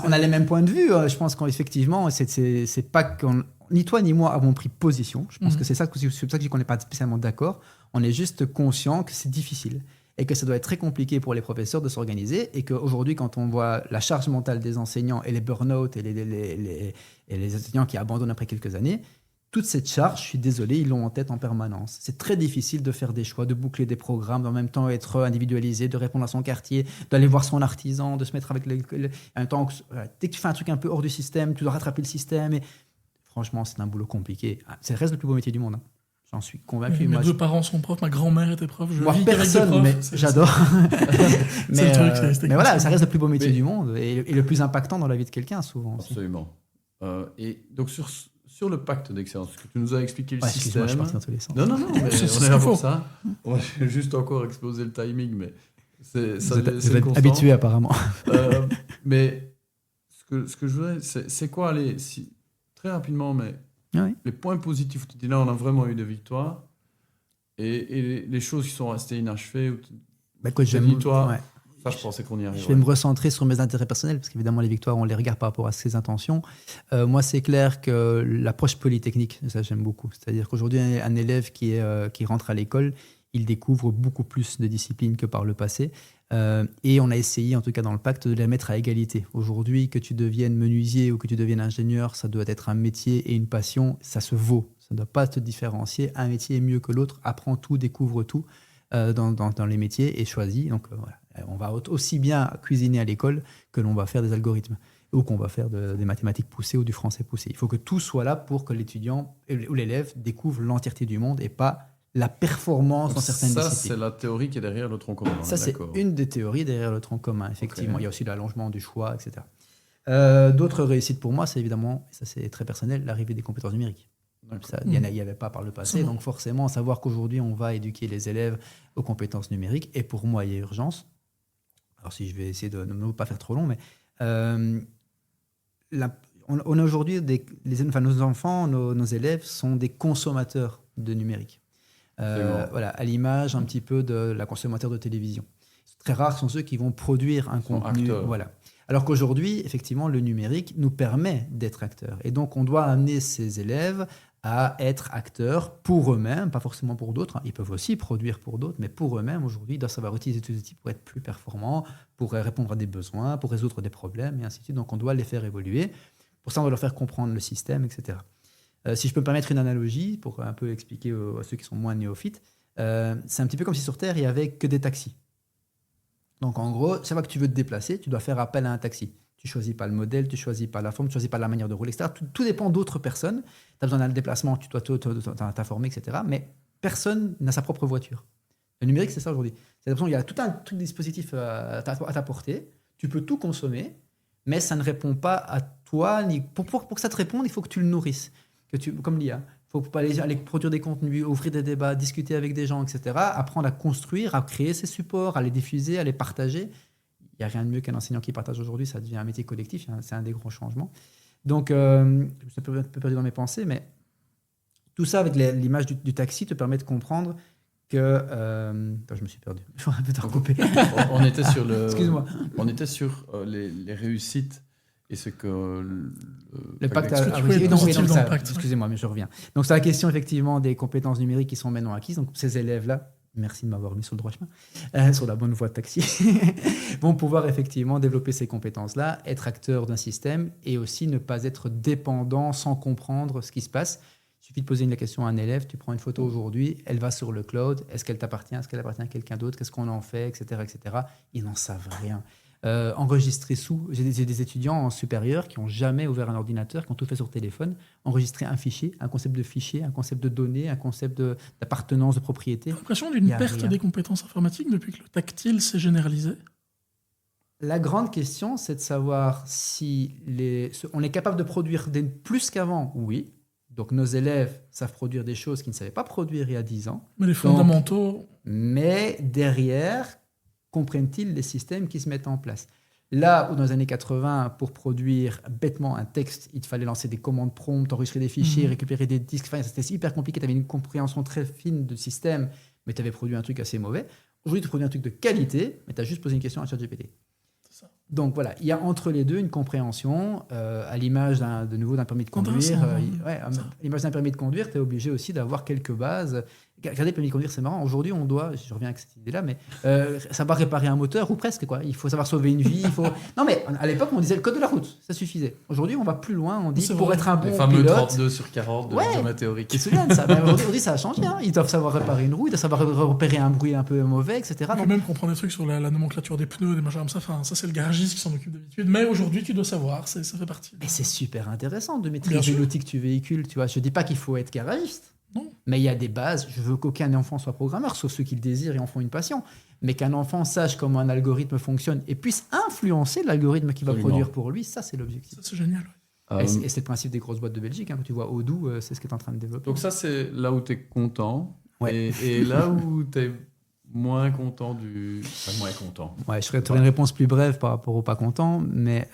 On a les mêmes points de vue. Je pense qu'effectivement, c'est pas qu'on... Ni toi ni moi avons pris position. Je pense que c'est ça que je dis qu'on n'est pas spécialement d'accord. On est juste conscient que c'est difficile et que ça doit être très compliqué pour les professeurs de s'organiser et qu'aujourd'hui, quand on voit la charge mentale des enseignants et les burn-out et les enseignants qui abandonnent après quelques années, toute cette charge, je suis désolé, ils l'ont en tête en permanence. C'est très difficile de faire des choix, de boucler des programmes, en même temps être individualisé, de répondre à son quartier, d'aller voir son artisan, de se mettre avec en même temps, dès que tu fais un truc un peu hors du système, tu dois rattraper le système. Et franchement, c'est un boulot compliqué. C'est le reste le plus beau métier du monde. Hein. J'en suis convaincu. Mes 2 parents sont profs, ma grand-mère était prof. Moi, personne, mais j'adore. C'est le truc. Mais voilà, ça reste le plus beau métier du monde et le plus impactant dans la vie de quelqu'un, souvent. Aussi. Absolument. Et donc, sur le pacte d'excellence, que tu nous as expliqué le système. Excuse-moi, je suis parti dans tous les sens. Non, mais C'est on est là pour faux. ça. On va juste encore exploser le timing, mais Vous êtes habitué, apparemment. Mais ce que je voudrais, c'est quoi très rapidement, mais les points positifs. Tu dis là, on a vraiment eu des victoires et les choses qui sont restées inachevées. Ça, je pensais qu'on y arriverait. Je vais me recentrer sur mes intérêts personnels, parce qu'évidemment, les victoires, on les regarde par rapport à ses intentions. Moi, c'est clair que l'approche polytechnique, ça, j'aime beaucoup. C'est-à-dire qu'aujourd'hui, un élève qui rentre à l'école, il découvre beaucoup plus de disciplines que par le passé. Et on a essayé, en tout cas dans le pacte, de les mettre à égalité. Aujourd'hui, que tu deviennes menuisier ou que tu deviens ingénieur, ça doit être un métier et une passion, ça se vaut. Ça ne doit pas te différencier. Un métier est mieux que l'autre. Apprends tout, découvre tout dans les métiers et choisis. Donc voilà. On va aussi bien cuisiner à l'école que l'on va faire des algorithmes ou qu'on va faire des mathématiques poussées ou du français poussé. Il faut que tout soit là pour que l'étudiant ou l'élève découvre l'entièreté du monde et pas la performance dans certaines disciplines. Ça, c'est la théorie qui est derrière le tronc commun. Ça, c'est une des théories derrière le tronc commun, effectivement. Okay. Il y a aussi l'allongement du choix, etc. D'autres réussites pour moi, c'est évidemment, et ça c'est très personnel, l'arrivée des compétences numériques. Il n'y avait pas par le passé, donc forcément, savoir qu'aujourd'hui, on va éduquer les élèves aux compétences numériques, et pour moi, il y a urgence. Alors si je vais essayer de ne pas faire trop long, mais on a aujourd'hui, nos enfants, nos élèves sont des consommateurs de numérique. Voilà, à l'image un petit peu de la consommateur de télévision. Très rares sont ceux qui vont produire un contenu. Voilà. Alors qu'aujourd'hui, effectivement, le numérique nous permet d'être acteurs. Et donc, on doit amener ces élèves à être acteurs pour eux-mêmes, pas forcément pour d'autres. Ils peuvent aussi produire pour d'autres, mais pour eux-mêmes, aujourd'hui, ils doivent savoir utiliser tous les outils pour être plus performants, pour répondre à des besoins, pour résoudre des problèmes, et ainsi de suite. Donc, on doit les faire évoluer. Pour ça, on doit leur faire comprendre le système, etc. Si je peux me permettre une analogie, pour un peu expliquer à ceux qui sont moins néophytes, c'est un petit peu comme si sur Terre, il n'y avait que des taxis. Donc, en gros, chaque fois que tu veux te déplacer, tu dois faire appel à un taxi. Tu ne choisis pas le modèle, tu ne choisis pas la forme, tu ne choisis pas la manière de rouler, etc. Tout dépend d'autres personnes. Tu as besoin d'un déplacement, tu dois t'informer, etc. Mais personne n'a sa propre voiture. Le numérique, c'est ça aujourd'hui. Il y a tout un truc dispositif à ta portée. Tu peux tout consommer, mais ça ne répond pas à toi. Pour que ça te réponde, il faut que tu le nourrisses. Comme l'IA. Il faut aller produire des contenus, ouvrir des débats, discuter avec des gens, etc. Apprendre à construire, à créer ces supports, à les diffuser, à les partager. Il n'y a rien de mieux qu'un enseignant qui partage aujourd'hui, ça devient un métier collectif, c'est un des gros changements. Donc, je suis un peu perdu dans mes pensées, mais tout ça avec l'image du taxi te permet de comprendre que... je me suis perdu, je vais un peu te recouper. On était sur Excuse-moi. On était sur les réussites et ce que... Le pacte excusez-moi, mais je reviens. Donc, c'est la question, effectivement, des compétences numériques qui sont maintenant acquises. Donc, ces élèves-là, merci de m'avoir mis sur le droit chemin, sur la bonne voie de taxi, vont pouvoir effectivement développer ces compétences-là, être acteurs d'un système et aussi ne pas être dépendants sans comprendre ce qui se passe. Il suffit de poser une question à un élève, tu prends une photo aujourd'hui, elle va sur le cloud, est-ce qu'elle t'appartient, est-ce qu'elle appartient à quelqu'un d'autre, qu'est-ce qu'on en fait, etc. Ils n'en savent rien. Enregistrer j'ai des étudiants en supérieur qui n'ont jamais ouvert un ordinateur, qui ont tout fait sur téléphone, enregistrer un fichier, un concept de fichier, un concept de données, un concept d'appartenance, de propriété. J'ai l'impression d'une perte des compétences informatiques depuis que le tactile s'est généralisé. La grande question, c'est de savoir si on est capable de produire plus qu'avant. Oui. Donc nos élèves savent produire des choses qu'ils ne savaient pas produire il y a 10 ans. Mais les fondamentaux... Mais derrière... comprennent-ils les systèmes qui se mettent en place? Là où dans les années 80, pour produire bêtement un texte, il te fallait lancer des commandes promptes, enregistrer des fichiers, récupérer des disques, c'était hyper compliqué, tu avais une compréhension très fine de système, mais tu avais produit un truc assez mauvais. Aujourd'hui, tu produis un truc de qualité, mais tu as juste posé une question à ChatGPT. Donc voilà, il y a entre les deux une compréhension, à l'image d'un permis de conduire. À l'image d'un permis de conduire, tu es obligé aussi d'avoir quelques bases Regardez, le permis de conduire, c'est marrant. Aujourd'hui, on doit, je reviens avec cette idée-là, mais savoir réparer un moteur ou presque, quoi. Il faut savoir sauver une vie. Non, mais à l'époque, on disait le code de la route, ça suffisait. Aujourd'hui, on va plus loin. On dit C'est pour vrai. être un bon Les fameux pilote. 32/40 de l'examen théorique. Ils se souviennent de ça. Ben, aujourd'hui, ça a changé. Hein. Ils doivent savoir réparer une roue, ils doivent savoir repérer un bruit un peu mauvais, etc. Tu peux même comprendre des trucs sur la nomenclature des pneus, des machins comme ça. Enfin, ça, c'est le garagiste qui s'en occupe d'habitude. Mais aujourd'hui, tu dois savoir, ça fait partie. Mais c'est super intéressant de Bien maîtriser sûr. l'outil que tu véhicules. Tu vois, je dis pas qu'il faut être garagiste. Non. Mais il y a des bases. Je veux qu'aucun enfant soit programmeur, sauf ceux qui le désirent et en font une passion. Mais qu'un enfant sache comment un algorithme fonctionne et puisse influencer l'algorithme qu'il va Absolument. produire pour lui, ça, c'est l'objectif. Ça, c'est génial. Ouais. Et c'est le principe des grosses boîtes de Belgique. Hein. Quand tu vois Odoo, c'est ce que tu es en train de développer. Donc ça, c'est là où tu es content. Ouais. Et là où tu es moins content du... Enfin, moins content. Ouais, je ferai une réponse plus brève par rapport au pas content, mais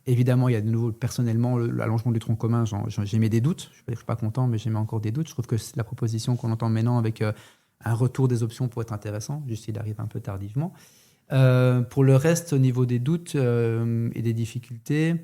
évidemment, il y a de nouveau, personnellement, l'allongement du tronc commun, j'ai mis des doutes. Je ne suis pas content, mais j'ai mis encore des doutes. Je trouve que la proposition qu'on entend maintenant avec un retour des options pourrait être intéressant, juste il arrive un peu tardivement. Pour le reste, au niveau des doutes et des difficultés,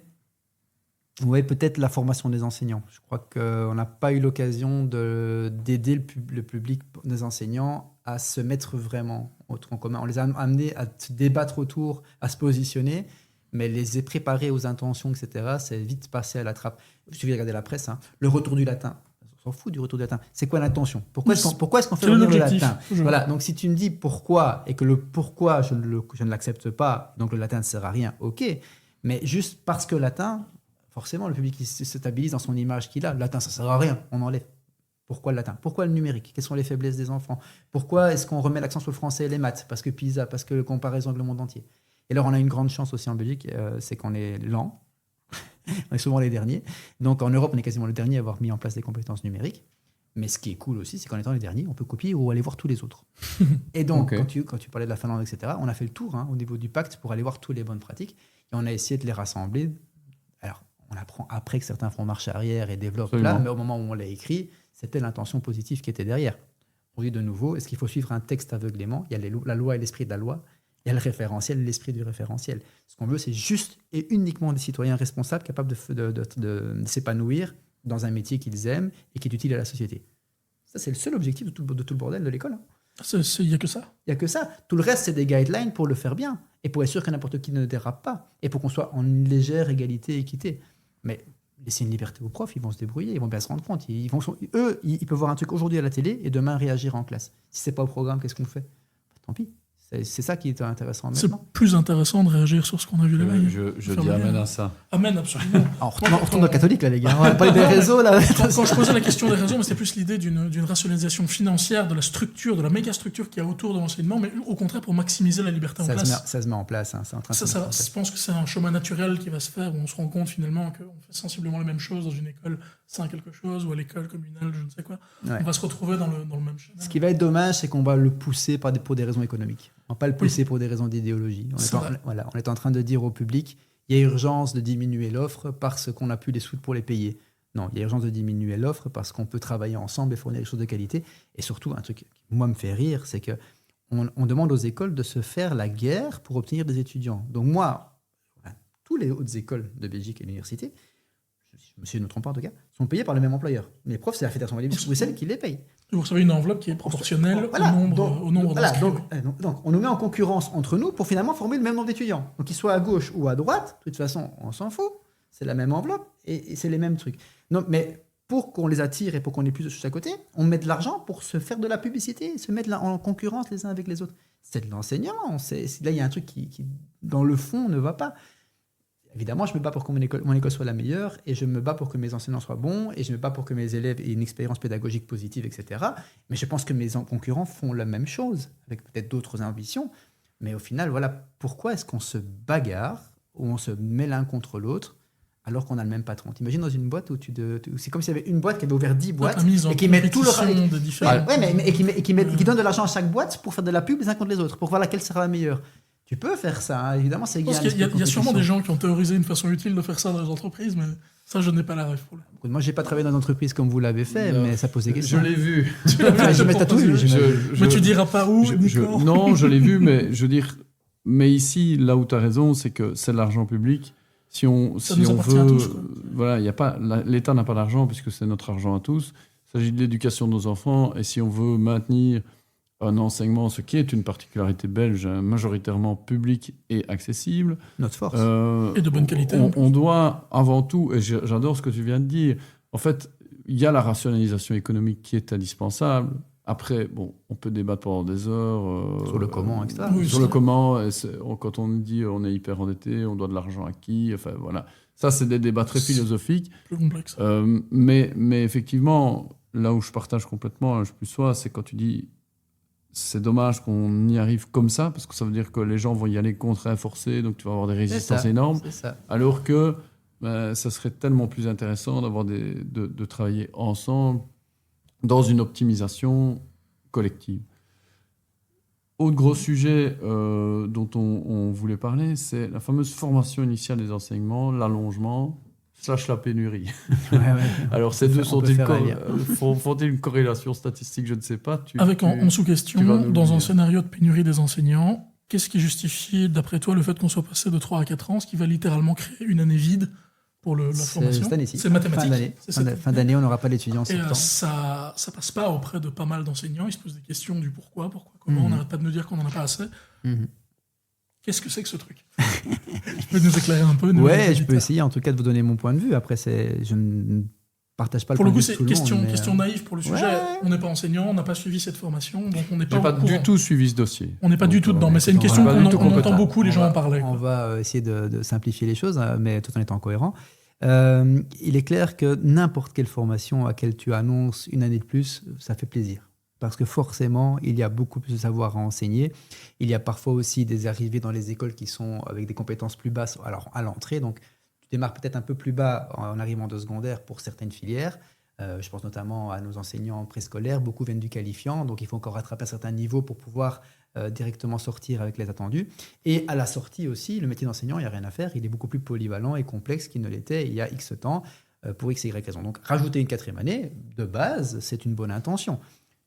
ouais, peut-être la formation des enseignants. Je crois qu'on n'a pas eu l'occasion d'aider le public des enseignants à se mettre vraiment au tronc commun. On les a amenés à se débattre autour, à se positionner, mais les préparer aux intentions, etc., c'est vite passé à la trappe. Il suffit de regarder la presse. Hein. Le retour du latin. On s'en fout du retour du latin. C'est quoi l'intention ? Pourquoi est-ce qu'on fait Quel est revenir le l'objectif ? latin ? Voilà. Donc, si tu me dis pourquoi et que le pourquoi je ne l'accepte pas, donc le latin ne sert à rien, ok. Mais juste parce que le latin, forcément, le public il se stabilise dans son image qu'il a. Le latin, ça ne sert à rien. On enlève. Pourquoi le latin ? Pourquoi le numérique ? Quelles sont les faiblesses des enfants ? Pourquoi est-ce qu'on remet l'accent sur le français et les maths ? Parce que PISA, parce que comparaison avec le monde entier. Et alors, on a une grande chance aussi en Belgique, c'est qu'on est lent. On est souvent les derniers. Donc, en Europe, on est quasiment le dernier à avoir mis en place des compétences numériques. Mais ce qui est cool aussi, c'est qu'en étant les derniers, on peut copier ou aller voir tous les autres. Et donc, Okay. quand tu parlais de la Finlande, etc., on a fait le tour au niveau du pacte pour aller voir toutes les bonnes pratiques. Et on a essayé de les rassembler. Alors, on apprend après que certains font marche arrière et développent là, mais au moment où on l'a écrit, c'était l'intention positive qui était derrière. On dit de nouveau, est-ce qu'il faut suivre un texte aveuglément ? Il y a la loi et l'esprit de la loi. Il y a le référentiel et l'esprit du référentiel. Ce qu'on veut, c'est juste et uniquement des citoyens responsables capables de s'épanouir dans un métier qu'ils aiment et qui est utile à la société. Ça, c'est le seul objectif de tout le bordel de l'école. Hein. Il n'y a que ça. Il n'y a que ça. Tout le reste, c'est des guidelines pour le faire bien et pour être sûr que n'importe qui ne dérape pas et pour qu'on soit en légère égalité et équité. Mais laisser une liberté aux profs, ils vont se débrouiller, ils vont bien se rendre compte. Ils peuvent voir un truc aujourd'hui à la télé et demain réagir en classe. Si ce n'est pas au programme, qu'est-ce qu'on fait ? Tant pis. C'est ça qui est intéressant C'est maintenant. plus intéressant de réagir sur ce qu'on a vu la veille. Je dis amen à ça. Amen, absolument. On retourne dans le catholique, là, les gars. On va parler des réseaux, là. Quand je posais la question des réseaux, c'est plus l'idée d'une rationalisation financière de la structure, de la méga structure qu'il y a autour de l'enseignement, mais au contraire pour maximiser la liberté en classe. Ça se met en place. Hein. C'est en train de se mettre en place. Je pense que c'est un chemin naturel qui va se faire où on se rend compte finalement qu'on fait sensiblement les mêmes choses dans une école Saint quelque chose ou à l'école communale, je ne sais quoi. Ouais. On va se retrouver dans le même chemin. Ce qui va être dommage, c'est qu'on va le pousser pour des raisons économiques. On ne va pas le pousser pour des raisons d'idéologie. On est en train de dire au public, il y a urgence de diminuer l'offre parce qu'on n'a plus les sous pour les payer. Non, il y a urgence de diminuer l'offre parce qu'on peut travailler ensemble et fournir des choses de qualité. Et surtout, un truc qui, moi, me fait rire, c'est qu'on demande aux écoles de se faire la guerre pour obtenir des étudiants. Donc moi, tous les hautes écoles de Belgique et l'université, si je ne me trompe pas en tout cas, sont payés par le même employeur. Mais les profs, c'est la Fédération de Bruxelles qui les paye. Vous recevez une enveloppe qui est proportionnelle au nombre d'inscrits. Donc, on nous met en concurrence entre nous pour finalement former le même nombre d'étudiants. Donc, qu'ils soient à gauche ou à droite, de toute façon, on s'en fout. C'est la même enveloppe et c'est les mêmes trucs. Non, mais pour qu'on les attire et pour qu'on ait plus de choses à côté, on met de l'argent pour se faire de la publicité, se mettre en concurrence les uns avec les autres. C'est de l'enseignement. Là, il y a un truc qui, dans le fond, ne va pas. Évidemment, je me bats pour que mon école soit la meilleure et je me bats pour que mes enseignants soient bons et je me bats pour que mes élèves aient une expérience pédagogique positive, etc. Mais je pense que mes concurrents font la même chose, avec peut-être d'autres ambitions. Mais au final, voilà, pourquoi est-ce qu'on se bagarre ou on se met l'un contre l'autre alors qu'on a le même patron ? T'imagines dans une boîte où c'est comme s'il y avait une boîte qui avait ouvert 10 boîtes et qui met tout le qui donne de l'argent à chaque boîte pour faire de la pub les uns contre les autres, pour voir laquelle sera la meilleure. Tu peux faire ça, hein. Évidemment, c'est égal. Il y a sûrement des gens qui ont théorisé une façon utile de faire ça dans les entreprises, mais ça, je n'ai pas la règle pour le. Moi, j'ai pas travaillé dans une entreprise comme vous l'avez fait, mais ça pose des questions. Je l'ai vu. Mais tu diras pas où, non, je l'ai vu, mais je veux dire, mais ici, là où tu as raison, c'est que c'est de l'argent public. Si on veut, voilà, il y a pas, l'État n'a pas d'argent puisque c'est notre argent à tous. Il s'agit de l'éducation de nos enfants. Et si on veut maintenir un enseignement, ce qui est une particularité belge, majoritairement public et accessible, Notre force. Et de bonne qualité, en plus. On doit avant tout, et j'adore ce que tu viens de dire, en fait, il y a la rationalisation économique qui est indispensable. Après, bon, on peut débattre pendant des heures. Sur le comment, etc. Oui, Sur le comment, quand on dit on est hyper endetté, on doit de l'argent à qui, enfin voilà. Ça, c'est des débats très philosophiques. Plus complexe. Mais effectivement, là où je partage complètement, je plus sois, c'est quand tu dis c'est dommage qu'on y arrive comme ça, parce que ça veut dire que les gens vont y aller contraints, forcés, donc tu vas avoir des résistances énormes. C'est ça. Alors que ça serait tellement plus intéressant d'avoir de travailler ensemble dans une optimisation collective. Autre gros sujet dont on voulait parler, c'est la fameuse formation initiale des enseignements, l'allongement / la pénurie. Ouais. Alors ces deux on peut faire un lien. font-ils une corrélation statistique? Je ne sais pas. Avec en tu vas sous-question, nous le dans un dire. scénario de pénurie des enseignants, qu'est-ce qui justifie, d'après toi, le fait qu'on soit passé de 3 à 4 ans, ce qui va littéralement créer une année vide pour la formation? Cette année-ci. C'est mathématique. Fin d'année, on n'aura pas d'étudiants en Et septembre. ça passe pas auprès de pas mal d'enseignants. Ils se posent des questions du pourquoi, comment. On n'arrête pas de nous dire qu'on n'en a pas assez. Mhm. Qu'est-ce que c'est que ce truc? Tu peux nous éclairer un peu? Ouais, je peux essayer en tout cas de vous donner mon point de vue. Après, je ne partage pas le Pour point le coup, de vue de c'est tout le monde. question mais, naïve pour le sujet. ouais. On n'est pas enseignant, on n'a pas suivi cette formation, donc on n'est pas J'ai pas au courant. du tout suivi ce dossier. On n'est pas du tout dedans, mais c'est une on question va pas qu'on du tout on entend compétent. beaucoup les gens en parler. On va essayer de simplifier les choses, mais tout en étant cohérent. Il est clair que n'importe quelle formation à laquelle tu annonces une année de plus, ça fait plaisir. Parce que forcément, il y a beaucoup plus de savoir à enseigner. Il y a parfois aussi des arrivées dans les écoles qui sont avec des compétences plus basses alors, à l'entrée. Donc, tu démarres peut-être un peu plus bas en arrivant de secondaire pour certaines filières. Je pense notamment à nos enseignants préscolaires. Beaucoup viennent du qualifiant, donc il faut encore rattraper à certains niveaux pour pouvoir directement sortir avec les attendus. Et à la sortie aussi, le métier d'enseignant, il n'y a rien à faire. Il est beaucoup plus polyvalent et complexe qu'il ne l'était il y a X temps pour X et Y raison. Donc, rajouter une 4e année, de base, c'est une bonne intention.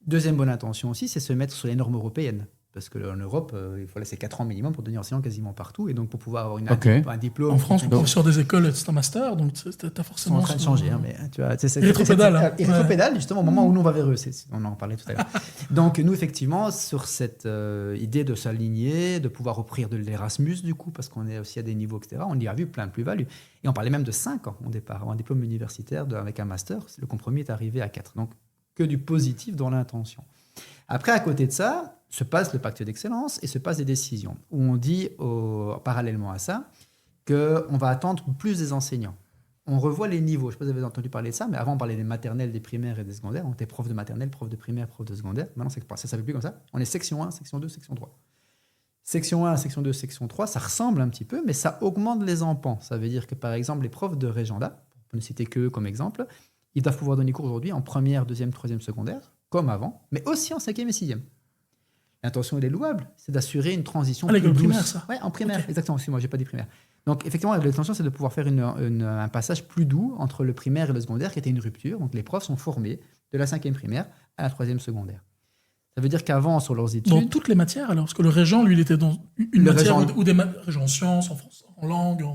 Deuxième bonne intention aussi, c'est se mettre sur les normes européennes. Parce qu'en Europe, il faut laisser 4 ans minimum pour devenir enseignant quasiment partout. Et donc, pour pouvoir avoir un diplôme... En France, professeur des écoles, c'est un master, donc tu as forcément... Ils sont en train de changer, hein, mais tu vois... Ils rétropédalent. Ils rétropédalent, justement, au moment où nous, on va vers eux. On en parlait tout à l'heure. Donc, nous, effectivement, sur cette idée de s'aligner, de pouvoir offrir de l'Erasmus, du coup, parce qu'on est aussi à des niveaux, etc., on y a vu plein de plus-values. Et on parlait même de 5 ans au départ. Avoir un diplôme universitaire avec un master, le compromis est arrivé à 4. Donc, que du positif dans l'intention. Après, à côté de ça, se passe le pacte d'excellence et se passent des décisions où on dit, parallèlement à ça, qu'on va attendre plus des enseignants. On revoit les niveaux. Je ne sais pas si vous avez entendu parler de ça, mais avant, on parlait des maternelles, des primaires et des secondaires. On était prof de maternelle, prof de primaire, prof de secondaire. Maintenant, ça ne s'appelle plus comme ça. On est section 1, section 2, section 3. Section 1, section 2, section 3, ça ressemble un petit peu, mais ça augmente les empans. Ça veut dire que, par exemple, les profs de Régenda, pour ne citer qu'eux comme exemple, ils doivent pouvoir donner cours aujourd'hui en première, deuxième, troisième, secondaire, comme avant, mais aussi en 5e et 6e. L'intention, elle est louable, c'est d'assurer une transition plus l'école douce. primaire, ça. Oui, en primaire, Okay. exactement. Excuse-moi, j'ai pas dit primaire. Donc, effectivement, l'intention, c'est de pouvoir faire un passage plus doux entre le primaire et le secondaire, qui était une rupture. Donc, les profs sont formés de la 5e primaire à la 3e secondaire. Ça veut dire qu'avant, sur leurs études... Dans toutes les matières, alors? Parce que le régent, lui, il était dans une matière régent... ou des régents en sciences, en français, en langue,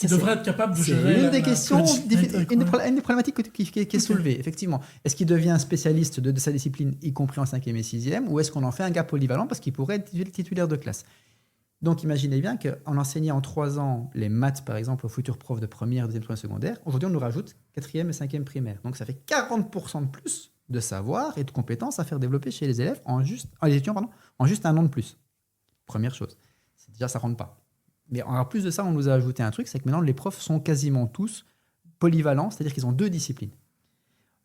il devrait être capable de gérer... C'est une des questions, une des problématiques problématiques qui est soulevée, effectivement. Est-ce qu'il devient un spécialiste de sa discipline, y compris en 5e et 6e, ou est-ce qu'on en fait un gars polyvalent parce qu'il pourrait être titulaire de classe? Donc, imaginez bien qu'en enseignant en 3 ans les maths, par exemple, aux futurs profs de première, deuxième, troisième, secondaire, aujourd'hui, on nous rajoute 4e et 5e primaire. Donc, ça fait 40% de plus de savoir et de compétences à faire développer chez les élèves en juste un an de plus. Première chose. Déjà, ça ne rentre pas. Mais en plus de ça, on nous a ajouté un truc, c'est que maintenant, les profs sont quasiment tous polyvalents, c'est-à-dire qu'ils ont 2 disciplines.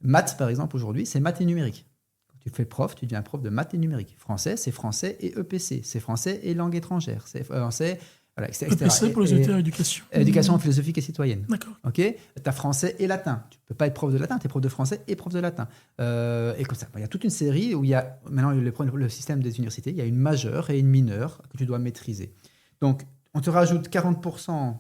Maths, par exemple, aujourd'hui, c'est maths et numérique. Quand tu fais prof, tu deviens prof de maths et numérique. Français, c'est français et EPC. C'est français et langue étrangère. C'est français, voilà, etc. EPC pour les études éducation. Éducation philosophique et citoyenne. D'accord. Ok. Tu as français et latin. Tu ne peux pas être prof de latin, tu es prof de français et prof de latin. Et comme ça, il y a toute une série où il y a maintenant le système des universités, il y a une majeure et une mineure que tu dois maîtriser. Donc, on te rajoute 40%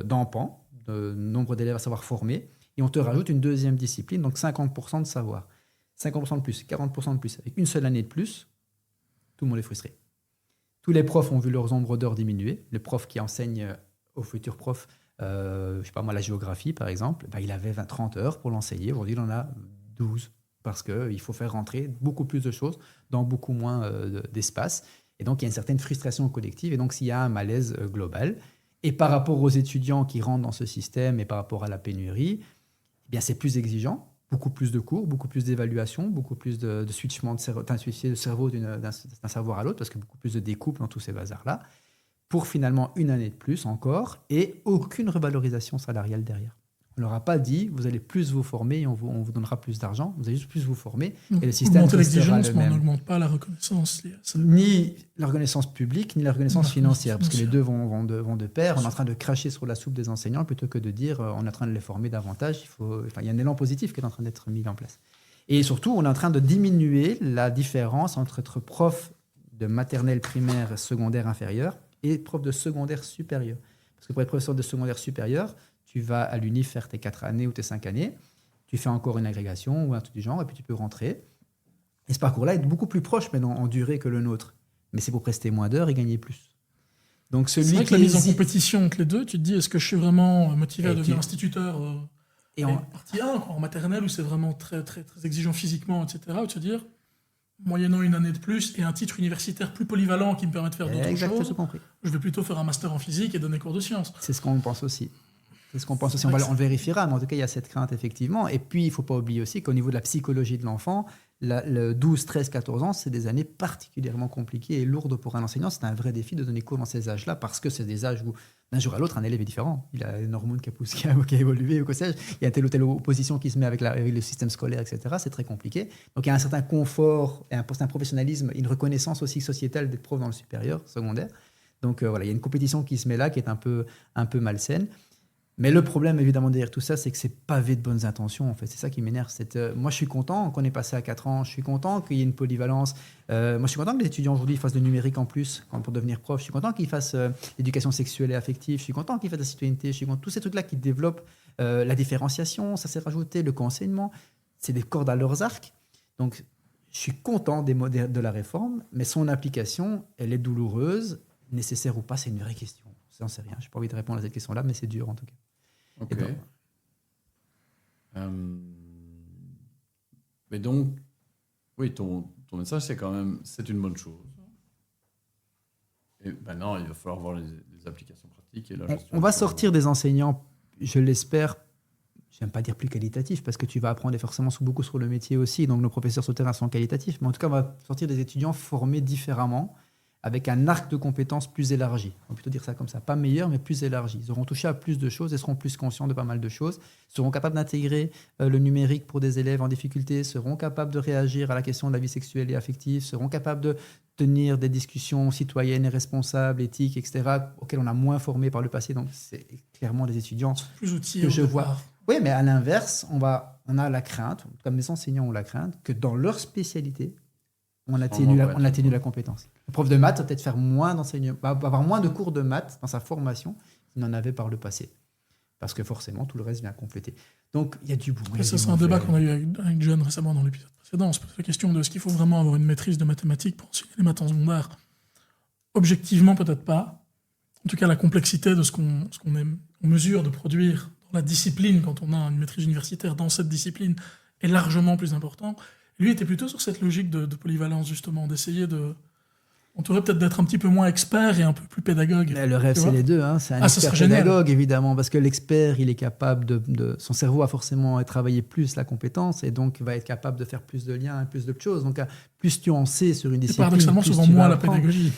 d'empans, de nombre d'élèves à savoir former, et on te rajoute une deuxième discipline, donc 50% de savoir. 50% de plus, 40% de plus, avec une seule année de plus, tout le monde est frustré. Tous les profs ont vu leur nombre d'heures diminuer. Le prof qui enseigne aux futurs profs, je sais pas moi, la géographie par exemple, il avait 30 heures pour l'enseigner. Aujourd'hui, il en a 12, parce qu'il faut faire rentrer beaucoup plus de choses dans beaucoup moins d'espace. Et donc, il y a une certaine frustration collective. Et donc, s'il y a un malaise global, et par rapport aux étudiants qui rentrent dans ce système et par rapport à la pénurie, eh bien, c'est plus exigeant, beaucoup plus de cours, beaucoup plus d'évaluation, beaucoup plus de switchement de cerveau d'un savoir à l'autre, parce que beaucoup plus de découpes dans tous ces bazars-là, pour finalement une année de plus encore, et aucune revalorisation salariale derrière. On ne leur a pas dit, vous allez plus vous former et on vous donnera plus d'argent, vous allez juste plus vous former, et le système augmenter restera l'exigence, le mais on même. n'augmente pas la reconnaissance liée à ça. Ni la reconnaissance publique, ni la reconnaissance La financière, parce que les financière. deux vont de pair. On est en train de cracher sur la soupe des enseignants plutôt que de dire on est en train de les former davantage. Il y a un élan positif qui est en train d'être mis en place. Et surtout, on est en train de diminuer la différence entre être prof de maternelle, primaire, secondaire inférieur et prof de secondaire supérieur. Parce que pour être professeur de secondaire supérieur, tu vas à l'UNIF faire tes 4 années ou tes 5 années, tu fais encore une agrégation ou un truc du genre, et puis tu peux rentrer. Et ce parcours-là est beaucoup plus proche maintenant en durée que le nôtre. Mais c'est pour prester moins d'heures et gagner plus. Donc C'est celui vrai que qui la mise en hésite- compétition entre les deux, tu te dis, est-ce que je suis vraiment motivé à Et devenir tu- instituteur et et en- partie 1, en maternelle, où c'est vraiment très, très, très exigeant physiquement, etc., ou de se dire, moyennant une année de plus et un titre universitaire plus polyvalent qui me permet de faire d'autres Exact, choses, tout compris. je vais plutôt faire un master en physique et donner cours de sciences. C'est ce qu'on pense aussi. C'est ce qu'on pense aussi. C'est vrai On le vérifiera, mais en tout cas, il y a cette crainte, effectivement. Et puis, il ne faut pas oublier aussi qu'au niveau de la psychologie de l'enfant, le 12, 13, 14 ans, c'est des années particulièrement compliquées et lourdes pour un enseignant. C'est un vrai défi de donner cours dans ces âges-là, parce que c'est des âges où, d'un jour à l'autre, un élève est différent. Il a une hormone qui a évolué, ou quoi sais-je. Il y a telle ou telle opposition qui se met avec le système scolaire, etc. C'est très compliqué. Donc, il y a un certain confort, et un certain professionnalisme, une reconnaissance aussi sociétale d'être prof dans le supérieur, secondaire. Donc, voilà, il y a une compétition qui se met là, qui est un peu malsaine. Mais le problème, évidemment, derrière tout ça, c'est que c'est pavé de bonnes intentions. En fait, c'est ça qui m'énerve. Moi, je suis content qu'on ait passé à 4 ans. Je suis content qu'il y ait une polyvalence. Moi, je suis content que les étudiants aujourd'hui fassent le numérique en plus pour devenir prof. Je suis content qu'ils fassent l'éducation sexuelle et affective. Je suis content qu'ils fassent la citoyenneté. Je suis content tous ces trucs-là qui développent la différenciation. Ça s'est rajouté le co-enseignement. C'est des cordes à leurs arcs. Donc, je suis content de la réforme, mais son application, elle est douloureuse, nécessaire ou pas, c'est une vraie question. J'en sais rien. Je n'ai pas envie de répondre à cette question-là, mais c'est dur en tout cas. Ok. Mais donc, oui, ton message, c'est quand même, c'est une bonne chose. Et maintenant, il va falloir voir les applications pratiques et la gestion. On va sortir des enseignants, je l'espère, j'aime pas dire plus qualitatifs, parce que tu vas apprendre forcément beaucoup sur le métier aussi, donc nos professeurs sur le terrain sont qualitatifs, mais en tout cas, on va sortir des étudiants formés différemment, avec un arc de compétences plus élargi. On va plutôt dire ça comme ça. Pas meilleur, mais plus élargi. Ils auront touché à plus de choses et seront plus conscients de pas mal de choses. Seront capables d'intégrer le numérique pour des élèves en difficulté, seront capables de réagir à la question de la vie sexuelle et affective, seront capables de tenir des discussions citoyennes et responsables, éthiques, etc., auxquelles on a moins formé par le passé. Donc, c'est clairement des étudiants Plus outillés que au je vois. départ. Oui, mais à l'inverse, on a la crainte, comme les enseignants ont la crainte, que dans leur spécialité, on atténue la compétence. Le prof de maths va peut-être faire moins d'enseignement, va avoir moins de cours de maths dans sa formation qu'il n'en avait par le passé. Parce que forcément, tout le reste vient compléter. Donc, il y a du bon. Ça, c'est un débat qu'on a eu avec John récemment dans l'épisode précédent. On se pose la question de est-ce qu'il faut vraiment avoir une maîtrise de mathématiques pour enseigner les maths en secondaire. Objectivement, peut-être pas. En tout cas, la complexité de ce qu'on est en mesure de produire dans la discipline, quand on a une maîtrise universitaire dans cette discipline, est largement plus important. Lui était plutôt sur cette logique de polyvalence, justement, d'essayer de... On devrait peut-être d'être un petit peu moins expert et un peu plus pédagogue. Mais le rêve, c'est les deux. Hein. C'est un ça expert serait génial. pédagogue, évidemment, parce que l'expert, il est capable son cerveau a forcément travaillé plus la compétence et donc va être capable de faire plus de liens, plus de choses. Donc, plus tu en sais sur une C'est discipline, paradoxalement plus souvent tu vas moins la apprendre. pédagogie.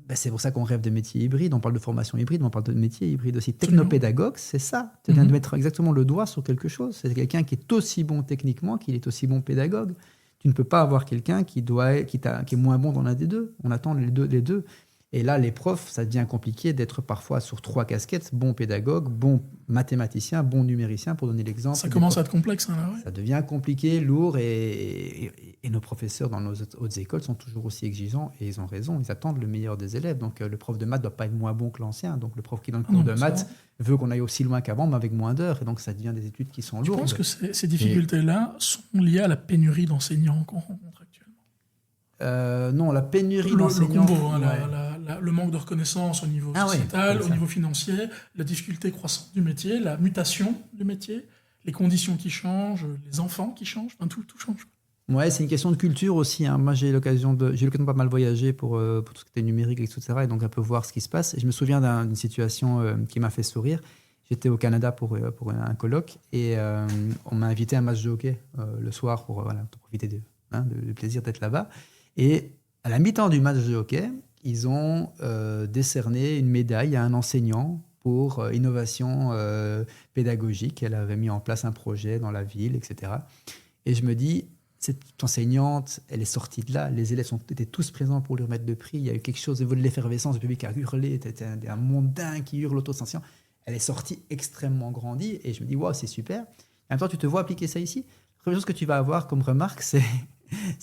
Ben, c'est pour ça qu'on rêve de métiers hybrides. On parle de formation hybride, mais on parle de métiers hybrides aussi. Technopédagogue, c'est ça. Tu viens de mettre exactement le doigt sur quelque chose. C'est quelqu'un qui est aussi bon techniquement qu'il est aussi bon pédagogue. Tu ne peux pas avoir quelqu'un qui est moins bon dans l'un des deux. On attend les deux. Et là, les profs, ça devient compliqué d'être parfois sur 3 casquettes, bon pédagogue, bon mathématicien, bon numéricien, pour donner l'exemple. Ça commence à être complexe. Hein, là, ouais. Ça devient compliqué, lourd, et nos professeurs dans nos hautes écoles sont toujours aussi exigeants, et ils ont raison, ils attendent le meilleur des élèves. Donc le prof de maths ne doit pas être moins bon que l'ancien. Donc le prof qui donne cours de maths veut qu'on aille aussi loin qu'avant, mais avec moins d'heures. Et donc ça devient des études qui sont Je lourdes. pense que ces difficultés-là sont liées à la pénurie d'enseignants qu'on rencontre actuellement. Non, la pénurie Le d'enseignants... combo, hein, le manque de reconnaissance au niveau sociétal, ouais, au niveau financier, la difficulté croissante du métier, la mutation du métier, les conditions qui changent, les enfants qui changent, enfin, tout change. Ouais, c'est une question de culture aussi, hein. Moi, j'ai eu l'occasion de pas mal voyager pour tout ce qui était numérique, etc. Et donc un peu voir ce qui se passe. Et je me souviens d'une situation qui m'a fait sourire. J'étais au Canada pour un colloque et on m'a invité à un match de hockey le soir pour profiter du plaisir d'être là-bas. Et à la mi-temps du match de hockey, ils ont décerné une médaille à un enseignant pour innovation pédagogique. Elle avait mis en place un projet dans la ville, etc. Et je me dis, cette enseignante, elle est sortie de là. Les élèves étaient tous présents pour lui remettre le prix. Il y a eu quelque chose au niveau de l'effervescence. Le public a hurlé. C'était un mondain qui hurle autour de cet enseignant. Elle est sortie extrêmement grandie. Et je me dis, waouh, c'est super. En même temps, tu te vois appliquer ça ici. La première chose que tu vas avoir comme remarque, c'est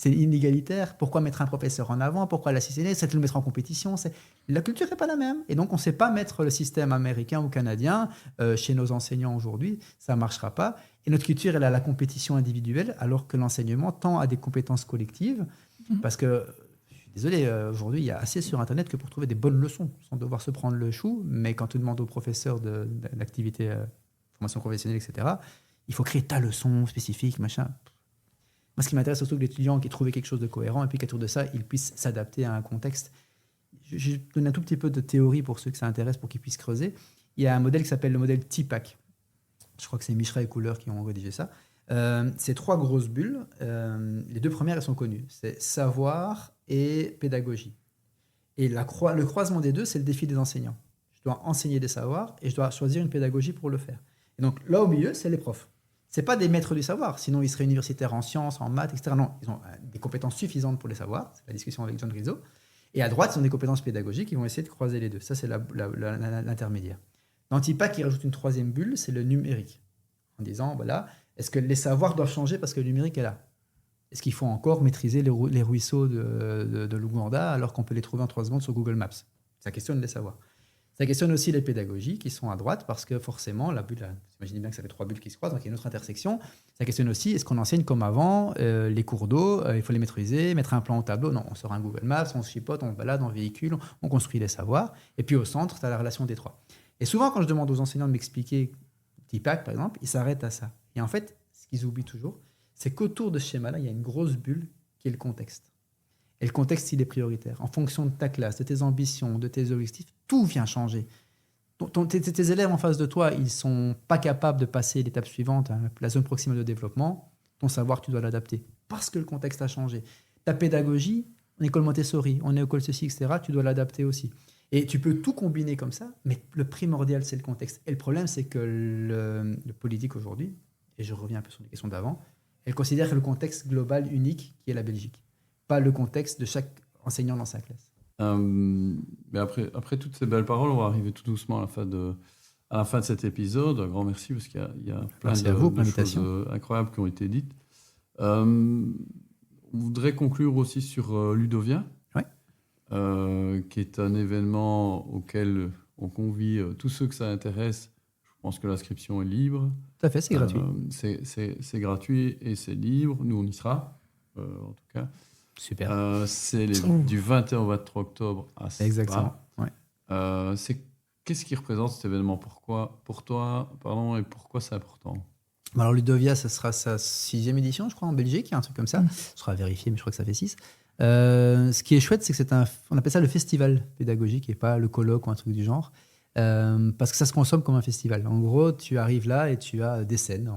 inégalitaire. Pourquoi mettre un professeur en avant? Pourquoi l'assiner? C'est de le mettre en compétition. La culture n'est pas la même. Et donc, on ne sait pas mettre le système américain ou canadien chez nos enseignants aujourd'hui. Ça ne marchera pas. Et notre culture, elle a la compétition individuelle, alors que l'enseignement tend à des compétences collectives. Parce que, je suis désolé, aujourd'hui, il y a assez sur Internet que pour trouver des bonnes leçons, sans devoir se prendre le chou. Mais quand tu demandes au professeur de l'activité, formation professionnelle, etc., il faut créer ta leçon spécifique, machin. Moi, ce qui m'intéresse surtout que l'étudiant qui ait trouvé quelque chose de cohérent et puis qu'à tour de ça, il puisse s'adapter à un contexte. Je donne un tout petit peu de théorie pour ceux que ça intéresse, pour qu'ils puissent creuser. Il y a un modèle qui s'appelle le modèle TPACK. Je crois que c'est Mishra et Couler qui ont rédigé ça. C'est 3 grosses bulles. Les 2 premières, elles sont connues. C'est savoir et pédagogie. Et le croisement des deux, c'est le défi des enseignants. Je dois enseigner des savoirs et je dois choisir une pédagogie pour le faire. Et donc là, au milieu, c'est les profs. Ce n'est pas des maîtres du savoir, sinon ils seraient universitaires en sciences, en maths, etc. Non, ils ont des compétences suffisantes pour les savoir. C'est la discussion avec John Rizzo. Et à droite, ils ont des compétences pédagogiques. Ils vont essayer de croiser les deux. Ça, c'est l'intermédiaire. Dans TPACK, il rajoute une 3e bulle, c'est le numérique. En disant, voilà, est-ce que les savoirs doivent changer parce que le numérique est là? Est-ce qu'il faut encore maîtriser les ruisseaux de l'Ouganda alors qu'on peut les trouver en 3 secondes sur Google Maps? Ça questionne les savoirs. Ça questionne aussi les pédagogies qui sont à droite parce que forcément, la bulle, vous imaginez bien que ça fait 3 bulles qui se croisent, donc il y a une autre intersection. Ça questionne aussi, est-ce qu'on enseigne comme avant, les cours d'eau, il faut les maîtriser, mettre un plan au tableau? Non, on sort un Google Maps, on se chipote, on se balade, on véhicule, on construit les savoirs. Et puis au centre, tu as la relation des 3. Et souvent, quand je demande aux enseignants de m'expliquer TPACK, par exemple, ils s'arrêtent à ça. Et en fait, ce qu'ils oublient toujours, c'est qu'autour de ce schéma-là, il y a une grosse bulle qui est le contexte. Et le contexte, il est prioritaire. En fonction de ta classe, de tes ambitions, de tes objectifs, tout vient changer. Tes élèves en face de toi, ils ne sont pas capables de passer l'étape suivante, hein, la zone proximale de développement. Ton savoir, tu dois l'adapter parce que le contexte a changé. Ta pédagogie, en école Montessori, en école ceci, etc., tu dois l'adapter aussi. Et tu peux tout combiner comme ça, mais le primordial, c'est le contexte. Et le problème, c'est que le politique aujourd'hui, et je reviens un peu sur les questions d'avant, elle considère que le contexte global unique qui est la Belgique, pas le contexte de chaque enseignant dans sa classe. Mais après toutes ces belles paroles, on va arriver tout doucement à la fin de cet épisode. Un grand merci parce qu'il y a plein de choses incroyables qui ont été dites. On voudrait conclure aussi sur Ludovia, qui est un événement auquel on convie tous ceux que ça intéresse. Je pense que l'inscription est libre. Tout à fait, c'est gratuit. C'est gratuit et c'est libre. Nous, on y sera, en tout cas. Super. C'est du 21 au 23 octobre à Spa. Exactement. Ouais. Qu'est-ce qui représente cet événement pour toi, et pourquoi c'est important? Alors Ludovia, ce sera sa 6e édition, je crois, en Belgique, un truc comme ça. Ce sera vérifié, mais je crois que ça fait 6. Ce qui est chouette, c'est que on appelle ça le festival pédagogique et pas le colloque ou un truc du genre. Parce que ça se consomme comme un festival. En gros, tu arrives là et tu as des scènes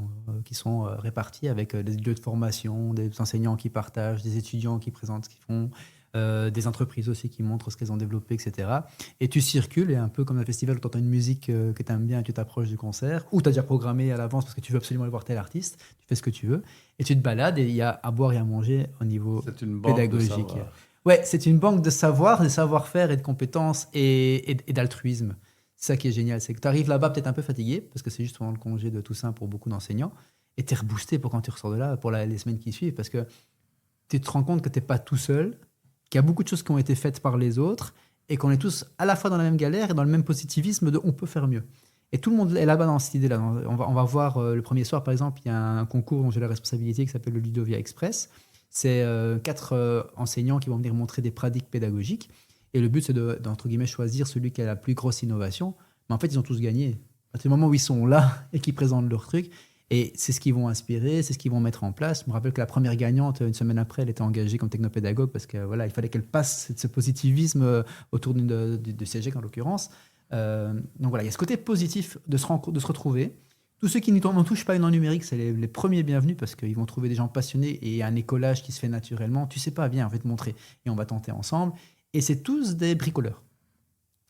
qui sont réparties avec des lieux de formation, des enseignants qui partagent, des étudiants qui présentent ce qu'ils font, des entreprises aussi qui montrent ce qu'elles ont développé, etc. Et tu circules, et un peu comme un festival où tu entends une musique que tu aimes bien et tu t'approches du concert, ou tu as déjà programmé à l'avance parce que tu veux absolument aller voir tel artiste, tu fais ce que tu veux, et tu te balades et il y a à boire et à manger au niveau pédagogique. Ouais, c'est une banque de savoir, de savoir-faire et de compétences et d'altruisme. C'est ça qui est génial, c'est que tu arrives là-bas peut-être un peu fatigué, parce que c'est juste pendant le congé de Toussaint pour beaucoup d'enseignants, et tu es reboosté pour quand tu ressors de là, pour les semaines qui suivent, parce que tu te rends compte que tu n'es pas tout seul, qu'il y a beaucoup de choses qui ont été faites par les autres, et qu'on est tous à la fois dans la même galère et dans le même positivisme de on peut faire mieux. Et tout le monde est là-bas dans cette idée-là. On va voir le premier soir, par exemple, il y a un concours dont j'ai la responsabilité qui s'appelle le Ludovia Express. C'est 4 enseignants qui vont venir montrer des pratiques pédagogiques. Et le but, c'est d'entre guillemets, choisir celui qui a la plus grosse innovation. Mais en fait, ils ont tous gagné. À partir du moment où ils sont là et qu'ils présentent leur truc, Et c'est ce qu'ils vont inspirer, c'est ce qu'ils vont mettre en place. Je me rappelle que la première gagnante, une semaine après, elle était engagée comme technopédagogue parce que voilà, il fallait qu'elle passe ce positivisme autour du CEGEC en l'occurrence. Donc voilà, il y a ce côté positif de se retrouver. Tous ceux qui n'en touchent pas une en numérique, c'est les premiers bienvenus parce qu'ils vont trouver des gens passionnés et un écolage qui se fait naturellement. Tu sais pas, viens, on va te montrer et on va tenter ensemble. Et c'est tous des bricoleurs.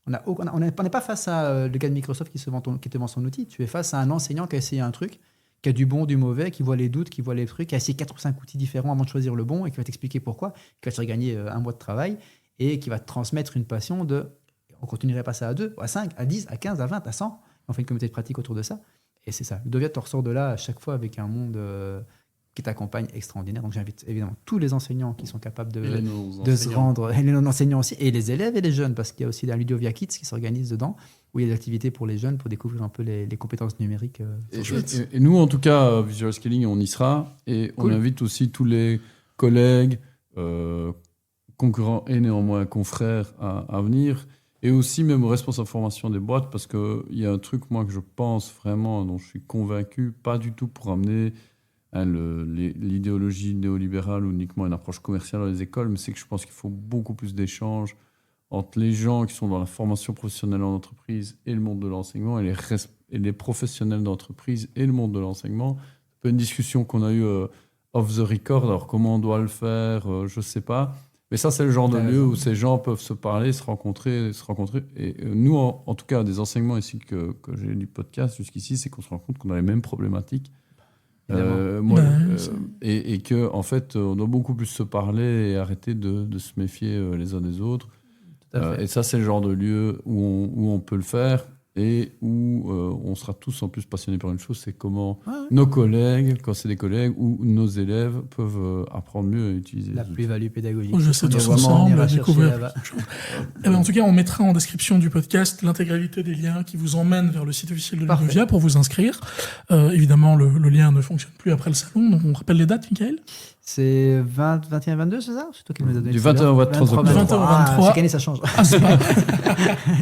On n'est pas face à le gars de Microsoft qui te vend son outil. Tu es face à un enseignant qui a essayé un truc, qui a du bon, du mauvais, qui voit les doutes, qui voit les trucs, qui a essayé 4 ou 5 outils différents avant de choisir le bon et qui va t'expliquer pourquoi, qui va te faire gagner un mois de travail et qui va te transmettre une passion on continuerait pas ça à 2, à 5, à 10, à 15, à 20, à 100. On fait une communauté de pratique autour de ça. Et c'est ça. Ludovia te ressort de là à chaque fois avec un monde qui t'accompagne extraordinaire. Donc j'invite évidemment tous les enseignants qui sont capables de se rendre, et les non-enseignants aussi, et les élèves et les jeunes, parce qu'il y a aussi la Ludovia Kids qui s'organise dedans, où il y a des activités pour les jeunes pour découvrir un peu les compétences numériques. Et nous, en tout cas, Visual Scaling, on y sera. Et on invite aussi tous les collègues, concurrents et néanmoins confrères à venir. Et aussi même aux responsables formation des boîtes, parce qu'il y a un truc, moi, que je pense vraiment, dont je suis convaincu, pas du tout pour amener l'idéologie néolibérale ou uniquement une approche commerciale dans les écoles, mais c'est que je pense qu'il faut beaucoup plus d'échanges entre les gens qui sont dans la formation professionnelle en entreprise et le monde de l'enseignement, et les professionnels d'entreprise et le monde de l'enseignement. C'est une discussion qu'on a eue off the record, alors comment on doit le faire, je ne sais pas. Mais ça, c'est le genre de lieu où ces gens peuvent se parler, se rencontrer. Et nous, en tout cas, des enseignements ici que j'ai du podcast jusqu'ici, c'est qu'on se rend compte qu'on a les mêmes problématiques. Et que, en fait, on doit beaucoup plus se parler et arrêter de se méfier les uns des autres. Et ça, c'est le genre de lieu où on peut le faire et où on sera tous en plus passionnés par une chose, c'est comment nos collègues, quand c'est des collègues, ou nos élèves peuvent apprendre mieux à utiliser la plus-value pédagogique. Je sais tous ensemble découvrir. En tout cas, on mettra en description du podcast l'intégralité des liens qui vous emmènent vers le site officiel de Ludovia pour vous inscrire. Évidemment, le lien ne fonctionne plus après le salon, donc on rappelle les dates, Michael. C'est 21, 22, c'est ça? C'est toi qui me l'as donné. Du 21 au 23 octobre. 21 au 23. Chaque année, ça change. ASPA.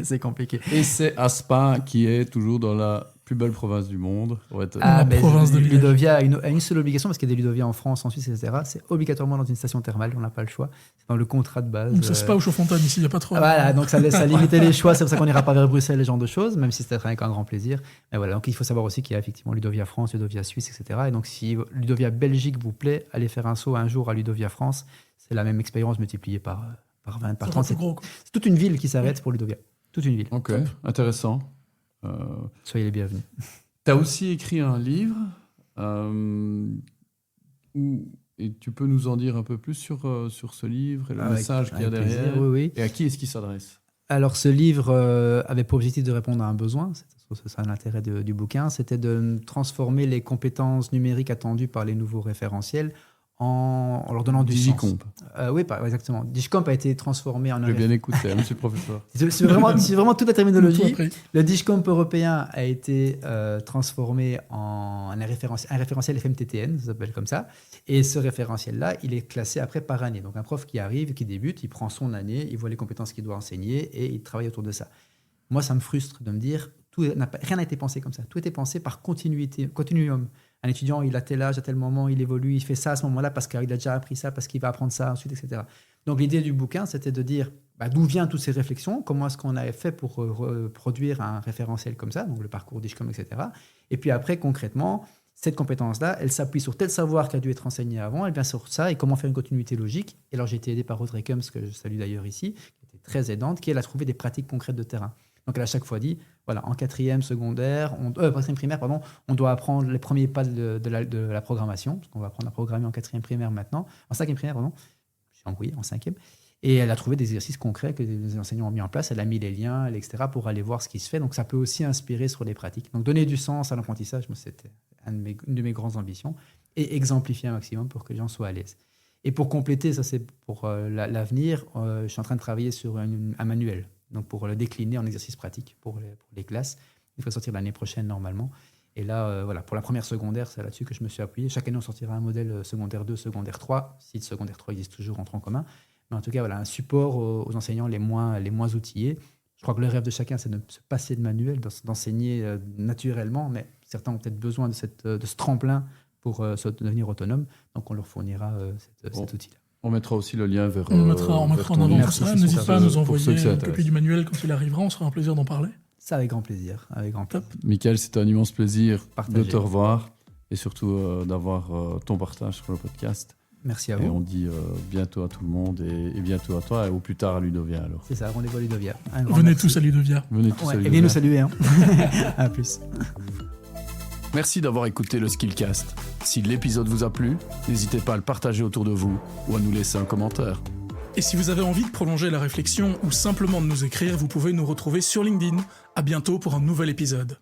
C'est compliqué. Et c'est ASPA qui est toujours dans la plus belle province du monde. Province de Ludovia a une seule obligation, parce qu'il y a des Ludovia en France, en Suisse, etc. C'est obligatoirement dans une station thermale, on n'a pas le choix. C'est dans le contrat de base. Donc ça se passe au Chaudfontaine ici, il n'y a pas trop. Voilà, donc ça laisse à limiter les choix, c'est pour ça qu'on n'ira pas vers Bruxelles, ce genre de choses, même si c'était avec un grand plaisir. Mais voilà, donc il faut savoir aussi qu'il y a effectivement Ludovia France, Ludovia Suisse, etc. Et donc si Ludovia Belgique vous plaît, allez faire un saut un jour à Ludovia France. C'est la même expérience multipliée par 20, par 30. C'est toute une ville qui s'arrête pour Ludovia. Toute une ville. Ok, intéressant. Soyez les bienvenus. Tu as aussi écrit un livre et tu peux nous en dire un peu plus sur ce livre et le message qu'il y a derrière plaisir, oui. Et à qui est-ce qu'il s'adresse? Alors ce livre avait pour objectif de répondre à un besoin, c'est ça l'intérêt du bouquin, c'était de transformer les compétences numériques attendues par les nouveaux référentiels en leur donnant du Digicomp. Sens. Oui, a été transformé en... J'ai bien écouté, monsieur le professeur. C'est vraiment toute la terminologie. Le Digicomp européen a été transformé en un référentiel FMTTN, ça s'appelle comme ça. Et ce référentiel-là, il est classé après par année. Donc un prof qui arrive, qui débute, il prend son année, il voit les compétences qu'il doit enseigner et il travaille autour de ça. Moi, ça me frustre de me dire, rien n'a été pensé comme ça. Tout était pensé par continuum. Un étudiant, il a tel âge, à tel moment, il évolue, il fait ça à ce moment-là parce qu'il a déjà appris ça, parce qu'il va apprendre ça ensuite, etc. Donc l'idée du bouquin, c'était de dire d'où viennent toutes ces réflexions, comment est-ce qu'on avait fait pour produire un référentiel comme ça, donc le parcours Digicomp, etc. Et puis après, concrètement, cette compétence-là, elle s'appuie sur tel savoir qui a dû être enseigné avant, elle vient sur ça, et comment faire une continuité logique. Et alors j'ai été aidé par Audrey Kums, que je salue d'ailleurs ici, qui était très aidante, qui elle a trouvé des pratiques concrètes de terrain. Donc elle a à chaque fois dit, voilà, en quatrième primaire, on doit apprendre les premiers pas de la programmation, parce qu'on va apprendre à programmer en quatrième primaire maintenant, en cinquième primaire, je suis embrouillé, en cinquième. Et elle a trouvé des exercices concrets que les enseignants ont mis en place, elle a mis les liens, etc., pour aller voir ce qui se fait. Donc ça peut aussi inspirer sur les pratiques. Donc donner du sens à l'apprentissage, moi, c'était une de mes grandes ambitions, et exemplifier un maximum pour que les gens soient à l'aise. Et pour compléter, ça c'est pour l'avenir, je suis en train de travailler sur un manuel. Donc pour le décliner en exercice pratique pour les classes. Il faut sortir l'année prochaine normalement. Et là, pour la première secondaire, c'est là-dessus que je me suis appuyé. Chaque année, on sortira un modèle secondaire 2, secondaire 3. Si le secondaire 3 existe toujours en tronc commun. Mais en tout cas, un support aux enseignants les moins outillés Je crois que le rêve de chacun, c'est de se passer de manuel, d'enseigner naturellement, mais certains ont peut-être besoin de ce tremplin pour devenir autonome. Donc, on leur fournira cet outil-là. On mettra aussi le lien vers. On mettra en avant tout ça. N'hésite pas à nous pour ceux envoyer que ça une intéresse. copie du manuel quand il arrivera. On sera un plaisir d'en parler. Ça, avec grand plaisir. Avec grand plaisir. Michael, c'était un immense plaisir Partagé. de te revoir et surtout d'avoir ton partage sur le podcast. Merci à Et vous. on dit bientôt à tout le monde et bientôt à toi et au plus tard à Ludovia alors. C'est ça, rendez-vous à Ludovia. Un grand Venez merci. tous à Ludovia. Venez tous à Ouais, et Ludovia. viens nous saluer. Hein. À plus. Merci d'avoir écouté le Skillcast. Si l'épisode vous a plu, n'hésitez pas à le partager autour de vous ou à nous laisser un commentaire. Et si vous avez envie de prolonger la réflexion ou simplement de nous écrire, vous pouvez nous retrouver sur LinkedIn. À bientôt pour un nouvel épisode.